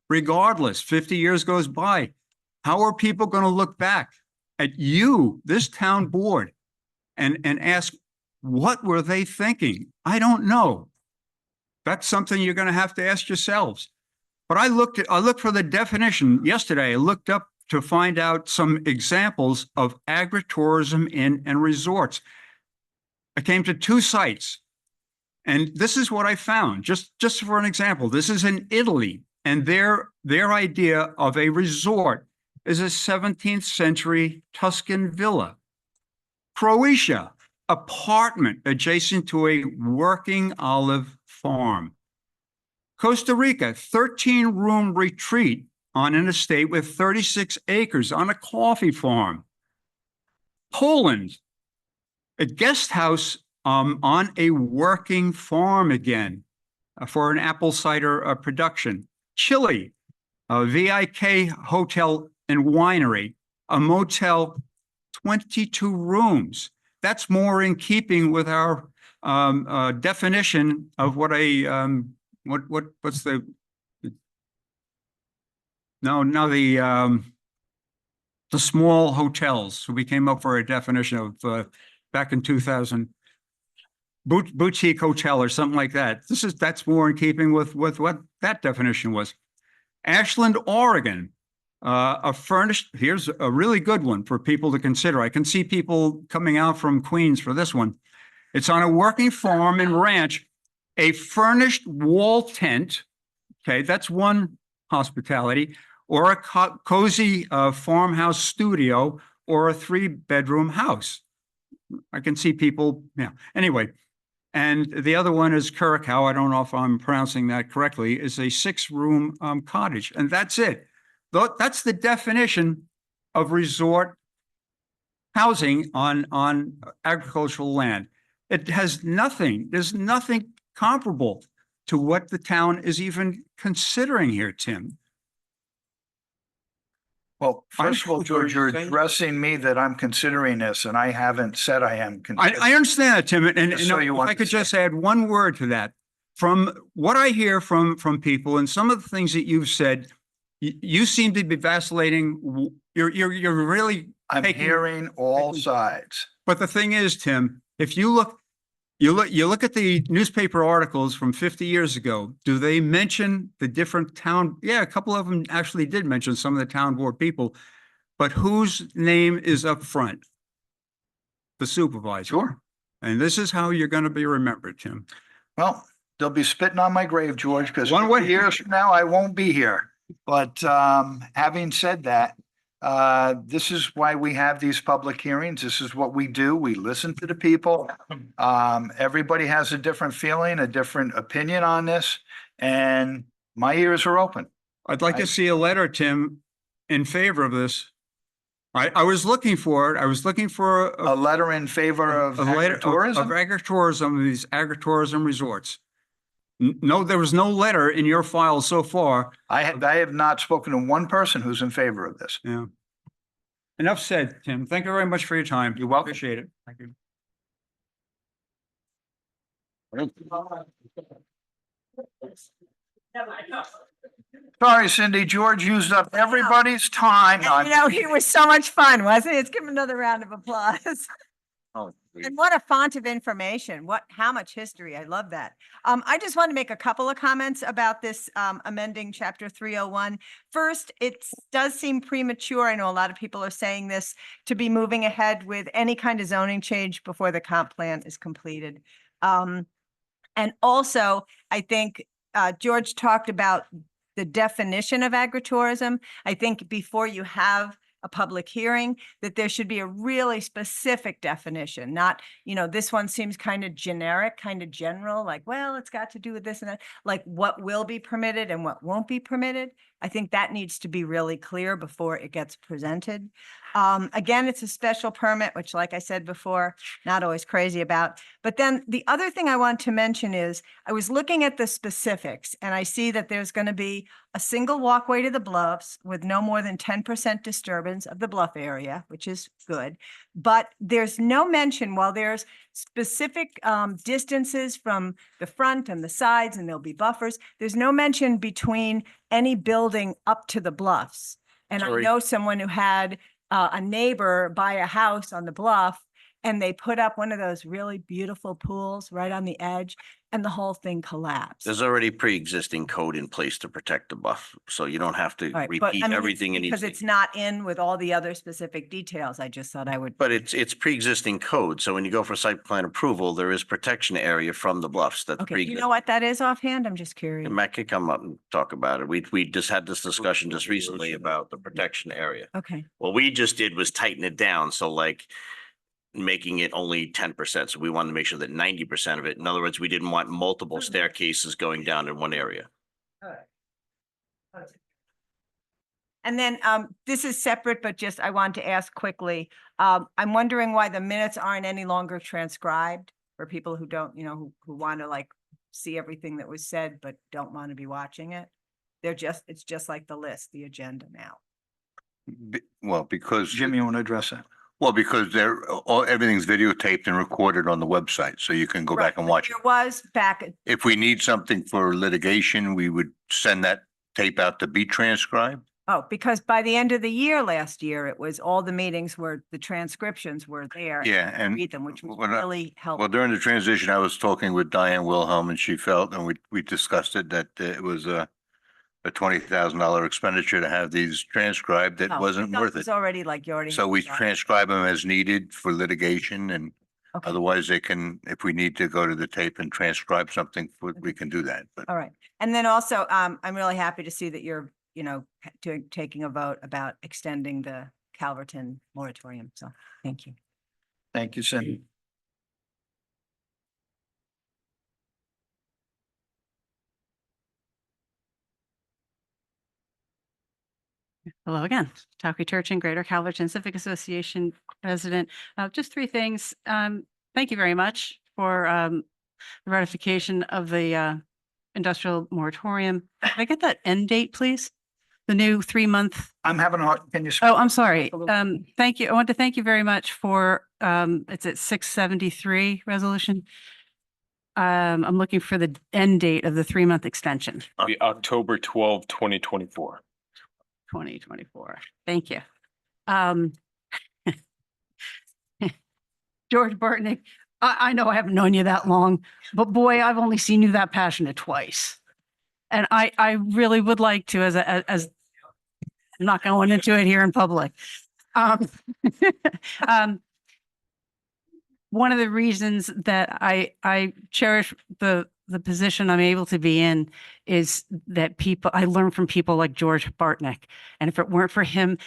Regardless, 50 years goes by. How are people going to look back at you, this town board, and ask, what were they thinking? I don't know. That's something you're going to have to ask yourselves. But I looked for the definition yesterday. I looked up to find out some examples of agritourism inn and resorts. I came to 2 sites, and this is what I found. Just for an example, this is in Italy, and their idea of a resort is a 17th century Tuscan villa. Croatia, apartment adjacent to a working olive farm. Costa Rica, 13-room retreat on an estate with 36 acres on a coffee farm. Poland, a guest house on a working farm again for an apple cider production. Chile, a VIK hotel and winery, a motel, 22 rooms. That's more in keeping with our definition of what a what's the the small hotels. So we came up for a definition of back in 2000, boutique hotel or something like that. That's more in keeping with what that definition was. Ashland, Oregon, here's a really good one for people to consider. I can see people coming out from Queens for this one. It's on a working farm and ranch, a furnished wall tent. Okay, that's one hospitality, or a cozy farmhouse studio, or a 3-bedroom house. I can see people, yeah. Anyway, and the other one is Curacao. I don't know if I'm pronouncing that correctly, is a 6-room cottage. And that's it. That's the definition of resort housing on agricultural land. It has nothing, there's nothing comparable to what the town is even considering here, Tim. Well, first of all, George, you're addressing me that I'm considering this, and I haven't said I am. I understand that, Tim, and Just so you if I could just add one word to that. From what I hear from people and some of the things that you've said, you seem to be vacillating. You're really I'm hearing all sides. But the thing is, Tim, if you look at the newspaper articles from 50 years ago, do they mention the different town? Yeah, a couple of them actually did mention some of the town board people, but whose name is up front? The supervisor. Sure. And this is how you're going to be remembered, Tim. Well, they'll be spitting on my grave, George, because 1 years from now, I won't be here. But having said that, this is why we have these public hearings. This is what we do. We listen to the people. Everybody has a different feeling, a different opinion on this, and my ears are open. I'd like to see a letter, Tim, in favor of this. I was looking for it. I was looking for a letter in favor of agritourism? Of agritourism, these agritourism resorts. No, there was no letter in your file so far. I have not spoken to one person who's in favor of this. Yeah. Enough said, Tim. Thank you very much for your time. You're welcome. Appreciate it. Thank you. Sorry, Cindy, George used up everybody's time. And, you know, he was so much fun, wasn't it? Let's give him another round of applause. Oh, And what a font of information. How much history. I love that. I just want to make a couple of comments about this amending chapter 301. First, it does seem premature. I know a lot of people are saying this, to be moving ahead with any kind of zoning change before the comp plan is completed. And also, I think George talked about the definition of agritourism. I think before you have a public hearing, that there should be a really specific definition, not, you know, this one seems kind of generic, kind of general, like, well, it's got to do with this and that, like what will be permitted and what won't be permitted. I think that needs to be really clear before it gets presented. Again, it's a special permit, which, like I said before, not always crazy about. But then the other thing I want to mention is I was looking at the specifics and I see that there's going to be a single walkway to the bluffs with no more than 10% disturbance of the bluff area, which is good. But there's no mention, while there's specific distances from the front and the sides, and there'll be buffers, there's no mention between any building up to the bluffs. And I Sorry. know someone who had a neighbor buy a house on the bluff, and they put up one of those really beautiful pools right on the edge, and the whole thing collapsed. There's already pre-existing code in place to protect the buff, so you don't have to All right, but, repeat I mean, it's everything in each because thing. it's not in with all the other specific details. I just thought I would. But it's pre-existing code, so when you go for site plan approval, there is protection area from the bluffs that's Okay, do you pre-existing. know what that is offhand? I'm just curious. Matt could come up and talk about it. We just had this discussion just recently about the protection area. Okay, What we just did was tighten it down, so like making it only 10%. So we wanted to make sure that 90% of it, in other words, we didn't want multiple staircases going down in one area. and then this is separate, but just I want to ask quickly. I'm wondering why the minutes aren't any longer transcribed for people who don't, you know, who want to like see everything that was said, but don't want to be watching it. It's just like the list, the agenda now. Well, because. Jim, you want to address that? Well, because everything's videotaped and recorded on the website, so you can go back and watch it. There was back, If we need something for litigation, we would send that tape out to be transcribed. because by the end of the year, last year, it was all the meetings where the transcriptions were there. Yeah, and Read them, which was when I- really Well, helpful. during the transition, I was talking with Diane Wilhelm, and she felt, and we discussed it, that it was a $20,000 expenditure to have these transcribed. That No, wasn't that worth was it. already like you already. So we said. transcribe them as needed for litigation, and Okay. otherwise they can, if we need to go to the tape and transcribe something, we can do that. But All right. And then also, I'm really happy to see that you're, you know, taking a vote about extending the Calverton moratorium. So thank you. Thank you, Cindy. Hello again, Agri-Tourism, Greater Calverton Civic Association President. Just three things. Thank you very much for the ratification of the industrial moratorium. Can I get that end date, please? The new 3-month. I'm having a hard, can you? Oh, I'm sorry. Thank you. I want to thank you very much for, it's at 673 resolution. I'm looking for the end date of the 3-month extension, Be October 12, 2024. 2024. Thank you. George Bartnick, I know I haven't known you that long, but boy, I've only seen you that passionate twice. And I really would like to, as I'm not going into it here in public. One of the reasons that I cherish the position I'm able to be in is that I learn from people like George Bartnick. And if it weren't for him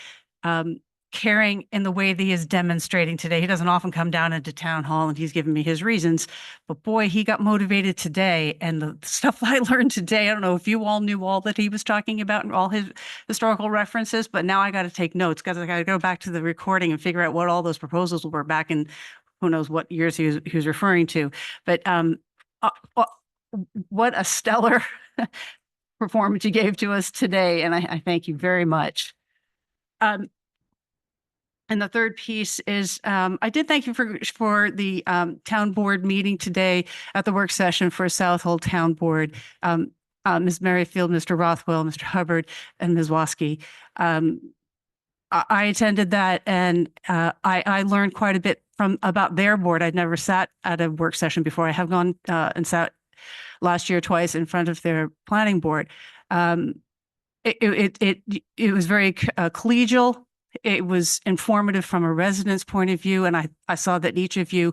caring in the way that he is demonstrating today, he doesn't often come down into town hall and he's given me his reasons, but boy, he got motivated today. And the stuff I learned today, I don't know if you all knew all that he was talking about and all his historical references, but now I got to take notes because I got to go back to the recording and figure out what all those proposals were back in who knows what years he was referring to. But what a stellar performance you gave to us today, and I thank you very much. And the third piece is, I did thank you for the town board meeting today at the work session for Southold Town Board. Ms. Merrifield, Mr. Rothwell, Mr. Hubbard, and Ms. Waskey. I attended that, and I learned quite a bit about their board. I'd never sat at a work session before. I have gone and sat last year twice in front of their planning board. It was very collegial. It was informative from a resident's point of view, and I saw that each of you,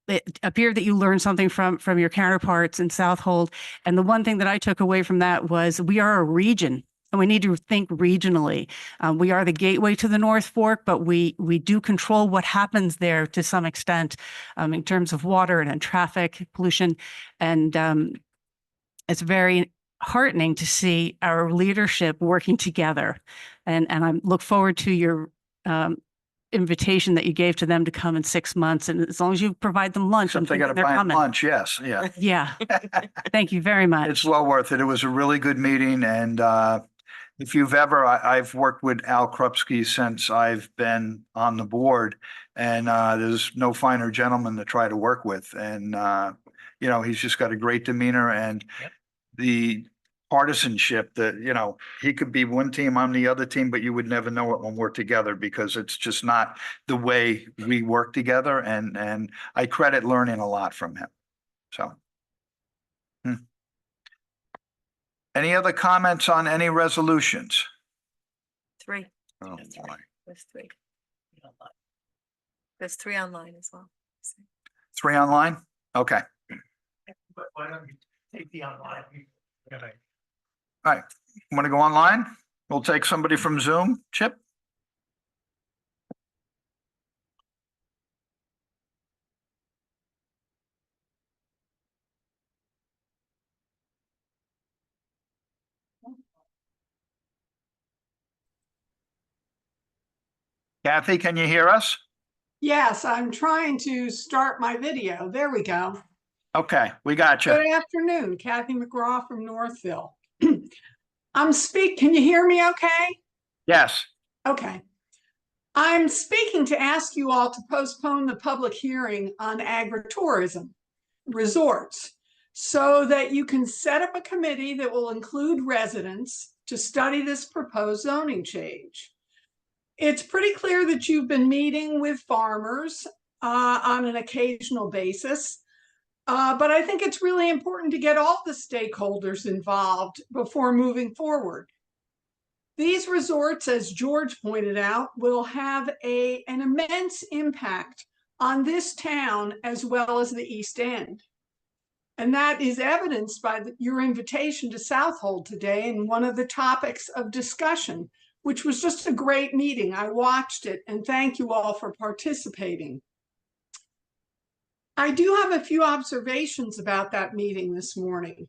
it appeared that you learned something from your counterparts in Southold. And the one thing that I took away from that was we are a region, and we need to think regionally. We are the gateway to the North Fork, but we do control what happens there to some extent in terms of water and traffic pollution. And it's very heartening to see our leadership working together. And I look forward to your invitation that you gave to them to come in 6 months. And as long as you provide them lunch, Except they got to buy them lunch, yes, yeah. Yeah. Thank you very much. It's well worth it. It was a really good meeting, and if you've ever, I've worked with Al Krupski since I've been on the board, and there's no finer gentleman to try to work with. And, you know, he's just got a great demeanor, and the partisanship that, you know, he could be one team, I'm the other team, but you would never know it when we're together, because it's just not the way we work together. And I credit learning a lot from him. So. Any other comments on any resolutions? 3. Oh, boy. There's 3. There's 3 online as well. 3 online? Okay. But why don't you take the online? All right. Want to go online? We'll take somebody from Zoom. Chip? Kathy, can you hear us? Yes, I'm trying to start my video. There we go. Okay, we got you. Good afternoon, Kathy McGraw from Northville. Can you hear me okay? Yes. Okay. I'm speaking to ask you all to postpone the public hearing on agritourism resorts so that you can set up a committee that will include residents to study this proposed zoning change. It's pretty clear that you've been meeting with farmers on an occasional basis, but I think it's really important to get all the stakeholders involved before moving forward. These resorts, as George pointed out, will have an immense impact on this town as well as the East End. And that is evidenced by your invitation to Southold today and one of the topics of discussion, which was just a great meeting. I watched it, and thank you all for participating. I do have a few observations about that meeting this morning.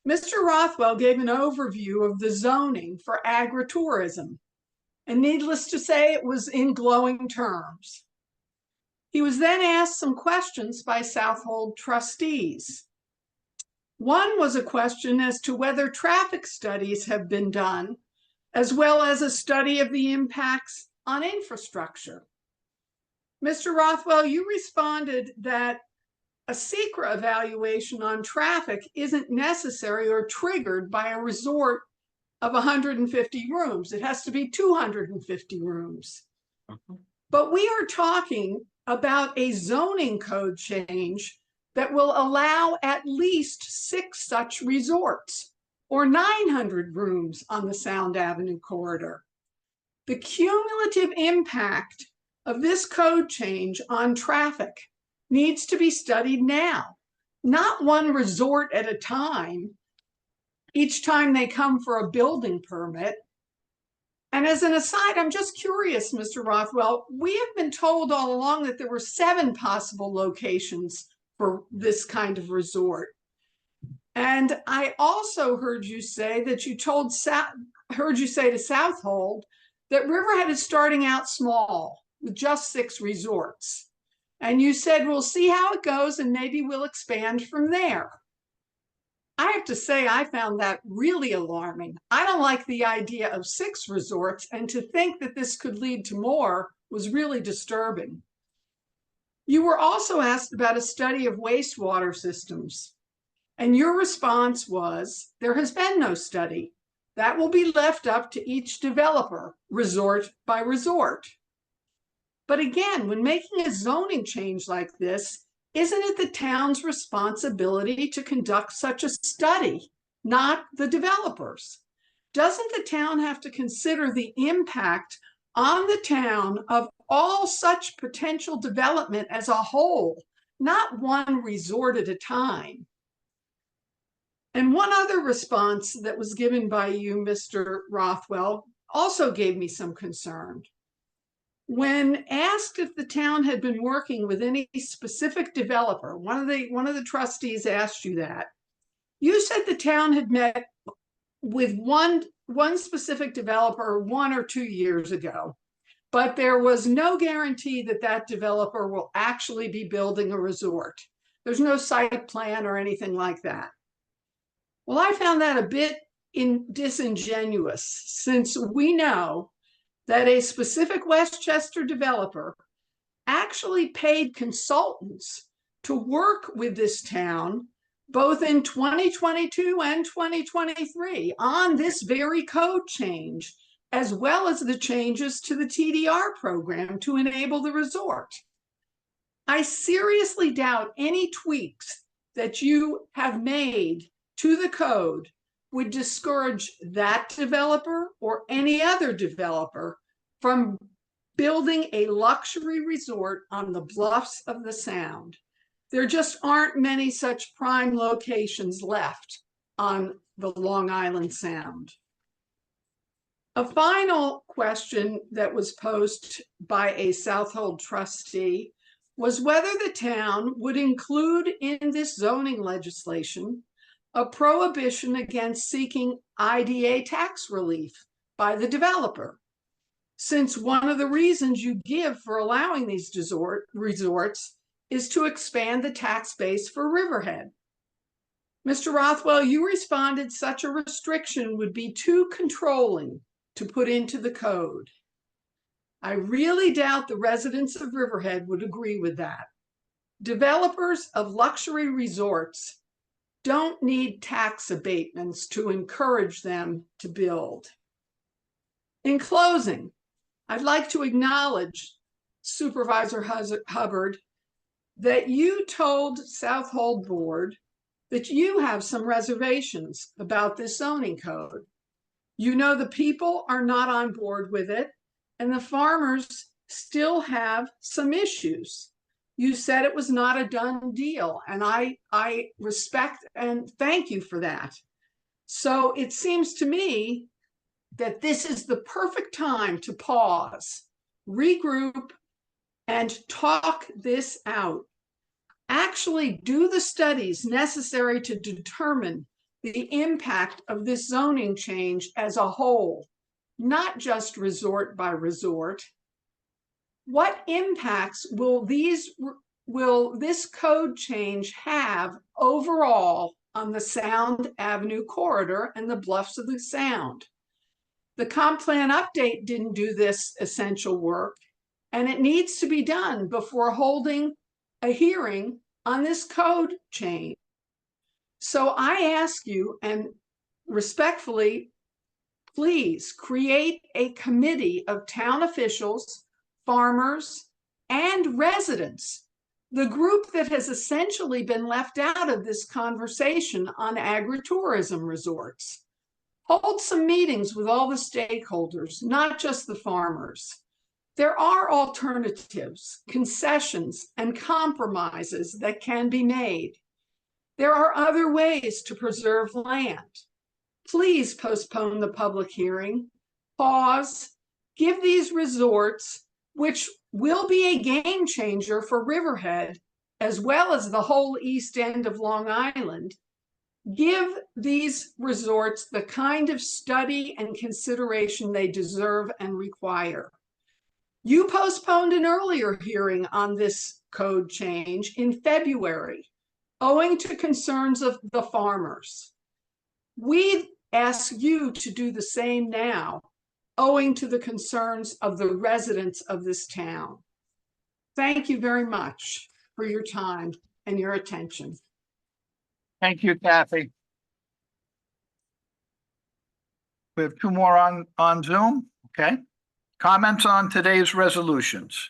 Mr. Rothwell gave an overview of the zoning for agritourism, and needless to say, it was in glowing terms. He was then asked some questions by Southold trustees. One was a question as to whether traffic studies have been done, as well as a study of the impacts on infrastructure. Mr. Rothwell, you responded that a SECRA evaluation on traffic isn't necessary or triggered by a resort of 150 rooms. It has to be 250 rooms. But we are talking about a zoning code change that will allow at least 6 such resorts, or 900 rooms on the Sound Avenue corridor. The cumulative impact of this code change on traffic needs to be studied now, not one resort at a time, each time they come for a building permit. And as an aside, I'm just curious, Mr. Rothwell, we have been told all along that there were 7 possible locations for this kind of resort. And I also heard you say that heard you say to Southold that Riverhead is starting out small with just 6 resorts. And you said, we'll see how it goes and maybe we'll expand from there. I have to say, I found that really alarming. I don't like the idea of 6 resorts, and to think that this could lead to more was really disturbing. You were also asked about a study of wastewater systems, and your response was, there has been no study. That will be left up to each developer, resort by resort. But again, when making a zoning change like this, isn't it the town's responsibility to conduct such a study, not the developers? Doesn't the town have to consider the impact on the town of all such potential development as a whole, not one resort at a time? And one other response that was given by you, Mr. Rothwell, also gave me some concern. When asked if the town had been working with any specific developer, one of the trustees asked you that, you said the town had met with one specific developer 1 or 2 years ago, but there was no guarantee that that developer will actually be building a resort. There's no site plan or anything like that. Well, I found that a bit disingenuous, since we know that a specific Westchester developer actually paid consultants to work with this town both in 2022 and 2023 on this very code change, as well as the changes to the TDR program to enable the resort. I seriously doubt any tweaks that you have made to the code would discourage that developer or any other developer from building a luxury resort on the bluffs of the Sound. There just aren't many such prime locations left on the Long Island Sound. A final question that was posed by a Southold trustee was whether the town would include in this zoning legislation a prohibition against seeking IDA tax relief by the developer, since one of the reasons you give for allowing these resorts is to expand the tax base for Riverhead. Mr. Rothwell, you responded such a restriction would be too controlling to put into the code. I really doubt the residents of Riverhead would agree with that. Developers of luxury resorts don't need tax abatements to encourage them to build. In closing, I'd like to acknowledge Supervisor Hubbard that you told Southold Board that you have some reservations about this zoning code. You know the people are not on board with it, and the farmers still have some issues. You said it was not a done deal, and I respect and thank you for that. So it seems to me that this is the perfect time to pause, regroup, and talk this out. Actually do the studies necessary to determine the impact of this zoning change as a whole, not just resort by resort. What impacts will this code change have overall on the Sound Avenue corridor and the bluffs of the Sound? The comp plan update didn't do this essential work, and it needs to be done before holding a hearing on this code change. So I ask you, and respectfully, please create a committee of town officials, farmers, and residents, the group that has essentially been left out of this conversation on agritourism resorts. Hold some meetings with all the stakeholders, not just the farmers. There are alternatives, concessions, and compromises that can be made. There are other ways to preserve land. Please postpone the public hearing, pause, give these resorts, which will be a game changer for Riverhead, as well as the whole east end of Long Island, give these resorts the kind of study and consideration they deserve and require. You postponed an earlier hearing on this code change in February. owing to concerns of the farmers. We ask you to do the same now, owing to the concerns of the residents of this town. Thank you very much for your time and your attention. Thank you, Kathy. We have two more on Zoom. Okay. Comments on today's resolutions?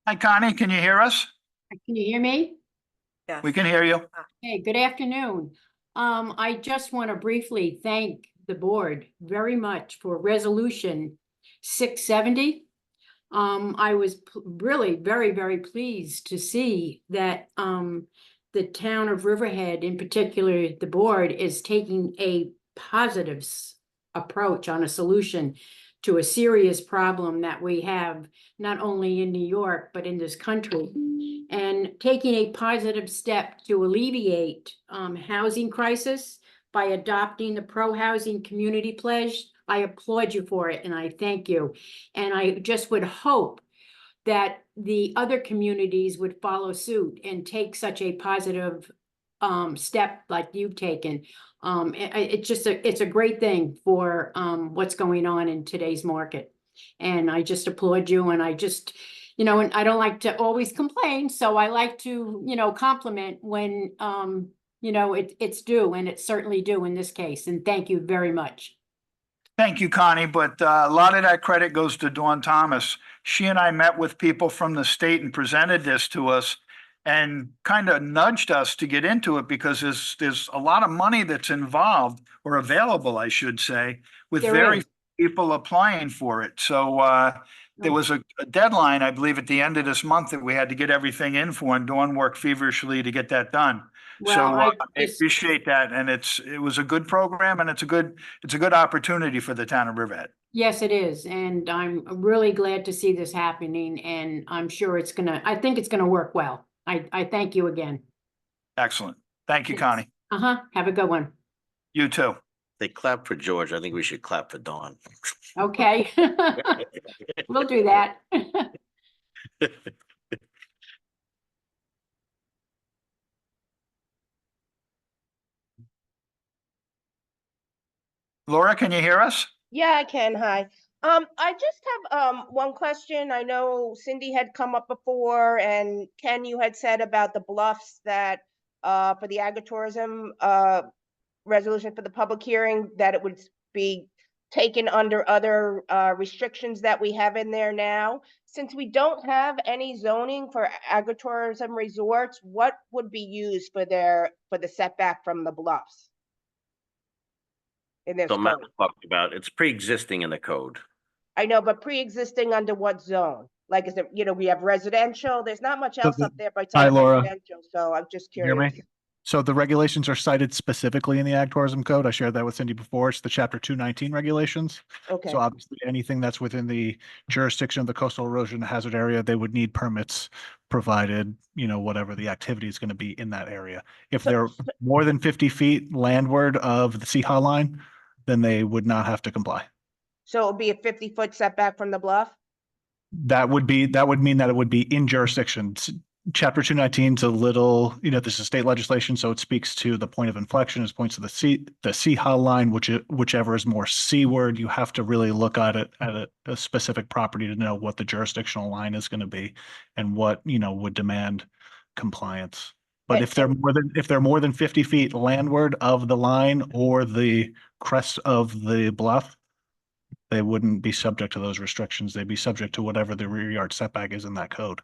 Hi, Connie, can you hear us? Can you hear me? Yes. We can hear you. Hey, good afternoon. I just want to briefly thank the board very much for resolution 670. I was really very, very pleased to see that the town of Riverhead, in particular, the board is taking a positive approach on a solution to a serious problem that we have not only in New York, but in this country. And taking a positive step to alleviate housing crisis by adopting the pro-housing community pledge. I applaud you for it and I thank you. And I just would hope that the other communities would follow suit and take such a positive step like you've taken. It's a great thing for what's going on in today's market. And I just applaud you, and I just, and I don't like to always complain, so I like to, compliment when, it's due, and it's certainly due in this case. And thank you very much. Thank you, Connie, but a lot of that credit goes to Dawn Thomas. She and I met with people from the state and presented this to us and kind of nudged us to get into it because there's a lot of money that's involved, or available, I should say, with very few people applying for it. So there was a deadline, I believe, at the end of this month that we had to get everything in for, and Dawn worked feverishly to get that done. Well, so I appreciate that, and it was a good program, and it's a good opportunity for the town of Riverhead. Yes, it is, and I'm really glad to see this happening, and I'm sure I think it's gonna work well. I thank you again. Excellent. Thank you, Connie. Have a good one. You too. They clap for George. I think we should clap for Dawn. Okay. We'll do that. Laura, can you hear us? Yeah, I can. Hi. I just have one question. I know Cindy had come up before, and Ken, you had said about the bluffs that for the agritourism resolution for the public hearing, that it would be taken under other restrictions that we have in there now. Since we don't have any zoning for agritourism resorts, what would be used for the setback from the bluffs? In this So Matt code? talked about, it's pre-existing in the code. I know, but pre-existing under what zone? Like, is it, we have residential, there's not much else up there besides Hi, Laura. residential, so I'm just Hear curious. me? So the regulations are cited specifically in the Ag Tourism Code. I shared that with Cindy before. It's the Chapter 219 regulations. Okay. So obviously anything that's within the jurisdiction of the coastal erosion hazard area, they would need permits provided, whatever the activity is going to be in that area. If they're more than 50 feet landward of the CHA line, then they would not have to comply. So it would be a 50-foot setback from the bluff? That would mean that it would be in jurisdiction. Chapter 219 is a little, this is state legislation, so it speaks to the point of inflection, it points to the CHA line, whichever is more seaward. You have to really look at it at a specific property to know what the jurisdictional line is going to be and what, would demand compliance. But if they're more than 50 feet landward of the line or the crest of the bluff, they wouldn't be subject to those restrictions. They'd be subject to whatever the rear yard setback is in that code.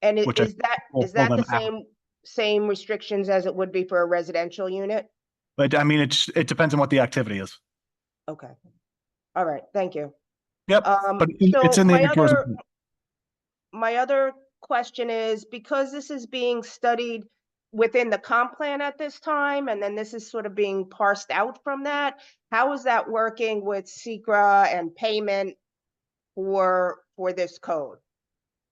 And Which is that them the same restrictions as it would be for a residential unit? But I mean, it depends on what the activity is. Okay. All right, thank you. Yep, but it's in the my other question is, because this is being studied within the comp plan at this time, and then this is sort of being parsed out from that, how is that working with SECRA and payment for this code?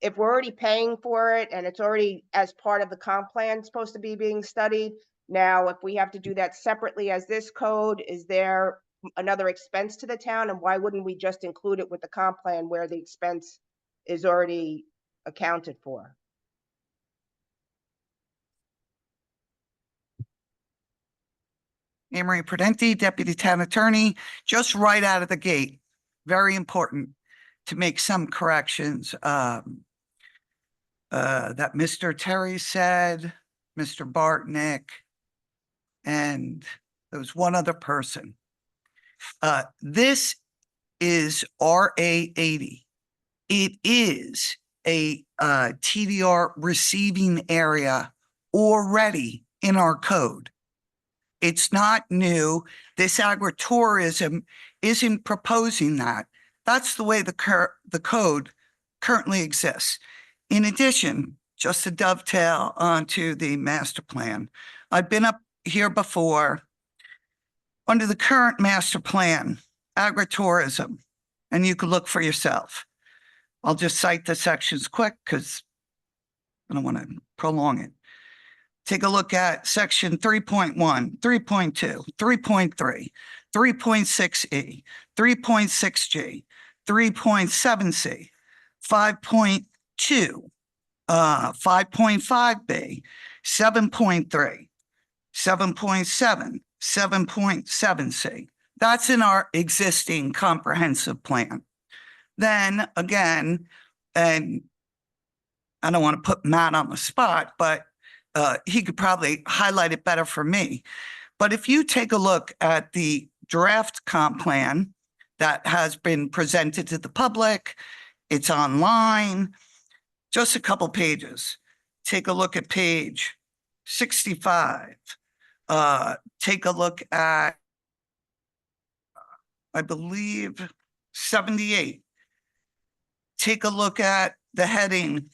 if we're already paying for it and it's already as part of the comp plan supposed to be being studied, now if we have to do that separately as this code, is there another expense to the town? And why wouldn't we just include it with the comp plan where the expense is already accounted for? Anne Marie Prudenti, Deputy Town Attorney, just right out of the gate, very important to make some corrections that Mr. Terry said, Mr. Bartnick, and there was one other person. This is RA 80. It is a TDR receiving area already in our code. It's not new. This agritourism isn't proposing that. That's the way the code currently exists. In addition, just to dovetail onto the master plan, I've been up here before. Under the current master plan, agritourism, and you can look for yourself. I'll just cite the sections quick because I don't want to prolong it. Take a look at section 3.1, 3.2, 3.3, 3.6E, 3.6G, 3.7C, 5.2, 5.5B, 7.3, 7.7, 7.7C. That's in our existing comprehensive plan. Then again, and I don't want to put Matt on the spot, but he could probably highlight it better for me. But if you take a look at the draft comp plan that has been presented to the public, it's online, just a couple pages. Take a look at page 65. Take a look at, I believe, 78. Take a look at the heading,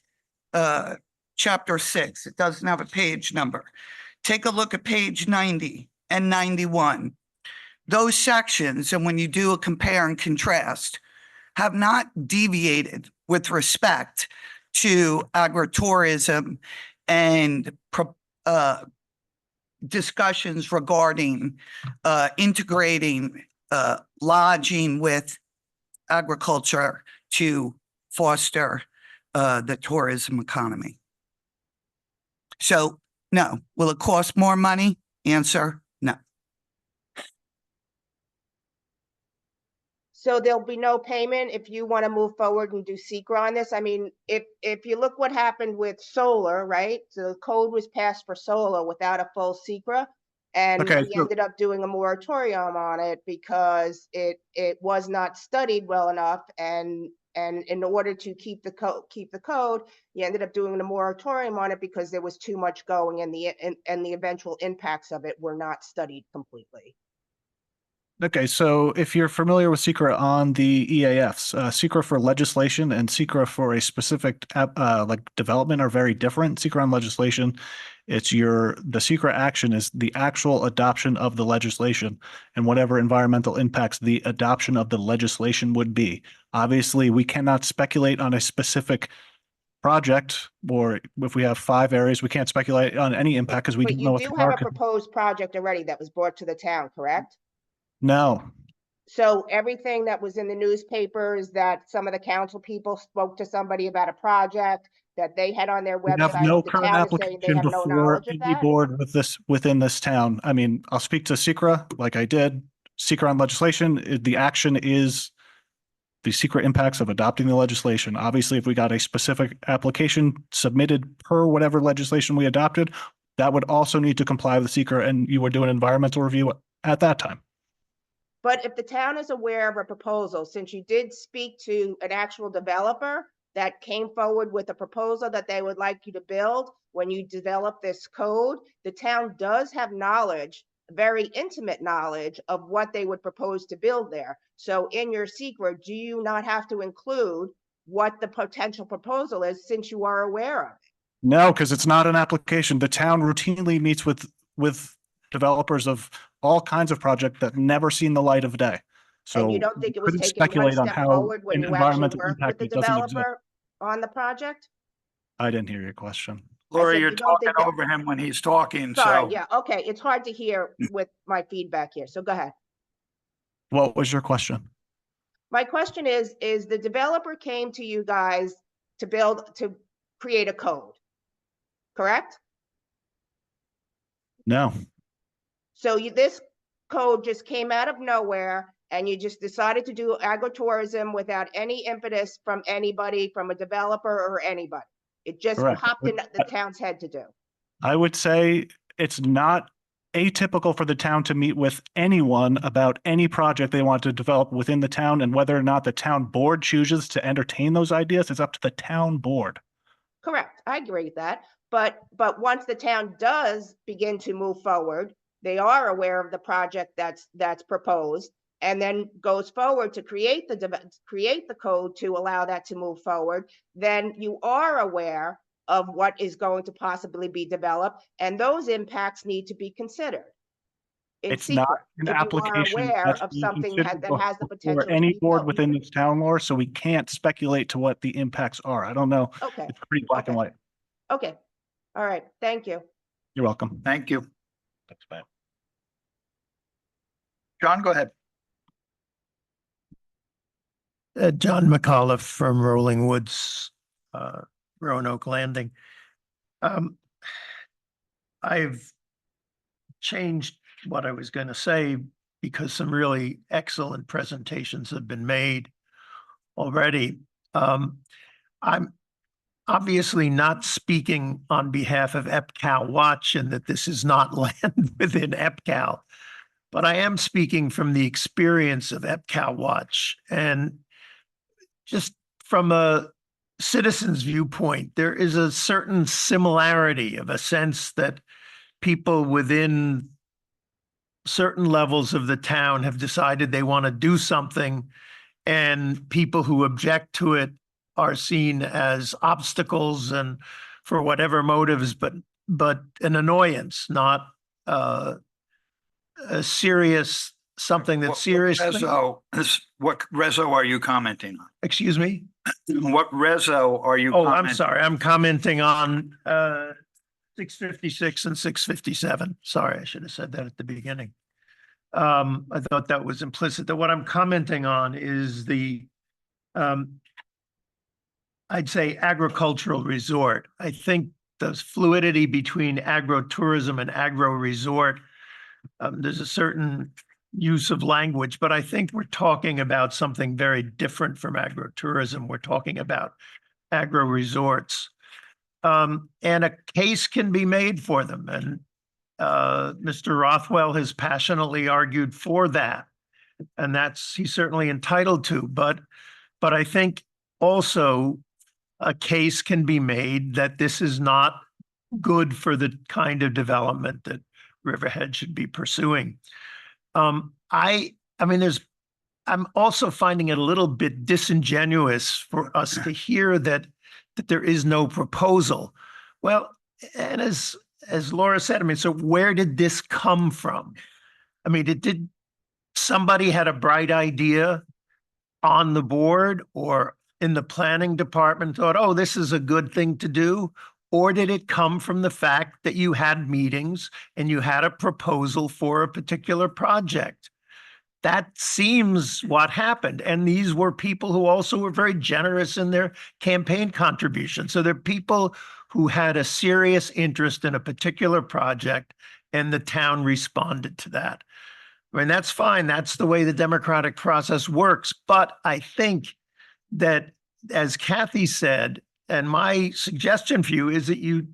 chapter 6. It doesn't have a page number. Take a look at page 90 and 91. Those sections, and when you do a compare and contrast, have not deviated with respect to agritourism and discussions regarding integrating lodging with agriculture to foster the tourism economy. So, no. Will it cost more money? Answer, no. So there'll be no payment if you want to move forward and do secret on this? I mean, if you look what happened with solar, right? So the code was passed for solar without a full secret. And Okay, we so- ended up doing a moratorium on it because it was not studied well enough. And in order to keep the code, you ended up doing a moratorium on it because there was too much going and the eventual impacts of it were not studied completely. Okay, so if you're familiar with secret on the EAFs, secret for legislation and secret for a specific like development are very different. Secret on legislation, the secret action is the actual adoption of the legislation and whatever environmental impacts the adoption of the legislation would be. Obviously, we cannot speculate on a specific project, or if we have 5 areas, we can't speculate on any impact because we But don't know you what do the have a market. proposed project already that was brought to the town, correct? No, So everything that was in the newspapers, that some of the council people spoke to somebody about a project that they had on their we website. have no the current town is saying they application have no before knowledge of any that? board within this town. I mean, I'll speak to secret like I did. Secret on legislation, the action is the secret impacts of adopting the legislation. Obviously, if we got a specific application submitted per whatever legislation we adopted, that would also need to comply with secret, and you would do an environmental review at that time. But if the town is aware of a proposal, since you did speak to an actual developer that came forward with a proposal that they would like you to build, when you develop this code, the town does have knowledge, very intimate knowledge of what they would propose to build there. So in your secret, do you not have to include what the potential proposal is since you are aware of it? No, because it's not an application. The town routinely meets with developers of all kinds of projects that never seen the light of day. So And you don't think it was couldn't taken one speculate on step how forward when an you actually environmental worked with impact the that doesn't exist. developer? on the project? I didn't hear your question. Laura, said you're you don't think talking that- over him when he's talking, Sorry, so. yeah, okay, it's hard to hear with my feedback here, so go ahead. What was your question? My question is the developer came to you guys to create a code, correct? No, So this code just came out of nowhere and you just decided to do agritourism without any impetus from anybody, from a developer or anybody. It just Correct. popped in the town's head to do. I would say it's not atypical for the town to meet with anyone about any project they want to develop within the town, and whether or not the town board chooses to entertain those ideas is up to the town board. Correct, I agree with that. But once the town does begin to move forward, they are aware of the project that's proposed, and then goes forward to create the code to allow that to move forward, then you are aware of what is going to possibly be developed, and those impacts need to be considered. in It's not secret, an if you are application aware that's of being something considered that has the before potential to any be board built. within this town law, so we can't speculate to what the impacts are. I don't know. Okay, It's pretty black and white. okay, all right, thank you. You're welcome. Thank you. Thanks, man. John, go ahead. John McAuliffe from Rolling Woods, Roanoke Landing. I've changed what I was going to say because some really excellent presentations have been made already. I'm obviously not speaking on behalf of EPCAL Watch and that this is not land within EPCAL, but I am speaking from the experience of EPCAL Watch. And just from a citizen's viewpoint, there is a certain similarity of a sense that people within certain levels of the town have decided they want to do something, and people who object to it are seen as obstacles and for whatever motives, but an annoyance, not a serious, something that's serious. What reso are you commenting on? Excuse me? What reso are you? Oh, I'm sorry. I'm commenting on 656 and 657. Sorry, I should have said that at the beginning. I thought that was implicit. That what I'm commenting on is the, I'd say, agricultural resort. I think the fluidity between agro-tourism and agro-resort, there's a certain use of language, but I think we're talking about something very different from agro-tourism. We're talking about agro-resorts. And a case can be made for them. And Mr. Rothwell has passionately argued for that. And he's certainly entitled to. But I think also a case can be made that this is not good for the kind of development that Riverhead should be pursuing. I'm also finding it a little bit disingenuous for us to hear that there is no proposal. Well, and as Laura said, so where did this come from? Did somebody had a bright idea on the board or in the planning department thought, oh, this is a good thing to do? Or did it come from the fact that you had meetings and you had a proposal for a particular project? That seems what happened. And these were people who also were very generous in their campaign contributions. So they're people who had a serious interest in a particular project, and the town responded to that. That's fine. That's the way the democratic process works. But I think that, as Kathy said, and my suggestion for you is that you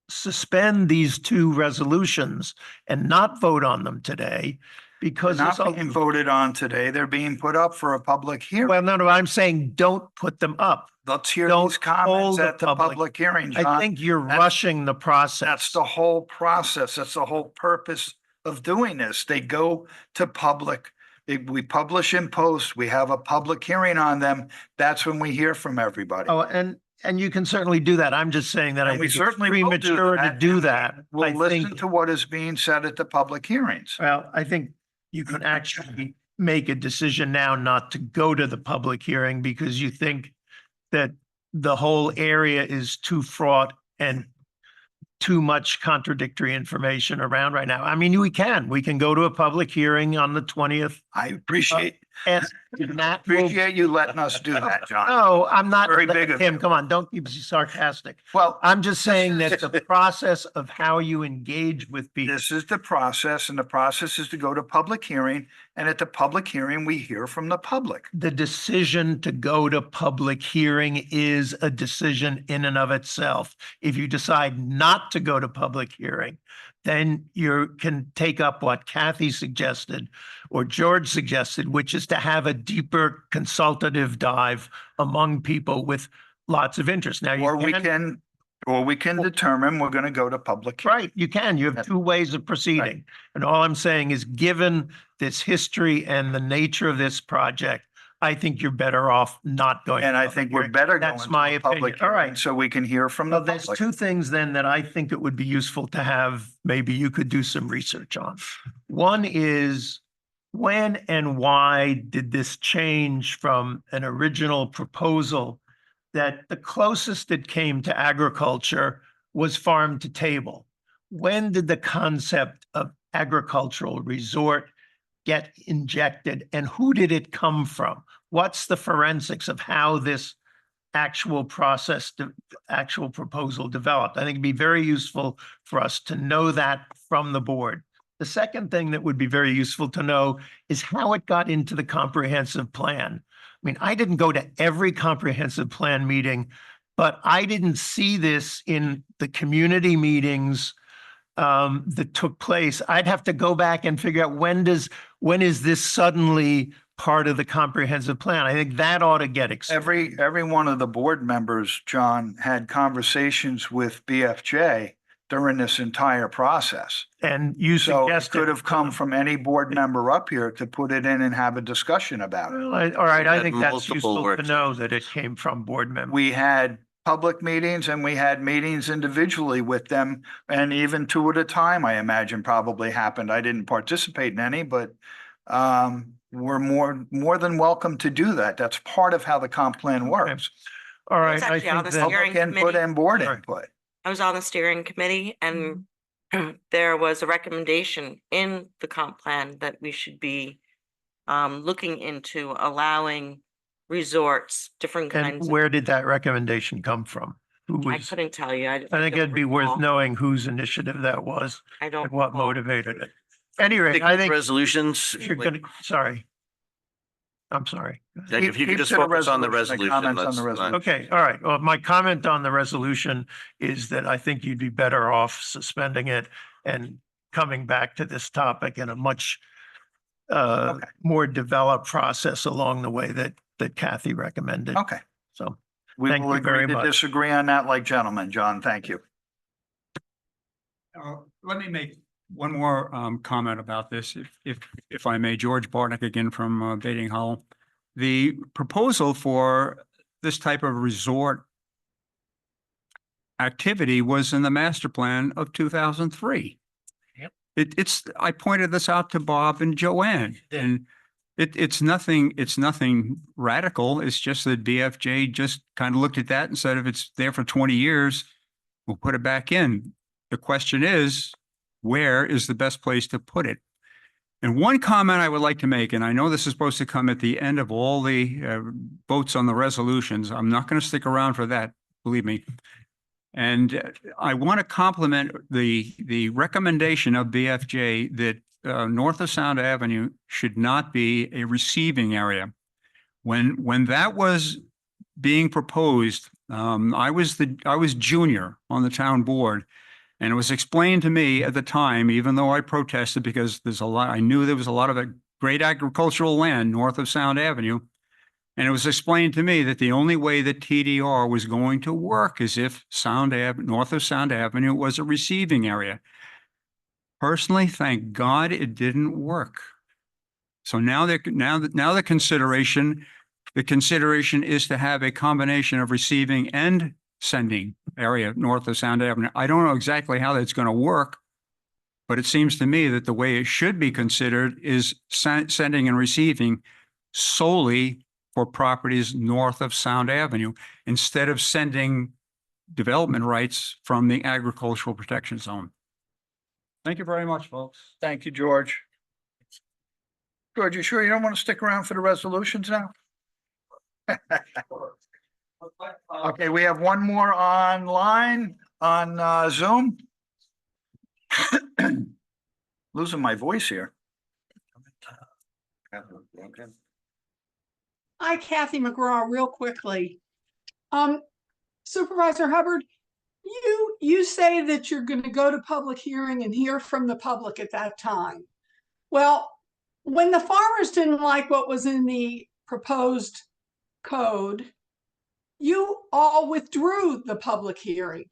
suspend these two resolutions and not vote on them today, because They're not being voted on today. They're being put up for a public hearing. Well, no, I'm saying don't put them up. Let's hear these comments at the public hearing, John. I think you're rushing the process. That's the whole process. That's the whole purpose of doing this. They go to public. We publish in post. We have a public hearing on them. That's when we hear from everybody. Oh, and you can certainly do that. I'm just saying that I think it's certainly will do premature to that. do that. We'll I listen think, to what is being said at the public hearings. well, I think you can actually make a decision now not to go to the public hearing because you think that the whole area is too fraught and too much contradictory information around right now. I mean, we can go to a public hearing on the 20th. I appreciate, And that will, appreciate you letting us do that, John. no, I'm not. Very big of Tim, you. come on, don't be sarcastic. Well, I'm just saying that the process of how you engage with people. this is the process, and the process is to go to public hearing, and at the public hearing, we hear from the public. The decision to go to public hearing is a decision in and of itself. If you decide not to go to public hearing, then you can take up what Kathy suggested or George suggested, which is to have a deeper consultative dive among people with lots of interest. Now, Or we can determine we're going to go to public. hearing. right, you can. You have two ways of proceeding. And all I'm saying is, given this history and the nature of this project, I think you're better off not going. And to I public think we're hearing. better going That's to my a public opinion. All hearing, right. so we can hear from the Well, there's public. two things then that I think it would be useful to have, maybe you could do some research on. One is, when and why did this change from an original proposal that the closest it came to agriculture was farm to table? When did the concept of agricultural resort get injected, and who did it come from? What's the forensics of how this actual process, actual proposal developed? I think it'd be very useful for us to know that from the board. The second thing that would be very useful to know is how it got into the comprehensive plan. I mean, I didn't go to every comprehensive plan meeting, but I didn't see this in the community meetings that took place. I'd have to go back and figure out when is this suddenly part of the comprehensive plan? I think that ought to get explained. Every one of the board members, John, had conversations with BFJ during this entire process. And you So it suggested. could have come from any board member up here to put it in and have a discussion about it. Well, all right, I Had think that's multiple useful to works. know that it came from board members. We had public meetings and we had meetings individually with them, and even two at a time, I imagine, probably happened. I didn't participate in any, but we're more than welcome to do that. That's part of how the comp plan works. All right, It's I actually on think the that, steering Public input committee. and board Right. input. I was on the steering committee and there was a recommendation in the comp plan that we should be looking into allowing resorts, different and kinds of. where did that recommendation come from? Who I was, couldn't tell you. I think don't it'd be worth recall. knowing whose initiative that was I don't. and what recall. motivated it. Anyway, I think Resolutions, if you're gonna, sorry. I'm sorry. like, if you Keep could just to the focus on the resolution, the resolution. comments on that's the fine. resolution. Okay, all right. Well, my comment on the resolution is that I think you'd be better off suspending it and coming back to this topic in a much more developed process along the way that Kathy recommended. Okay. So, We Thank will you very agree to much. disagree on that like gentlemen. John, thank you. Let me make one more comment about this, if I may. George Bartnick again from Baiting Hollow. The proposal for this type of resort activity was in the master plan of 2003. Yep. I pointed this out to Bob and Joanne, and it's nothing radical. It's just that BFJ just kind of looked at that and said, if it's there for 20 years, we'll put it back in. The question is, where is the best place to put it? And one comment I would like to make, and I know this is supposed to come at the end of all the votes on the resolutions. I'm not going to stick around for that, believe me. And I want to compliment the recommendation of BFJ that north of Sound Avenue should not be a receiving area. When that was being proposed, I was junior on the town board, and it was explained to me at the time, even though I protested because I knew there was a lot of great agricultural land north of Sound Avenue. And it was explained to me that the only way that TDR was going to work is if north of Sound Avenue was a receiving area. Personally, thank God it didn't work. So now the consideration is to have a combination of receiving and sending area north of Sound Avenue. I don't know exactly how that's going to work, but it seems to me that the way it should be considered is sending and receiving solely for properties north of Sound Avenue instead of sending development rights from the agricultural protection zone. Thank you very much, folks. Thank you, George. George, you sure you don't want to stick around for the resolutions now? Okay, we have one more online on Zoom. Losing my voice here. Hi, Kathy McGraw, real quickly. Supervisor Hubbard, you say that you're going to go to public hearing and hear from the public at that time. Well, when the farmers didn't like what was in the proposed code, you all withdrew the public hearing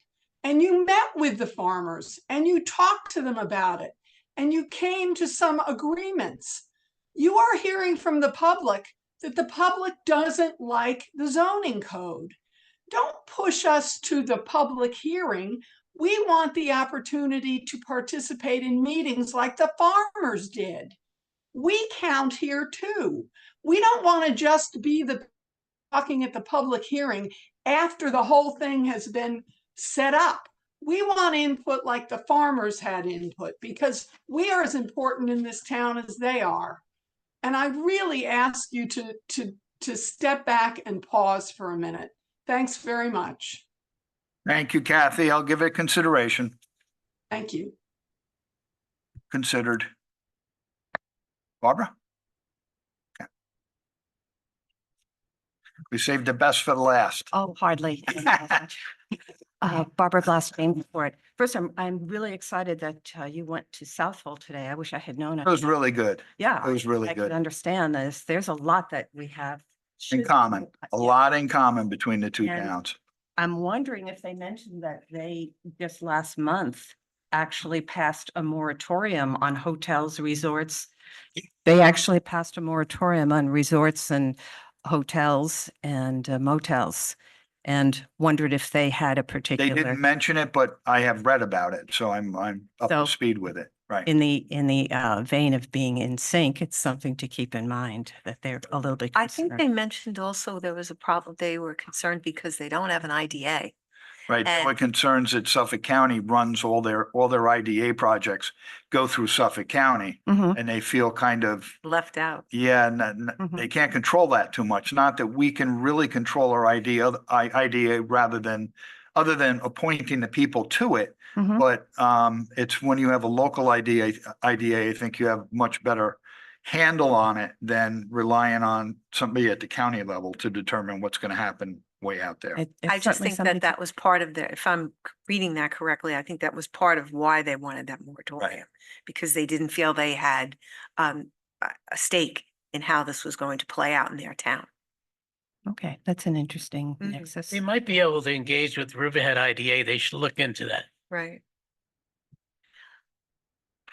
and you met with the farmers and you talked to them about it and you came to some agreements. You are hearing from the public that the public doesn't like the zoning code. Don't push us to the public hearing. We want the opportunity to participate in meetings like the farmers did. We count here too. We don't want to just be talking at the public hearing after the whole thing has been set up. We want input like the farmers had input because we are as important in this town as they are. And I really ask you to step back and pause for a minute. Thanks very much. Thank you, Kathy. I'll give it consideration. Thank you. Considered. Barbara? Okay. We saved the best for the last. Oh, hardly. Barbara Blasting for it. First, I'm really excited that you went to Southhold today. I wish I had known. It was really good. Yeah. It was really I good. could understand this. There's a lot that we have. In common, a lot in common between the two And towns. I'm wondering if they mentioned that they just last month actually passed a moratorium on hotels, resorts. They actually passed a moratorium on resorts and hotels and motels, and wondered if they had a They particular. didn't mention it, but I have read about it, so I'm up to So, speed with it, right? In the vein of being in sync, it's something to keep in mind that they're a little bit. I think they concerned. mentioned also there was a problem. They were concerned because they don't have an IDA. Right, there And- were concerns that Suffolk County runs all their IDA projects go through Suffolk County, Mhm. and they feel kind of, Left out. yeah, they can't control that too much. Not that we can really control our IDA rather than, other than appointing the people to it. Mhm. But it's when you have a local IDA, I think you have much better handle on it than relying on somebody at the county level to determine what's going to happen way out there. I just think that that was part of if I'm reading that correctly, I think that was part of why they wanted that moratorium. Because they didn't feel they had a stake in how this was going to play out in their town. Okay, that's an interesting Mhm. nexus. They might be able to engage with Riverhead IDA. They should look into that. Right.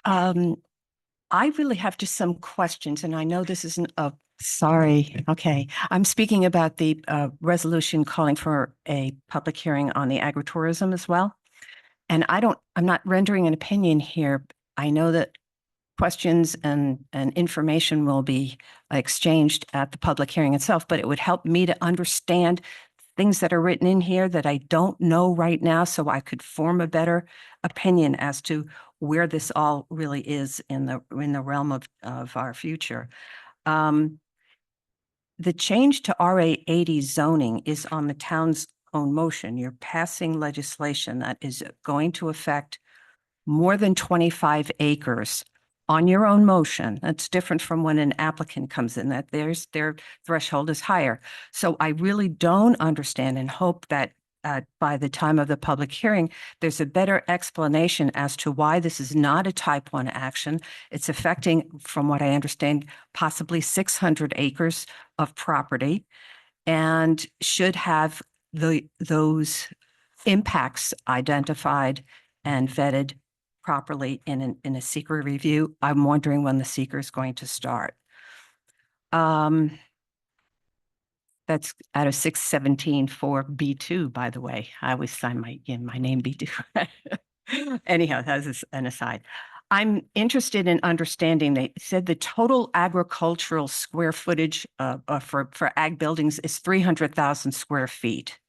I really have just some questions, and I know this isn't a, sorry, okay. I'm speaking about the resolution calling for a public hearing on the agritourism as well. And I'm not rendering an opinion here. I know that questions and information will be exchanged at the public hearing itself, but it would help me to understand things that are written in here that I don't know right now, so I could form a better opinion as to where this all really is in the realm of our future. The change to RA 80 zoning is on the town's own motion. You're passing legislation that is going to affect more than 25 acres on your own motion. That's different from when an applicant comes in, that their threshold is higher. So I really don't understand and hope that by the time of the public hearing, there's a better explanation as to why this is not a type 1 action. It's affecting, from what I understand, possibly 600 acres of property and should have those impacts identified and vetted properly in a seeker review. I'm wondering when the seeker is going to start. That's out of 617 for B2, by the way. I always sign my name B2. Anyhow, that's an aside. I'm interested in understanding, they said the total agricultural square footage for ag buildings is 300,000 square feet.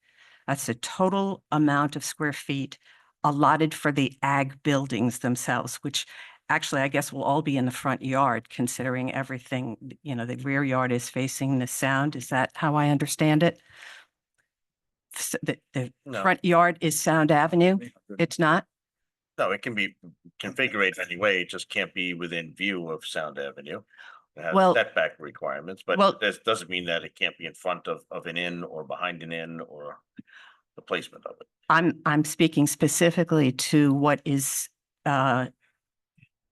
That's the total amount of square feet allotted for the ag buildings themselves, which actually I guess will all be in the front yard, considering everything, you know, the rear yard is facing the sound. Is that how I understand it? The No. front yard is Sound Avenue? It's not? No, it can be configured any way. It just can't be within view of Sound Avenue. It has Well- setback requirements, but well- this doesn't mean that it can't be in front of an inn or behind an inn or the placement of it. I'm speaking specifically to what is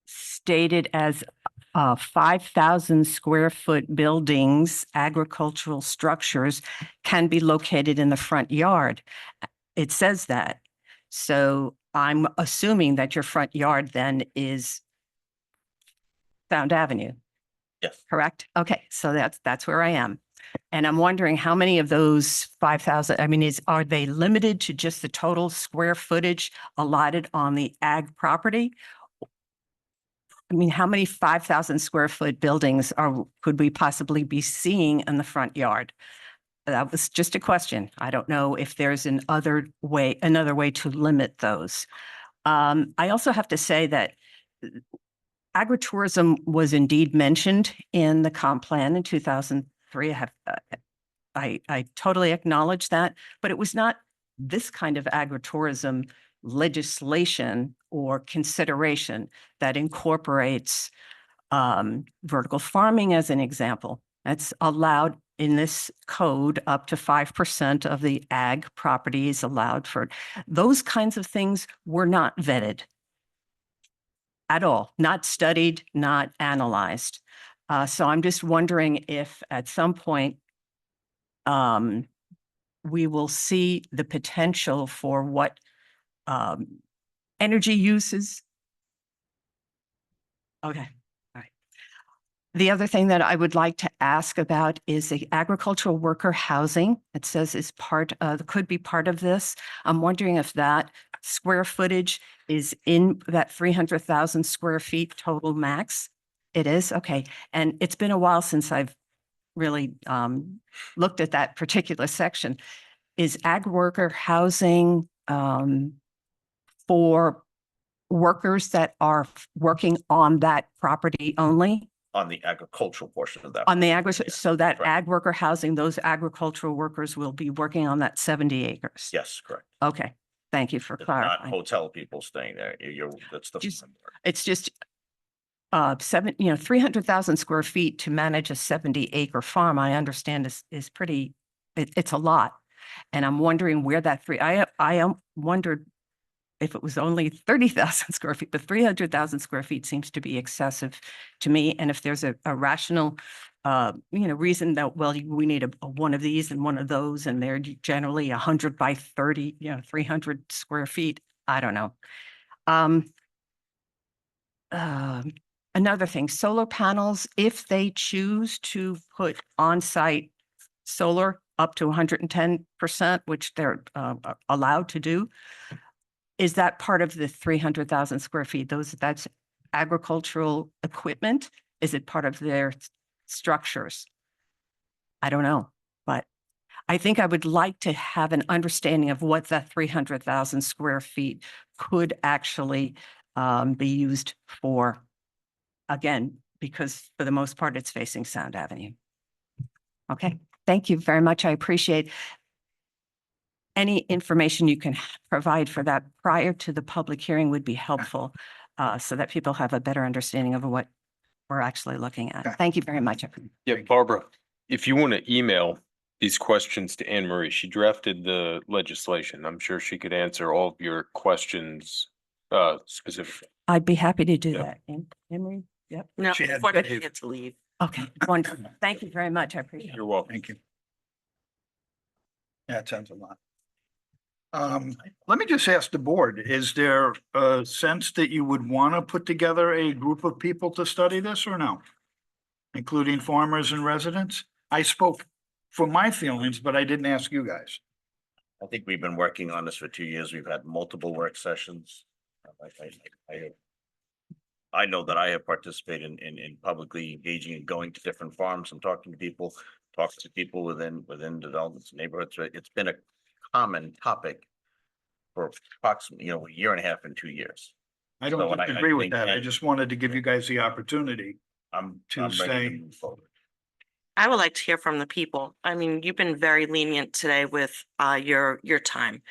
stated as 5,000 square foot buildings, agricultural structures can be located in the front yard. It says that. So I'm assuming that your front yard then is Sound Avenue, Yes. correct? Okay, so that's where I am. And I'm wondering how many of those 5,000, I mean, are they limited to just the total square footage allotted on the ag property? I mean, how many 5,000 square foot buildings could we possibly be seeing in the front yard? That was just a question. I don't know if there's another way to limit those. I also have to say that agritourism was indeed mentioned in the comp plan in 2003. I totally acknowledge that, but it was not this kind of agritourism legislation or consideration that incorporates vertical farming as an example. That's allowed in this code. Up to 5% of the ag properties allowed for those kinds of things were not vetted at all, not studied, not analyzed. So I'm just wondering if at some point we will see the potential for what energy uses. Okay, all right. The other thing that I would like to ask about is the agricultural worker housing. It says is could be part of this. I'm wondering if that square footage is in that 300,000 square feet total max. It is, okay. And it's been a while since I've really looked at that particular section. Is ag worker housing for workers that are working on that property only? On the agricultural portion of that. On the so that correct. ag worker housing, those agricultural workers will be working on that 70 acres? Yes, correct. Okay, thank you for It's not clarifying. hotel people staying there. That's the. It's just 300,000 square feet to manage a 70-acre farm, I understand is pretty, it's a lot. And I'm wondering where that I wondered if it was only 30,000 square feet, but 300,000 square feet seems to be excessive to me. And if there's a rational, reason that, well, we need a one of these and one of those, and they're generally 100 by 30, 300 square feet. I don't know. Another thing, solar panels, if they choose to put on-site solar up to 110%, which they're allowed to do, is that part of the 300,000 square feet? That's agricultural equipment? Is it part of their structures? I don't know, but I think I would like to have an understanding of what that 300,000 square feet could actually be used for. Again, because for the most part, it's facing Sound Avenue. Okay, thank you very much. I appreciate any information you can provide for that prior to the public hearing would be helpful, so that people have a better understanding of what we're actually looking at. Thank you very much. Yeah, Barbara, if you want to email these questions to Anne Marie, she drafted the legislation. I'm sure she could answer all of your questions specifically. I'd be happy to do that. Emery? Yep. No, She had unfortunately, to I get to leave. Okay, wonderful. Thank you very much. I appreciate it. You're welcome. Thank you. Yeah, it sounds a lot. Let me just ask the board, is there a sense that you would want to put together a group of people to study this or no? Including farmers and residents? I spoke for my feelings, but I didn't ask you guys. I think we've been working on this for 2 years. We've had multiple work sessions. I know that I have participated in publicly engaging and going to different farms and talking to people within developments, neighborhoods. It's been a common topic for approximately, a year and a half and 2 years. I So, don't and I disagree with think- that. I and just wanted to give you guys the opportunity. I'm to ready say- move forward. I would like to hear from the people. I mean, you've been very lenient today with your time.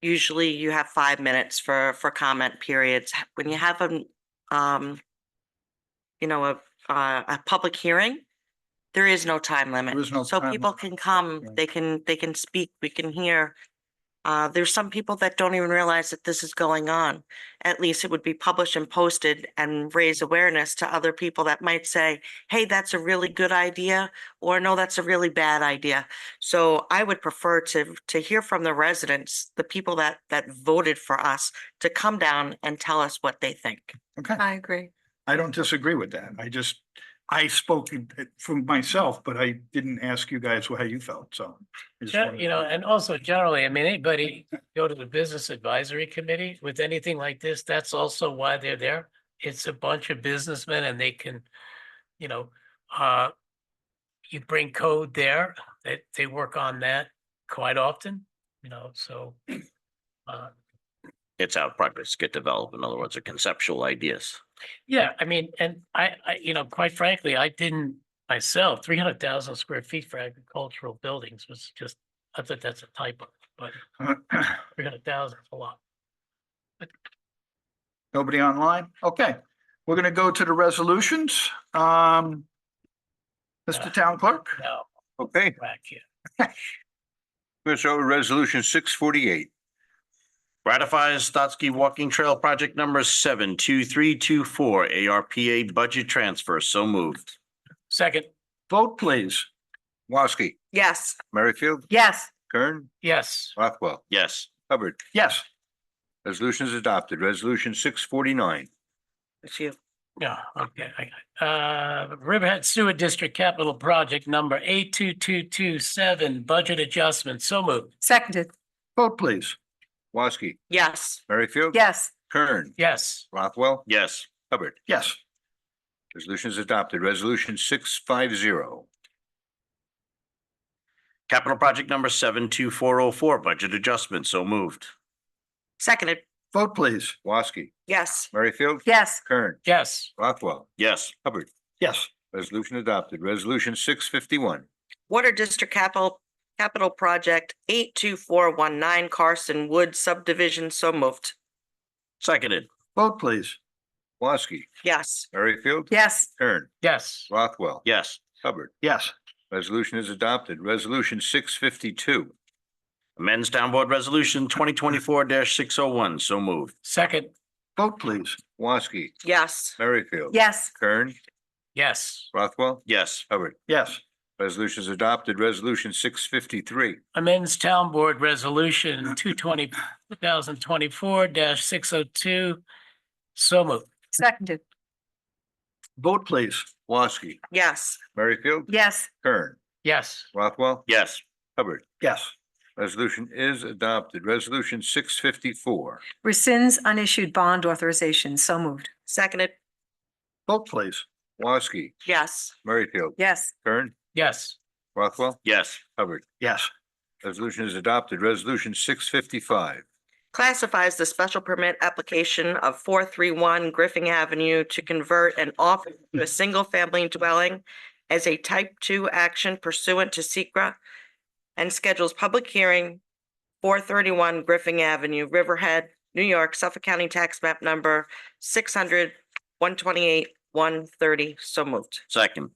Usually you have 5 minutes for comment periods. When you have a public hearing, there is no time limit. There is no So time people limit. can come, Right. they can speak, we can hear. There's some people that don't even realize that this is going on. At least it would be published and posted and raise awareness to other people that might say, hey, that's a really good idea, or no, that's a really bad idea. So I would prefer to hear from the residents, the people that voted for us, to come down and tell us what they think. Okay, I agree. I don't disagree with that. I spoke for myself, but I didn't ask you guys how you felt, so. I just wanted- And also generally, I mean, anybody go to the Business Advisory Committee with anything like this, that's also why they're there. It's a bunch of businessmen and they can, you bring code there, they work on that quite often, so. It's how projects get developed. In other words, are conceptual ideas. Yeah, I mean, and I, quite frankly, I didn't myself, 300,000 square feet for agricultural buildings was just, I thought that's a typo, but 300,000 is a lot. Nobody online? Okay, we're gonna go to the resolutions. Mr. Town Clerk? No, Okay, whack here. let's over resolution 648. Ratifies Stotsky Walking Trail Project number 72324, ARPA budget transfer. So moved. Second, Vote, please. Woski, Yes. Merrifield, Yes. Kern, yes. Rothwell, Yes. Hubbard. Yes, Resolution is adopted. Resolution 649. It's you. Yeah, okay. Riverhead Sewer District Capital Project number 82227, budget adjustment. So moved. Seconded. vote, please. Woski, Yes. Merrifield. Yes. Kern, Yes. Rothwell, Yes. Hubbard. Yes, Resolution is adopted. Resolution 650. Capital Project number 72404, budget adjustment. So moved. Seconded. vote, please. Woski, Yes. Merrifield. Yes. Kern, Yes. Rothwell, Yes. Hubbard. Yes, Resolution adopted. Resolution 651. Water District Capital Project 82419 Carson Wood Subdivision. So moved. Seconded. vote, please. Woski, Yes. Merrifield. Yes. Kern, Yes. Rothwell, Yes. Hubbard. Yes, Resolution is adopted. Resolution 652. Amends Town Board Resolution 2024-601. So moved. Second. vote, please. Woski, Yes. Merrifield. Yes. Kern, Yes. Rothwell, Yes. Hubbard. Yes, Resolution is adopted. Resolution 653. Amends Town Board Resolution 2024-602. So moved. Seconded. vote, please. Woski, Yes. Merrifield. Yes. Kern, Yes. Rothwell, Yes. Hubbard. Yes, Resolution is adopted. Resolution 654. Rescinds unissued bond authorization. So moved. Seconded. vote, please. Woski, Yes. Merrifield. Yes. Kern, Yes. Rothwell, Yes. Hubbard. Yes, Resolution is adopted. Resolution 655. Classifies the special permit application of 431 Griffin Avenue to convert an office to a single-family dwelling as a type 2 action pursuant to SECRA and schedules public hearing 431 Griffin Avenue, Riverhead, New York, Suffolk County Tax Map number 600-128-130. So moved. Second.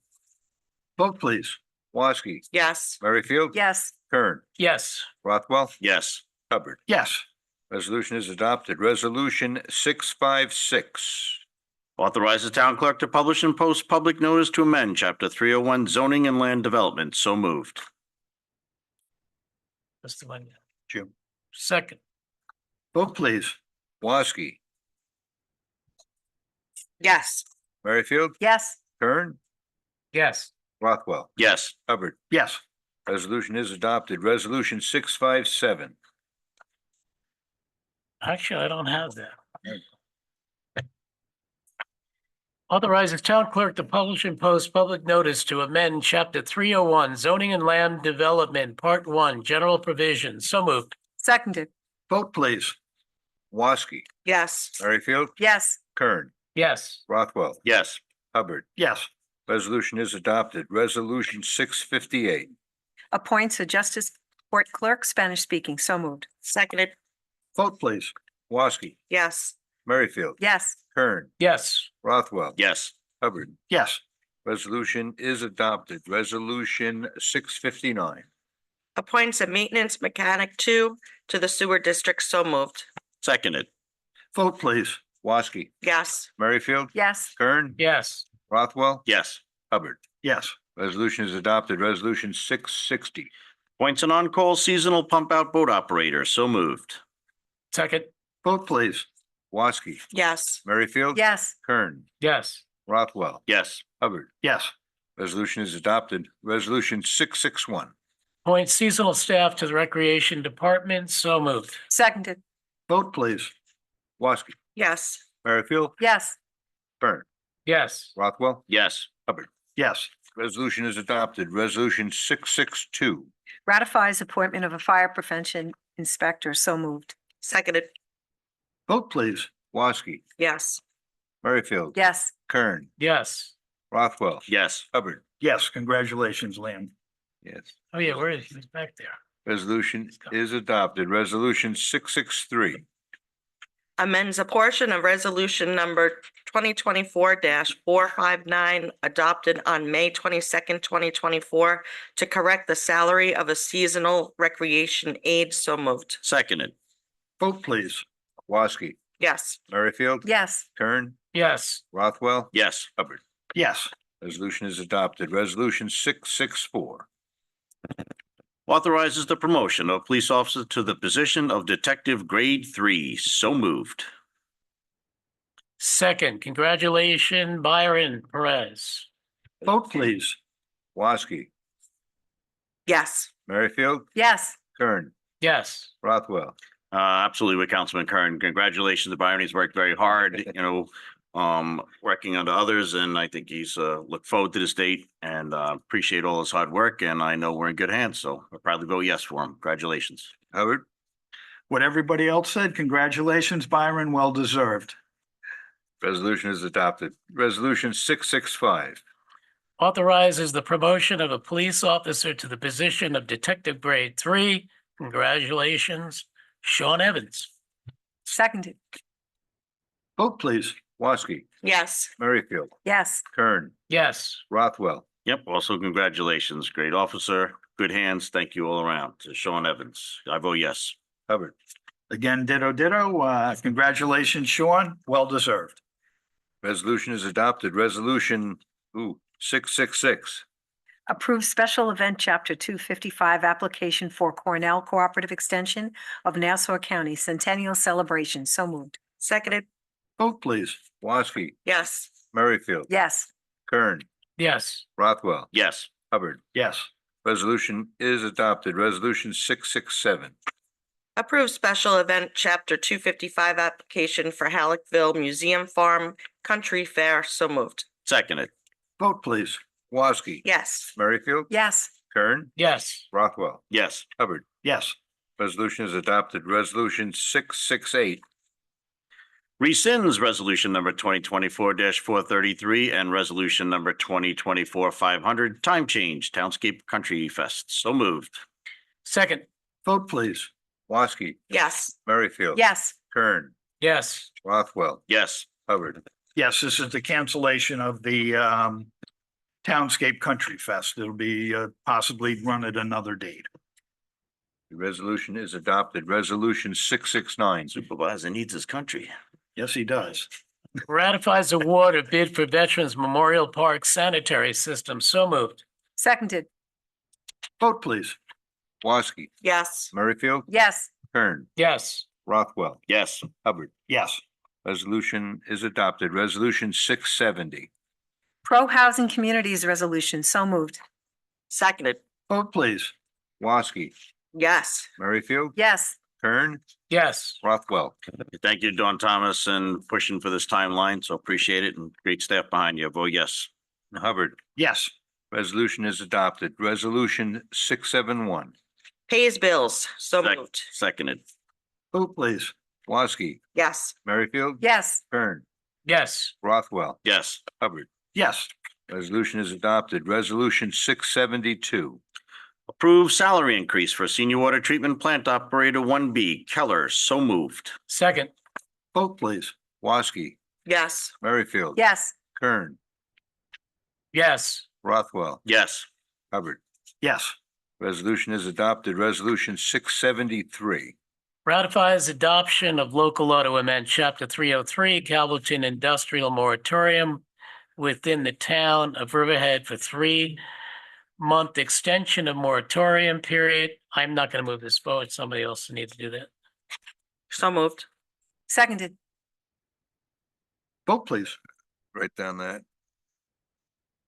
vote, please. Woski, Yes. Merrifield. Yes. Kern, Yes. Rothwell, Yes. Hubbard. Yes, Resolution is adopted. Resolution 656. Authorizes Town Clerk to publish and post public notice to amend Chapter 301 zoning and land development. So moved. Mr. Lynn. Jim. Second. vote, please. Woski, Yes. Merrifield. Yes. Kern, Yes. Rothwell, Yes. Hubbard. Yes, Resolution is adopted. Resolution 657. Actually, I don't have that. Authorizes town clerk to publish and post public notice to amend chapter 301 zoning and land development, part 1, general provisions. So moved. Seconded. Vote please. Woski, Yes. Merrifield, Yes. Kern, Yes. Rothwell, Yes. Hubbard. Yes. Resolution is adopted. Resolution 658. Appoints a justice court clerk, Spanish speaking. So moved. Seconded. Vote please. Woski, Yes. Merrifield, Yes. Kern, Yes. Rothwell. Yes. Hubbard. Yes. Resolution is adopted. Resolution 659. Appoints a maintenance mechanic 2 to the sewer district. So moved. Seconded. Vote please. Woski, Yes. Merrifield, Yes. Kern, Yes. Rothwell, Yes. Hubbard. Yes. Resolution is adopted. Resolution 660. Appoints an on-call seasonal pump out boat operator. So moved. Second. Vote please. Woski, Yes. Merrifield, Yes. Kern, Yes. Rothwell, Yes. Hubbard. Yes. Resolution is adopted. Resolution 661. Appoint seasonal staff to the recreation department. So moved. Seconded. Vote please. Woski, Yes. Merrifield, Yes. Kern, Yes. Rothwell, Yes. Hubbard. Yes. Resolution is adopted. Resolution 662. Ratifies appointment of a fire prevention inspector. So moved. Seconded. Vote please. Woski, Yes. Merrifield, Yes. Kern, Yes. Rothwell, Yes. Hubbard. Yes. Congratulations, Liam. Yes. Oh, yeah, where is he? He's back there. Resolution is adopted. Resolution 663. Amends a portion of resolution number 2024-459 adopted on May 22nd, 2024 to correct the salary of a seasonal recreation aide. So moved. Seconded. Vote please. Woski, Yes. Merrifield, Yes. Kern, Yes. Rothwell, Yes. Hubbard. Yes. Resolution is adopted. Resolution 664. Authorizes the promotion of police officer to the position of detective grade 3. So moved. Second. Congratulations, Byron Perez. Vote please. Woski, Yes. Merrifield, Yes. Kern, Yes. Rothwell. Absolutely with Councilman Kern. Congratulations to Byron. He's worked very hard, working under others, and I think he's looked forward to this date and appreciate all his hard work. And I know we're in good hands, so I'll probably vote yes for him. Congratulations. Hubbard. What everybody else said, congratulations, Byron. Well deserved. Resolution is adopted. Resolution 665. Authorizes the promotion of a police officer to the position of detective grade 3. Congratulations, Sean Evans. Seconded. Vote please. Woski, Yes. Merrifield, Yes. Kern, Yes. Rothwell. Yep. Also, congratulations. Great officer. Good hands. Thank you all around to Sean Evans. I vote yes. Hubbard. Again, ditto, ditto. Congratulations, Sean. Well deserved. Resolution is adopted. Resolution 666. Approve special event chapter 255 application for Cornell Cooperative Extension of Nassau County Centennial Celebration. So moved. Seconded. Vote please. Woski, Yes. Merrifield, Yes. Kern, Yes. Rothwell, Yes. Hubbard. Yes. Resolution is adopted. Resolution 667. Approve special event chapter 255 application for Halleckville Museum Farm Country Fair. So moved. Seconded. Vote please. Woski, Yes. Merrifield, Yes. Kern, Yes. Rothwell, Yes. Hubbard. Yes. Resolution is adopted. Resolution 668. Rescinds resolution number 2024-433 and resolution number 2024-500, time change, Townscape Country Fest. So moved. Second. Vote please. Woski, Yes. Merrifield, Yes. Kern, Yes. Rothwell, Yes. Hubbard. Yes, this is the cancellation of the Townscape Country Fest. It'll be possibly run at another date. The resolution is adopted. Resolution 669. Supervisor needs his country. Yes, he does. Ratifies award of bid for Veterans Memorial Park sanitary system. So moved. Seconded. Vote please. Woski, Yes. Merrifield, Yes. Kern, Yes. Rothwell, Yes. Hubbard. Yes. Resolution is adopted. Resolution 670. Pro Housing Communities Resolution. So moved. Seconded. Vote please. Woski, Yes. Merrifield, Yes. Kern, Yes. Rothwell. Thank you, Don Thomas, and pushing for this timeline, so appreciate it, and great staff behind you. Vote yes. Hubbard. Yes. Resolution is adopted. Resolution 671. Pays bills, so Sec- moved. Seconded. Vote please. Woski, Yes. Merrifield. Yes. Kern, Yes. Rothwell, Yes. Hubbard. Yes. Resolution is adopted. Resolution 672. Approve salary increase for senior water treatment plant operator 1B, Keller, so moved. Second. Vote please. Woski, Yes. Merrifield. Yes. Kern, Yes. Rothwell, Yes. Hubbard. Yes. Resolution is adopted. Resolution 673. Ratifies adoption of local law to amend chapter 303 Calverton Industrial Moratorium within the town of Riverhead for 3-month extension of moratorium period. I'm not going to move this forward. Somebody else needs to do that. So moved. Seconded. Vote please. Write down that.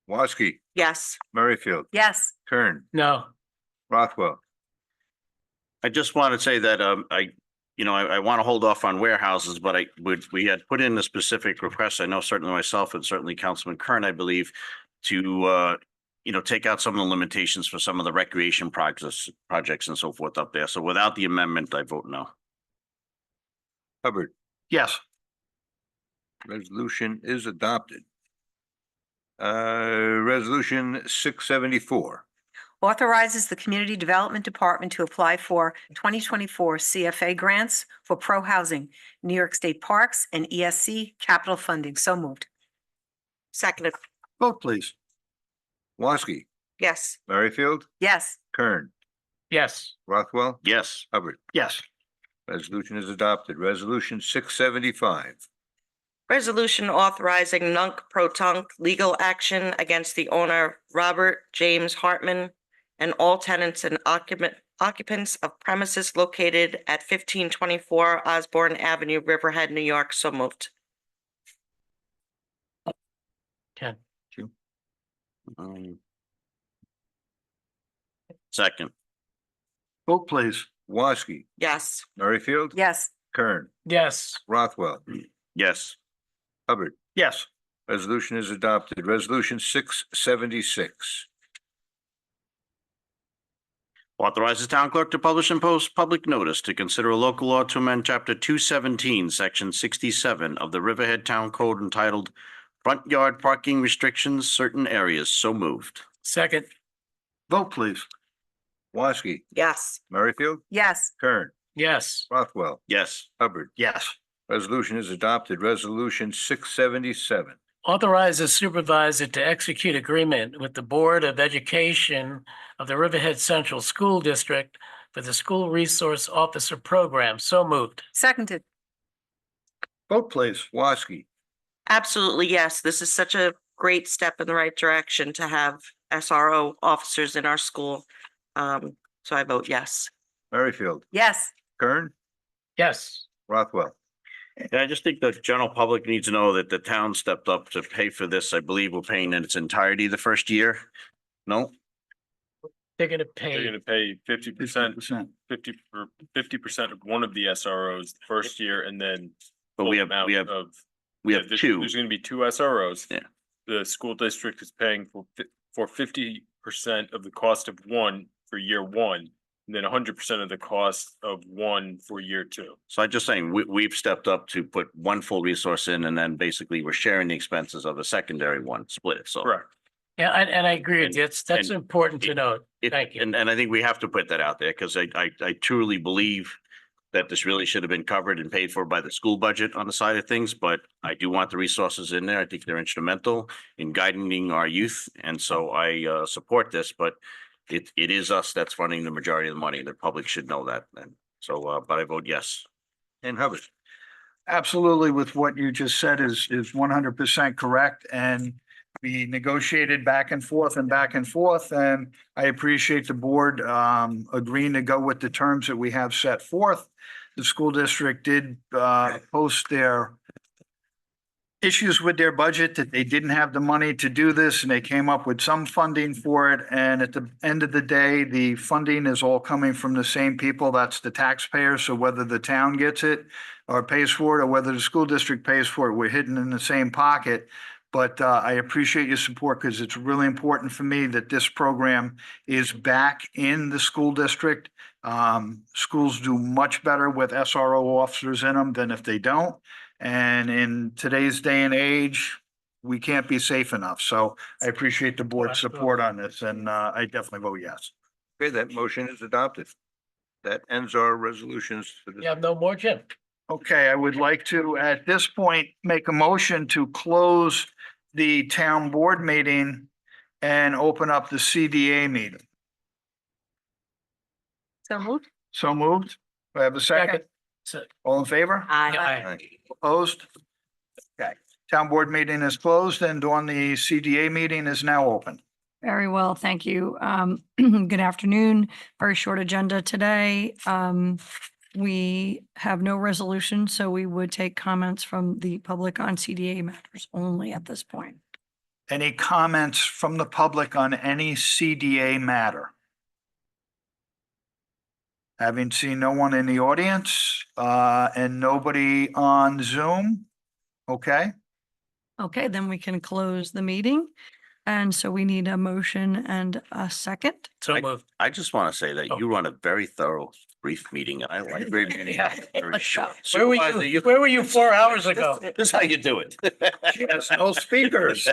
Woski, Yes. Merrifield, Yes. Kern, No. Rothwell. I just want to say that I want to hold off on warehouses, but we had put in a specific request. I know certainly myself and certainly Councilman Kern, I believe, to take out some of the limitations for some of the recreation projects and so forth up there. So without the amendment, I vote no. Hubbard. Yes. Resolution is adopted. Resolution 674. Authorizes the Community Development Department to apply for 2024 CFA grants for pro-housing, New York State Parks and ESC capital funding. So moved. Seconded. Vote please. Woski, Yes. Merrifield, Yes. Kern, Yes. Rothwell, Yes. Hubbard. Yes. Resolution is adopted. Resolution 675. Resolution authorizing nunc-pro-tunc legal action against the owner Robert James Hartman and all tenants and occupants of premises located at 1524 Osborne Avenue, Riverhead, New York. So moved. Ken. Second. Vote please. Woski, Yes. Merrifield, Yes. Kern, Yes. Rothwell, Yes. Hubbard. Yes. Resolution is adopted. Resolution 676. Authorizes town clerk to publish and post public notice to consider a local law to amend chapter 217, section 67 of the Riverhead Town Code entitled Front Yard Parking Restrictions, Certain Areas. So moved. Second. Vote please. Woski, Yes. Merrifield, Yes. Kern, Yes. Rothwell, Yes. Hubbard. Yes. Resolution is adopted. Resolution 677. Authorizes supervisor to execute agreement with the Board of Education of the Riverhead Central School District for the School Resource Officer Program. So moved. Seconded. Vote please. Woski, Absolutely, yes. This is such a great step in the right direction to have SRO officers in our school. So I vote yes. Merrifield, Yes. Kern, Yes. Rothwell. And I just think the general public needs to know that the town stepped up to pay for this. I believe we're paying in its entirety the first year. No? They're going to They're pay. gonna pay 50%, 50%. 50% of one of the SROs the first year, and then But full we have amount of. There's- two. There's gonna be two SROs. Yeah. The school district is paying for 50% of the cost of one for year one, and then 100% of the cost of one for year two. So I'm just saying, we've stepped up to put one full resource in, and then basically we're sharing the expenses of a secondary one, split it, so. Correct. Yeah, and I agree with you. That's and important to note. It- Thank you. And I think we have to put that out there, because I truly believe that this really should have been covered and paid for by the school budget on the side of things, but I do want the resources in there. I think they're instrumental in guiding our youth, and so I support this, but it is us that's funding the majority of the money. The public should know that, and so, but I vote yes. And Hubbard. Absolutely, with what you just said is 100% correct, and we negotiated back and forth, and I appreciate the board agreeing to go with the terms that we have set forth. The school district did post their issues with their budget, that they didn't have the money to do this, and they came up with some funding for it. And at the end of the day, the funding is all coming from the same people. That's the taxpayers. So whether the town gets it or pays for it, or whether the school district pays for it, we're hidden in the same pocket. But I appreciate your support, because it's really important for me that this program is back in the school district. Schools do much better with SRO officers in them than if they don't. And in today's day and age, we can't be safe enough. So I appreciate the board's support on this, and I definitely vote yes. Okay, that motion is adopted. That ends our resolutions for this. You have no more, Jim? Okay, I would like to, at this point, make a motion to close the town board meeting and open up the CDA meeting. So moved. So moved. Do I have a second? All in favor? Aye. Opposed? Okay, town board meeting is closed, and Dawn, the CDA meeting is now open. Very well, thank you. Good afternoon. Very short agenda today. We have no resolution, so we would take comments from the public on CDA matters only at this point. Any comments from the public on any CDA matter? Having seen no one in the audience, and nobody on Zoom. Okay, Okay, then we can close the meeting. And so we need a motion and a second. So moved. I just want to say that you run a very thorough, brief meeting, and I like brief meeting. Very short. Where were you 4 hours ago? This is how you do it. yes, no speakers.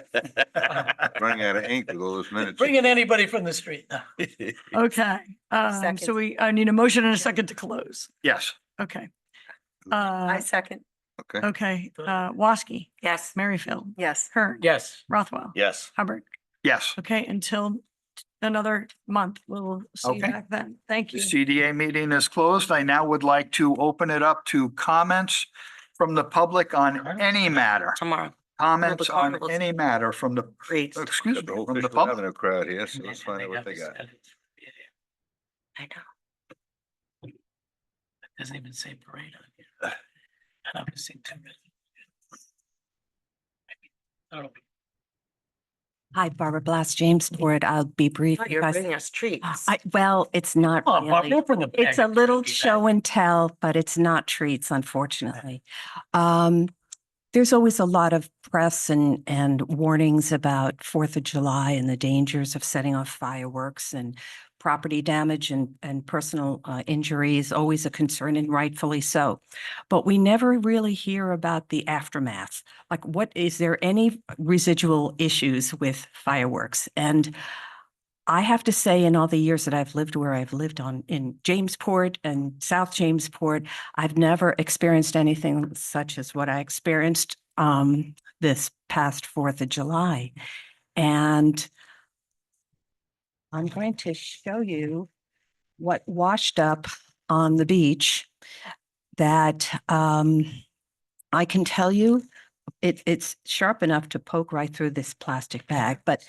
Running out of ink with all those minutes. Bring in anybody from the street. Okay, so I need a motion and a second to close. Yes. Okay. I second. Okay, Woski, Yes. Merrifield, Yes. Hearn. Yes. Rothwell. Yes. Hubbard. Yes. Okay, until another month. We'll see you Okay. back then. Thank The you. CDA meeting is closed. I now would like to open it up to comments from the public on any matter. Tomorrow. Comments on Carnival's- any matter from the, Great. excuse me, The whole from the fish public. having a crowd here, so let's find out what they got. I know. It doesn't even say parade on here. And I'm missing 2 minutes. I don't know. Hi, Barbara Blast, Jamesport. I'll be brief. Oh, you're because- bringing us treats. Well, it's not Come on, Bob, really. don't bring a It's bag a of little turkey show back. and tell, but it's not treats, unfortunately. There's always a lot of press and warnings about 4th of July and the dangers of setting off fireworks, and property damage and personal injuries, always a concern, and rightfully so. But we never really hear about the aftermath. Like, is there any residual issues with fireworks? And I have to say, in all the years that I've lived where I've lived in Jamesport and South Jamesport, I've never experienced anything such as what I experienced this past 4th of July. And I'm going to show you what washed up on the beach that I can tell you it's sharp enough to poke right through this plastic bag. But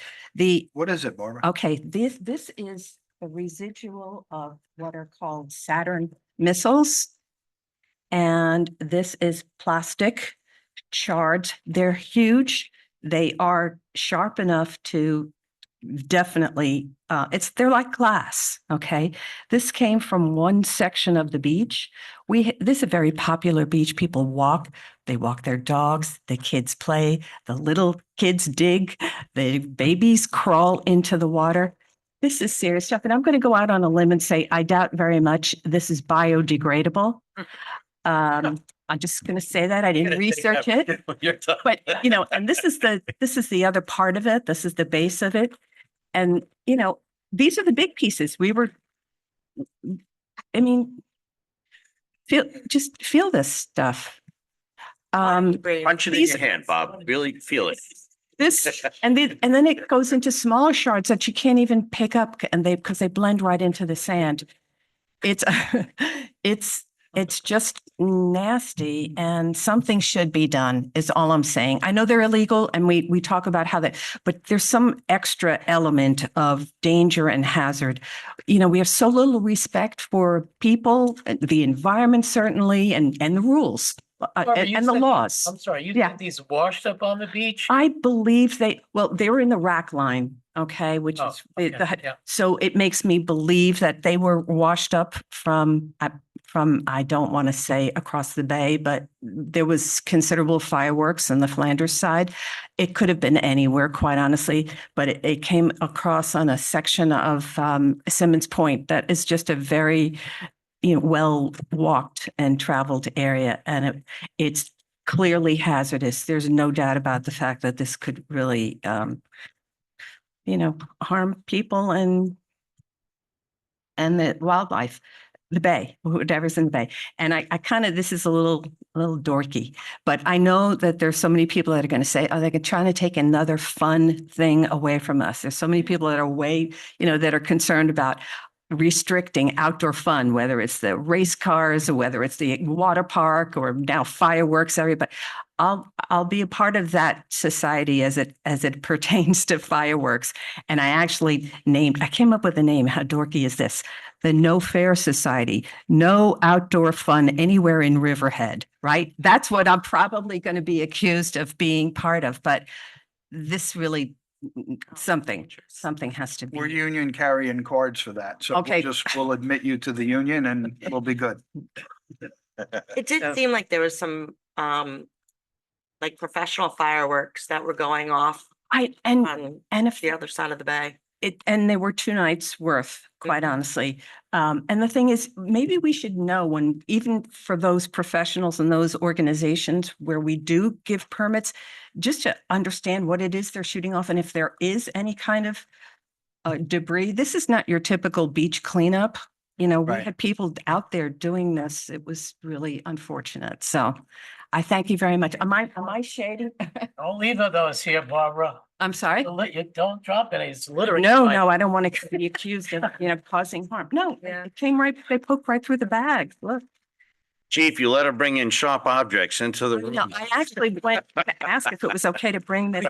what is it, Barbara? Okay, this is the residual of what are called Saturn missiles. And this is plastic shards. They're huge. They are sharp enough to definitely, they're like glass, okay? This came from one section of the beach. This is a very popular beach. People walk, they walk their dogs, the kids play, the little kids dig, the babies crawl into the water. This is serious stuff. And I'm going to go out on a limb and say, I doubt very much this is biodegradable. I'm just going to say that. I didn't research it, but and this is the other part of it. This is the base of it. And, these are the big pieces. Feel this stuff. Punch it in your hand, Bob. Really feel it. And then it goes into smaller shards that you can't even pick up, and because they blend right into the sand. It's just nasty, and something should be done is all I'm saying. I know they're illegal, and we talk about but there's some extra element of danger and hazard. We have so little respect for people, the environment certainly, and the rules. Barbara, you and the said- laws. I'm sorry, you Yeah. think these washed up on the beach? I believe they were in the rack line, okay, which Oh, is, okay, yeah. so it makes me believe that they were washed up from, I don't want to say across the bay, but there was considerable fireworks on the Flanders side. It could have been anywhere, quite honestly, but it came across on a section of Simmons Point that is just a very, well walked and traveled area, and it's clearly hazardous. There's no doubt about the fact that this could really, harm people and the wildlife, the bay, whatever's in the bay. And I kind of, this is a little dorky, but I know that there's so many people that are going to say, oh, they're trying to take another fun thing away from us. There's so many people that are that are concerned about restricting outdoor fun, whether it's the race cars or whether it's the water park or now fireworks, everybody. I'll be a part of that society as it pertains to fireworks. And I came up with a name. How dorky is this? The No Fair Society. No outdoor fun anywhere in Riverhead, right? That's what I'm probably going to be accused of being part of. But this really, something has to be. We're union carrying cards for that. So Okay. we'll admit you to the union and we'll be good. It did seem like there was some, like professional fireworks that were going off on if the other side of the bay. And they were 2 nights worth, quite honestly. And the thing is, maybe we should know when, even for those professionals and those organizations where we do give permits, just to understand what it is they're shooting off and if there is any kind of debris. This is not your typical beach cleanup. We had people out there doing this. It was really unfortunate. So I thank you very much. Am I shading? Don't leave those here, Barbara. I'm sorry? You don't drop any. It's littering. No, I don't want to be accused of, causing harm. No, it came they poked right through the bag. Look. Chief, you let her bring in sharp objects into the room. No, I actually went to ask if it was okay to bring this.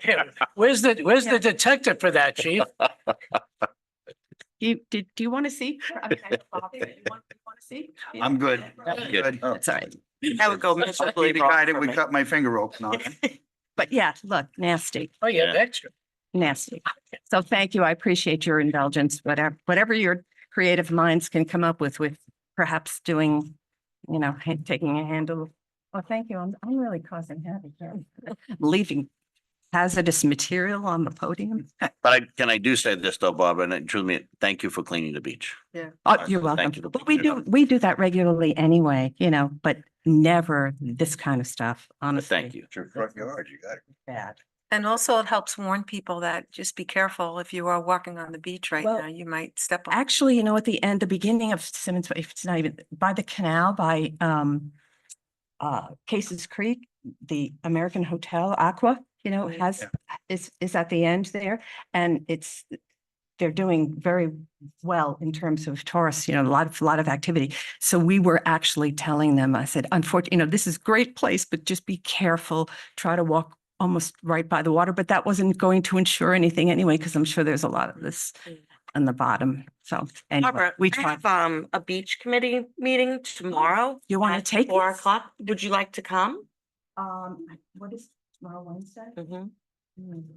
Where's the detective for that, Chief? Do you want to see? Okay, Bob, you want to see? I'm good. Good. That's all right. That would go miserably The wrong guy that for we me. cut my finger open on. But yeah, look, nasty, Oh, yeah, extra. nasty. So thank you. I appreciate your indulgence, whatever your creative minds can come up with perhaps doing, taking a handle. Well, thank you. I'm really causing havoc here. Leaving hazardous material on the podium. But can I do say this though, Bob, and truly, thank you for cleaning the beach. Yeah. Oh, you're welcome. Thank you for But picking it up. we do that regularly anyway, but never this kind of stuff, But honestly. thank you. It's your front yard, you got it. Bad. And also it helps warn people that just be careful if you are walking on the beach right Well, now, you might step on. Actually, at the beginning of Simmons, if it's not even by the canal, by Cases Creek, the American Hotel Aqua, is at the end there. And they're doing very well in terms of tourists, a lot of activity. So we were actually telling them, I said, unfortunately, this is a great place, but just be careful, try to walk almost right by the water, but that wasn't going to ensure anything anyway, because I'm sure there's a lot of this on the bottom. So anyway, Barbara, we I tried. have a beach committee meeting tomorrow. You want to at take 4 this? o'clock. Would you like to come? What is tomorrow, Wednesday?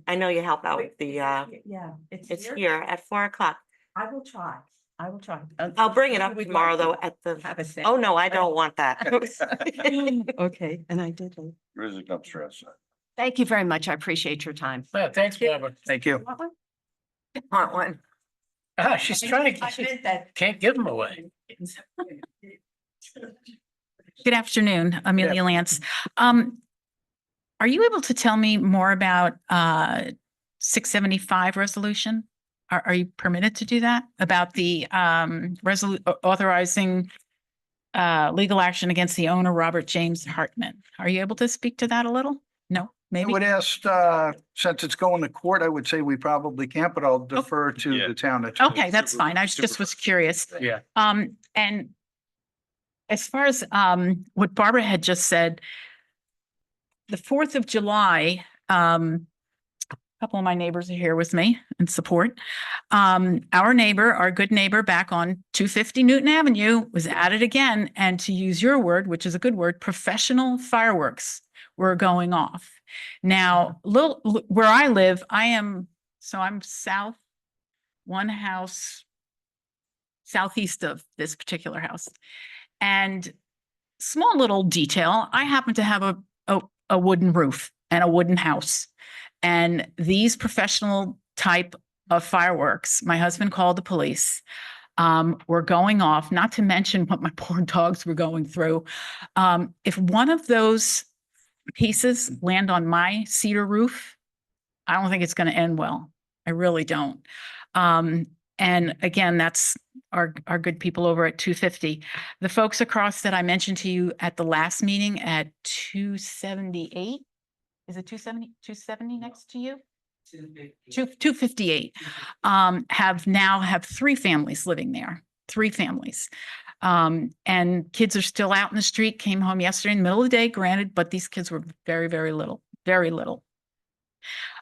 I know you help out with the, Yeah, it's here at 4 o'clock. I will try. I'll bring it up tomorrow though at the, Have a say. oh no, I don't want that. Okay, and I did. There is a dumpster outside. Thank you very much. I appreciate your time. Yeah, thanks, Barbara. Thank you. Want one? Want one. She's trying to, can't give them away. Good afternoon, Amelia Lance. Are you able to tell me more about 675 resolution? Are you permitted to do that? About the authorizing legal action against the owner, Robert James Hartman? Are you able to speak to that a little? No, I maybe? would ask, since it's going to court, I would say we probably can't, but I'll defer to the town attorney. Okay, that's fine. I just was curious. Yeah. And as far as what Barbara had just said, the 4th of July, couple of my neighbors are here with me in support. Our neighbor, our good neighbor back on 250 Newton Avenue was at it again. And to use your word, which is a good word, professional fireworks were going off. Now, where I live, I'm south, one house southeast of this particular house. And small little detail, I happen to have a wooden roof and a wooden house. And these professional type of fireworks, my husband called the police, were going off, not to mention what my poor dogs were going through. If one of those pieces land on my cedar roof, I don't think it's going to end well. I really don't. And again, that's our good people over at 250. The folks across that I mentioned to you at the last meeting at 278, is it 270 next to you? 258, have 3 families living there, 3 families. And kids are still out in the street, came home yesterday in the middle of the day, granted, but these kids were very, very little, very little.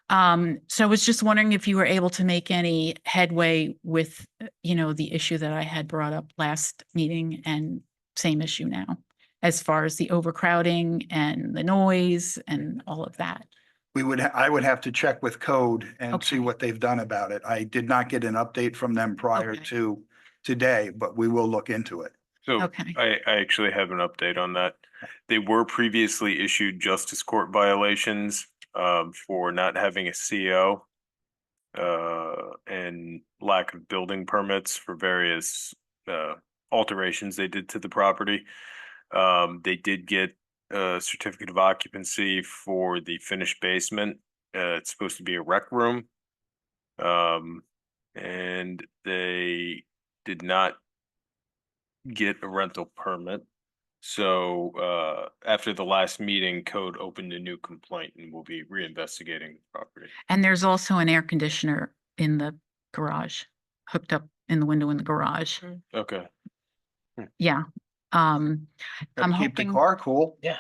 So I was just wondering if you were able to make any headway with, the issue that I had brought up last meeting, and same issue now, as far as the overcrowding and the noise and all of that. I would have to check with code and see what they've done about it. I did not get an update from them prior to today, but we will look into it. So I actually have an update on that. They were previously issued justice court violations for not having a CO and lack of building permits for various alterations they did to the property. They did get a certificate of occupancy for the finished basement. It's supposed to be a rec room. And they did not get a rental permit. So after the last meeting, code opened a new complaint and will be reinvestigating the property. And there's also an air conditioner in the garage, hooked up in the window in the garage. Okay. Yeah. I'm keep the hoping car cool. Yeah.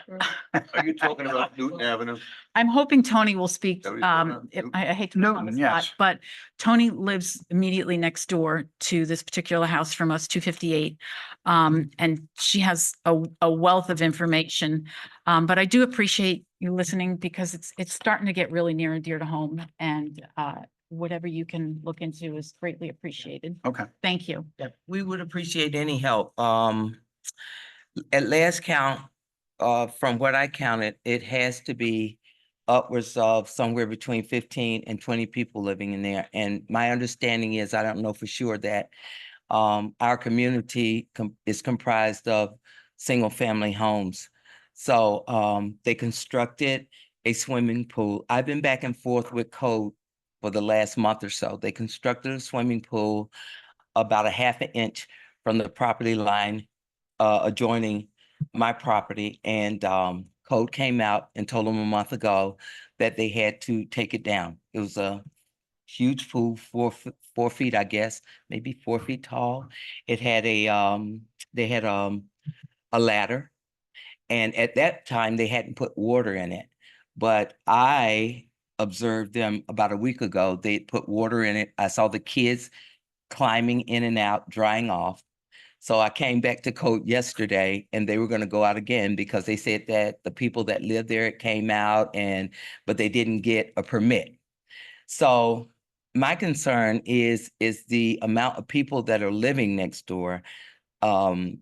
Are you talking about Newton Avenue? I'm hoping Tony will speak. That what you're talking about? I hate to put him on the spot, but Tony lives immediately next door to this particular house from us, 258. And she has a wealth of information. But I do appreciate you listening, because it's starting to get really near and dear to home, and whatever you can look into is greatly appreciated. Okay. Thank you. We would appreciate any help. At last count, from what I counted, it has to be upwards of somewhere between 15 and 20 people living in there. And my understanding is, I don't know for sure, that our community is comprised of single-family homes. So they constructed a swimming pool. I've been back and forth with code for the last month or so. They constructed a swimming pool about a half an inch from the property line adjoining my property, and code came out and told them a month ago that they had to take it down. It was a huge pool, 4 feet, I guess, maybe 4 feet tall. It had they had a ladder, and at that time they hadn't put water in it. But I observed them about a week ago. They put water in it. I saw the kids climbing in and out, drying off. So I came back to code yesterday, and they were going to go out again, because they said that the people that lived there came out, but they didn't get a permit. So my concern is the amount of people that are living next door. I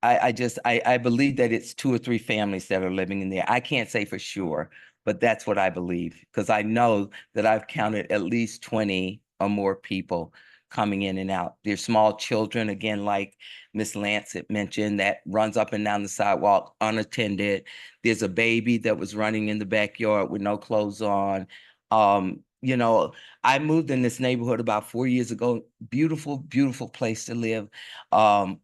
believe that it's 2 or 3 families that are living in there. I can't say for sure, but that's what I believe, because I know that I've counted at least 20 or more people coming in and out. There's small children, again, like Miss Lance had mentioned, that runs up and down the sidewalk unattended. There's a baby that was running in the backyard with no clothes on. I moved in this neighborhood about 4 years ago. Beautiful, beautiful place to live. My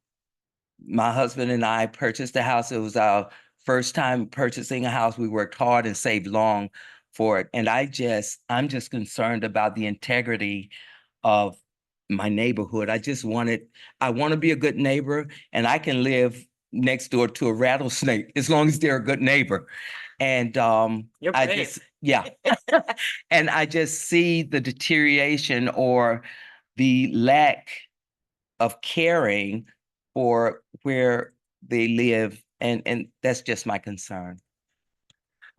husband and I purchased a house. It was our first time purchasing a house. We worked hard and saved long for it. And I'm just concerned about the integrity of my neighborhood. I want to be a good neighbor, and I can live next door to a rattlesnake as long as they're a good neighbor. And Yeah. And I just see the deterioration or the lack of caring for where they live. And that's just my concern.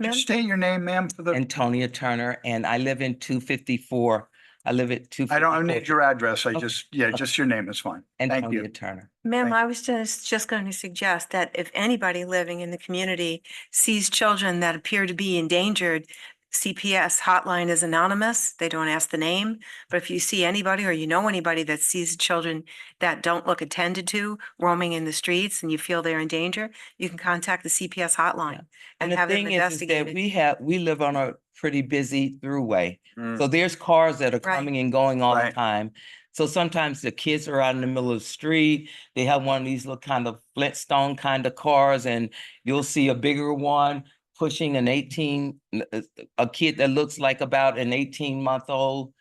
Just state your name, ma'am, for the, Antonia Turner, and I live in 254. I live at 254. I don't need your address. I just, yeah, just your name is fine. Thank Antonia you. Turner. Ma'am, I was just going to suggest that if anybody living in the community sees children that appear to be endangered, CPS hotline is anonymous. They don't ask the name. But if you see anybody or you know anybody that sees children that don't look attended to roaming in the streets and you feel they're in danger, you can contact the CPS hotline And and the have them thing is that investigated. we live on a pretty busy throughway. So there's cars that are Right. coming and going all the Right. time. So sometimes the kids are out in the middle of the street. They have one of these little kind of Flintstone kind of cars, and you'll see a bigger one pushing a kid that looks like about an 18-month-old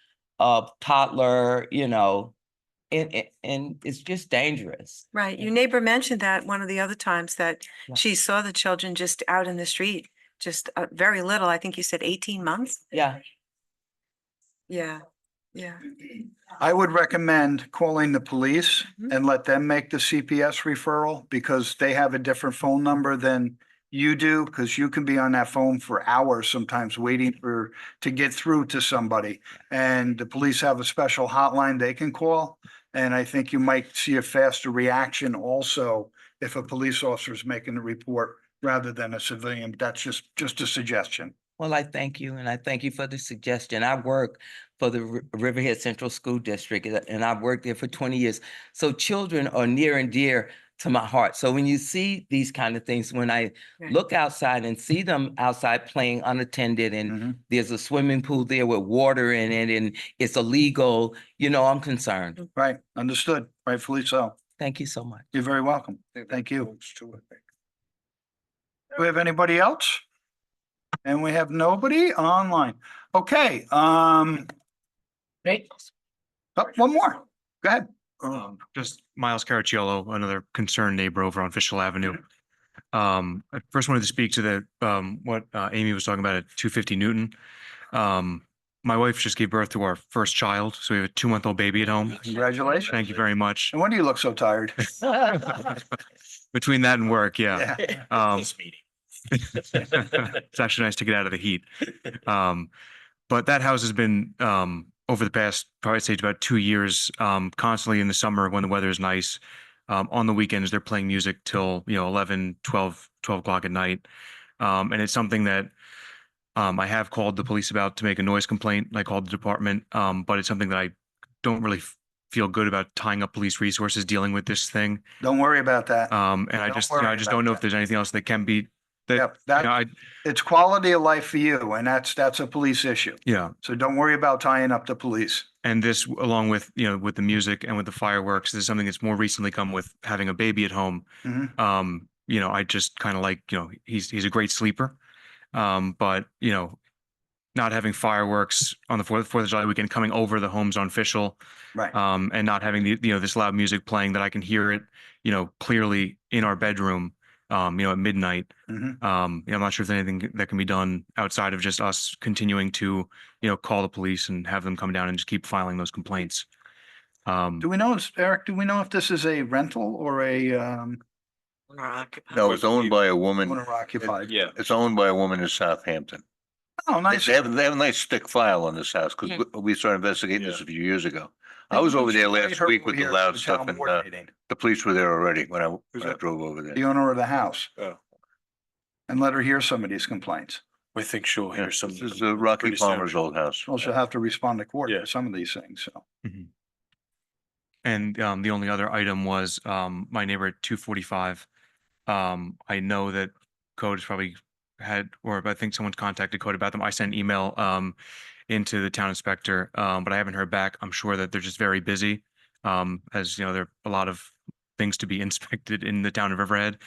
toddler, you know, and it's just dangerous. Right. Your neighbor mentioned that one of the other times that Yeah. she saw the children just out in the street, just very little. I think you said 18 months. Yeah. Yeah. Yeah. I would recommend calling the police Mhm. and let them make the CPS referral because they have a different phone number than you do, because you can be on that phone for hours sometimes waiting to get through to somebody. And the police have a special hotline they can call. And I think you might see a faster reaction also if a police officer is making a report rather than a civilian. That's just a suggestion. Well, I thank you, and I thank you for the suggestion. I work for the Riverhead Central School District, and I've worked there for 20 years. So children are near and dear to my heart. So when you see these kind of things, when I Right. look outside and see them outside playing unattended, and there's a swimming pool there with water in it, and it's illegal, you know, I'm concerned. Right, understood, rightfully so. Thank you so much. You're very welcome. Thank you. Do we have anybody else? And we have nobody online. Okay, Right. oh, one more. Go ahead. Just Miles Caracciolo, another concerned neighbor over on Fishel Avenue. I first wanted to speak to the, what Amy was talking about at 250 Newton. My wife just gave birth to our first child, so we have a 2-month-old baby at home. Congratulations. Thank you very much. And when do you look so tired? Between that and work, yeah. This meeting. It's actually nice to get out of the heat. But that house has been, over the past, probably I'd say it's about 2 years, constantly in the summer when the weather is nice. On the weekends, they're playing music till, 11, 12 o'clock at night. And it's something that I have called the police about to make a noise complaint. I called the department, but it's something that I don't really feel good about tying up police resources dealing with this thing. Don't worry about that. And I Don't just, worry I just about don't know if that. there's anything else that can be, that, Yep, you know, it's quality of life for you, and that's a police issue. yeah. So don't worry about tying up the police. And this, along with, with the music and with the fireworks, this is something that's more recently come with having a baby at home. Mhm. I just kind of like, he's a great sleeper. But, not having fireworks on the 4th of July weekend coming over the homes on Fishel, Right. and not having this loud music playing that I can hear it, clearly in our bedroom, at midnight. Mhm. I'm not sure if there's anything that can be done outside of just us continuing to, call the police and have them come down and just keep filing those complaints. Do we know, Eric, do we know if this is a rental or a No, it's owned by a woman. owner occupied? Yeah. It's owned by a woman in Southampton. Oh, They nice. they have a nice thick file on this house because we started investigating this a few years ago. I was over there Invite last her week over with the here loud for stuff town and board meeting. the police were there already when I drove over The there. owner of the house, Oh, and let her hear some of these complaints. I think she'll Yeah, hear some. This is Rocky pretty soon. Palmer's old house. Well, she'll have to respond to court Yeah. for some of these things, so. And the only other item was my neighbor at 245. I know that Code has probably had, or I think someone's contacted Code about them. I sent an email into the town inspector, but I haven't heard back. I'm sure that they're just very busy. As there are a lot of things to be inspected in the town of Riverhead.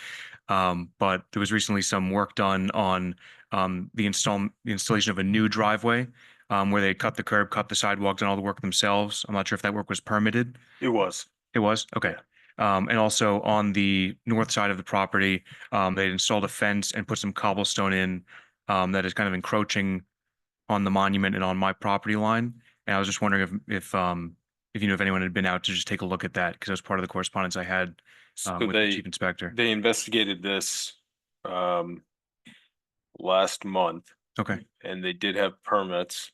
But there was recently some work done on the installation of a new driveway, where they cut the curb, cut the sidewalks, and all the work themselves. I'm not sure if that work was permitted. It was. It was? Okay. And also on the north side of the property, they installed a fence and put some cobblestone in that is kind of encroaching on the monument and on my property line. And I was just wondering if you know if anyone had been out to just take a look at that, because that was part of the correspondence I had So with the chief inspector. They investigated this last month. Okay. And they did have permits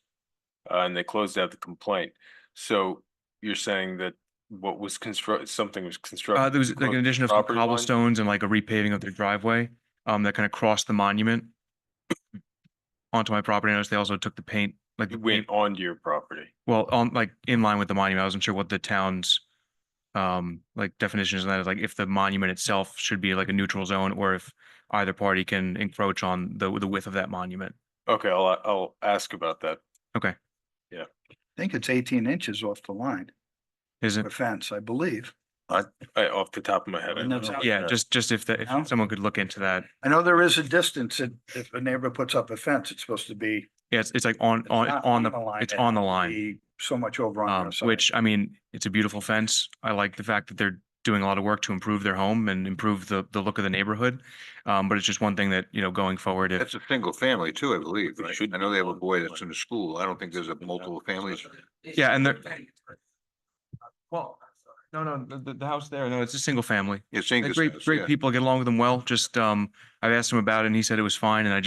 and they closed out the complaint. So you're saying that what was something was constructed? There was like an addition of some property line? cobblestones and like a repaving of their driveway that kind of crossed the monument onto my property. I noticed they also took the paint, like It went onto your property. well, on like in line with the monument. I wasn't sure what the town's like definitions of that is, like if the monument itself should be like a neutral zone or if either party can encroach on the width of that monument. Okay, I'll ask about that. Okay. Yeah. I think it's 18 inches off the line. Is it? The fence, I believe. Off the top of my head. I And don't that's know. how- Yeah, just if someone could look into that. I know there is a distance that if a neighbor puts up a fence, it's supposed to be. Yeah, it's like on not the line, it's it on the has to line. be So much over on the side. Which, I mean, it's a beautiful fence. I like the fact that they're doing a lot of work to improve their home and improve the look of the neighborhood. But it's just one thing that, you know, going forward, if That's a single family too, I believe, right? I know they have a boy that's in the school. I don't think there's a multiple families. yeah, and they're well, no, the house there, no, it's a single family. It's They're great people, get along with them well. Just I asked him about it and he said it was fine, and I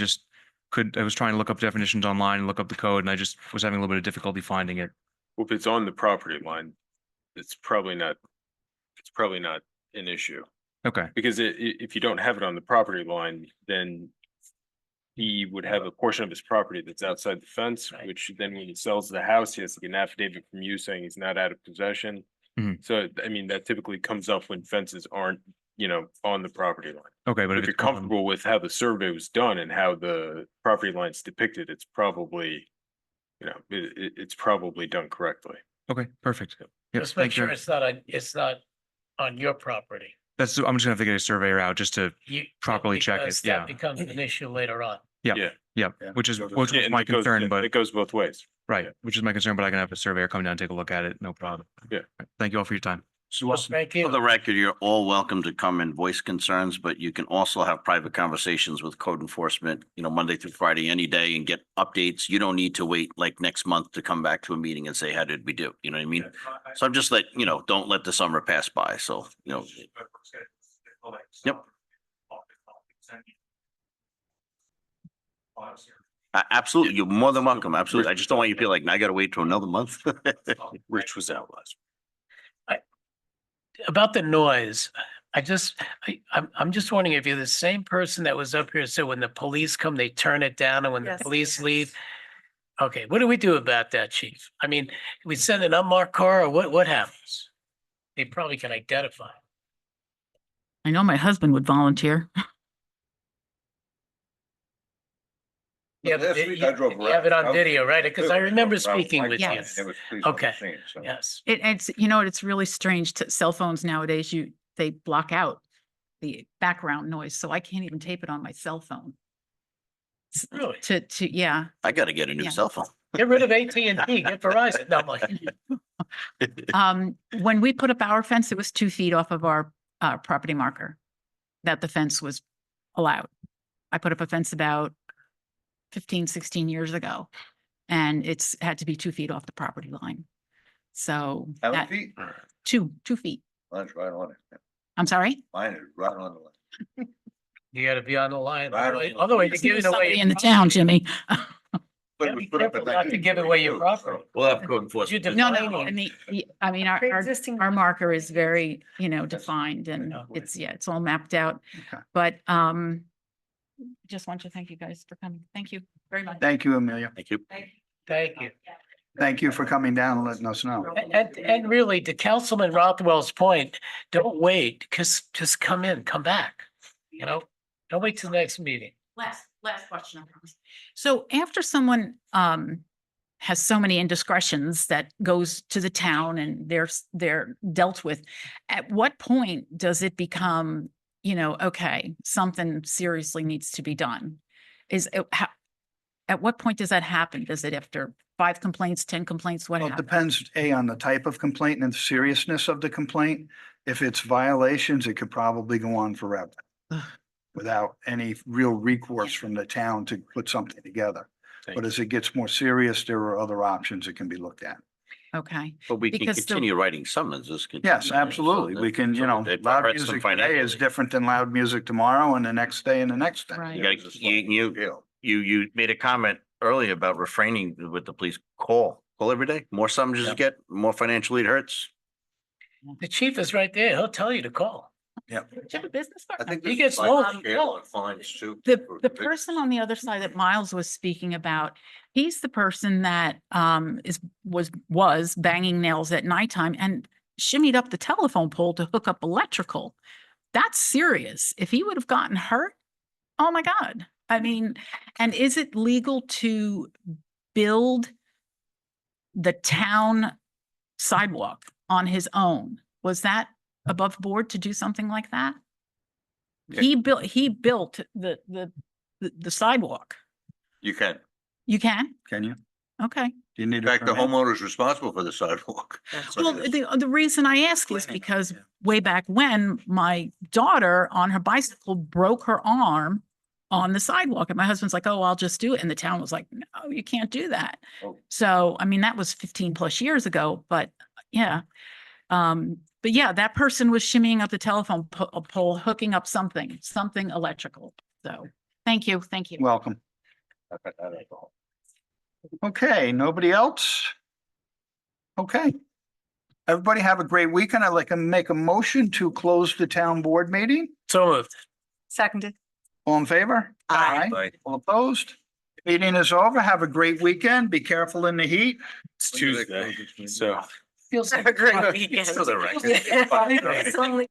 was trying to look up definitions online and look up the code, and I just was having a little bit of difficulty finding it. Well, if it's on the property line, it's probably not an issue. Okay. Because if you don't have it on the property line, then he would have a portion of his property that's outside the fence, which then when he sells the house, he has to get an affidavit from you saying he's not out of possession. Mhm. So, I mean, that typically comes up when fences aren't, you know, on the property line. Okay, but If you're comfortable with how the survey was done and how the property line's depicted, it's probably, you know, it's probably done correctly. Okay, perfect. Yep, Just make thank you. sure it's not on your property. I'm just gonna have to get a surveyor out just to properly check it. Because Yeah. that becomes an issue later on. Yeah. Which is Yeah, was and my it goes- concern, but it goes both ways. right, which is my concern, but I can have a surveyor come down and take a look at it. No problem. Yeah. Thank you all for your time. Thank you. For the record, you're all welcome to come and voice concerns, but you can also have private conversations with code enforcement, you know, Monday through Friday, any day, and get updates. You don't need to wait like next month to come back to a meeting and say, how did we do? You know what I mean? So I'm just don't let the summer pass by. So, you know. Yep. Absolutely. You're more than welcome. Absolutely. I just don't want you to feel like, now I gotta wait till another month. Rich was out last. About the noise, I'm just wondering if you're the same person that was up here, so when the police come, they turn it down, and when the Yes. police leave? Okay, what do we do about that, chief? I mean, we send an unmarked car, or what happens? They probably can identify. I know my husband would volunteer. Yeah, Last but week you I drove you have it on around. video, right? Because I remember speaking with you. Yes. It was police on the Okay. scene, so. Yes. It's, you know, it's really strange to cell phones nowadays. They block out the background noise, so I can't even tape it on my cell phone. Really? Yeah. I gotta get a new Yeah. cell phone. Get rid of AT&T, get Verizon. No, I'm like, When we put up our fence, it was 2 feet off of our property marker that the fence was allowed. I put up a fence about 15, 16 years ago, and it's had to be 2 feet off the property line. So How many that feet? 2 feet. Mine's right on it. I'm sorry? Mine is right on the line. you gotta be on the line. Right. Otherwise, you're giving away. Somebody your in the property. town, Jimmy. But Yeah, it was be put up careful at not to give away your 1982, property. We'll have code enforcement. You're No, defining- I mean, our marker is very, defined, and it's all mapped out. Okay. But, just want to thank you guys for coming. Thank you very much. Thank you, Amelia. Thank you. Thank you. Thank you for coming down and letting us know. And really, to Councilman Rothwell's point, don't wait, just come in, come back, don't wait till the next meeting. Last question, I promise. So after someone has so many indiscretions that goes to the town and they're dealt with, at what point does it become, okay, something seriously needs to be done? At what point does that happen? Does it after 5 complaints, 10 complaints? What Well, it happens? depends, on the type of complaint and the seriousness of the complaint. If it's violations, it could probably go on forever without any real recourse from the town to put something together. But as it gets more serious, there are other options that can be looked at. Okay. But we can Because the- continue writing summonses. Yes, continue. absolutely. So We can, you know, so it loud hurts them music today is financially. different than loud music tomorrow and the next day and the next day. Right. You gotta, you made a comment earlier about refraining with the police. Call every day. More summonses you get, more financially it hurts. The chief is right there. He'll tell you to call. Yep. Do you have a business I partner? think He this gets is like low. scale and fines too. The person on the other side that Miles was speaking about, he's the person that was banging nails at nighttime and shimmied up the telephone pole to hook up electrical. That's serious. If he would have gotten hurt, oh my God. I mean, and is it legal to build the town sidewalk on his own? Was that above board to do something like that? He built the sidewalk. You can. You can? Can you? Okay. Do you need In a fact, the permit? homeowner is responsible for the sidewalk. Well, the reason I ask is because way back when my daughter on her bicycle broke her arm on the sidewalk and my husband's like, oh, I'll just do it. And the town was like, no, you can't do that. Oh. So, I mean, that was 15 plus years ago, but yeah. But yeah, that person was shimmying up the telephone pole, hooking up something electrical. So thank you. Thank you. Welcome. Okay, nobody else? Okay. Everybody have a great weekend. I'd like to make a motion to close the town board meeting. So moved. Seconded. All in favor? Aye. All opposed? Meeting is over. Have a great weekend. Be careful in the heat. It's Tuesday, so. Feels Have a great weekend. For the record. It's only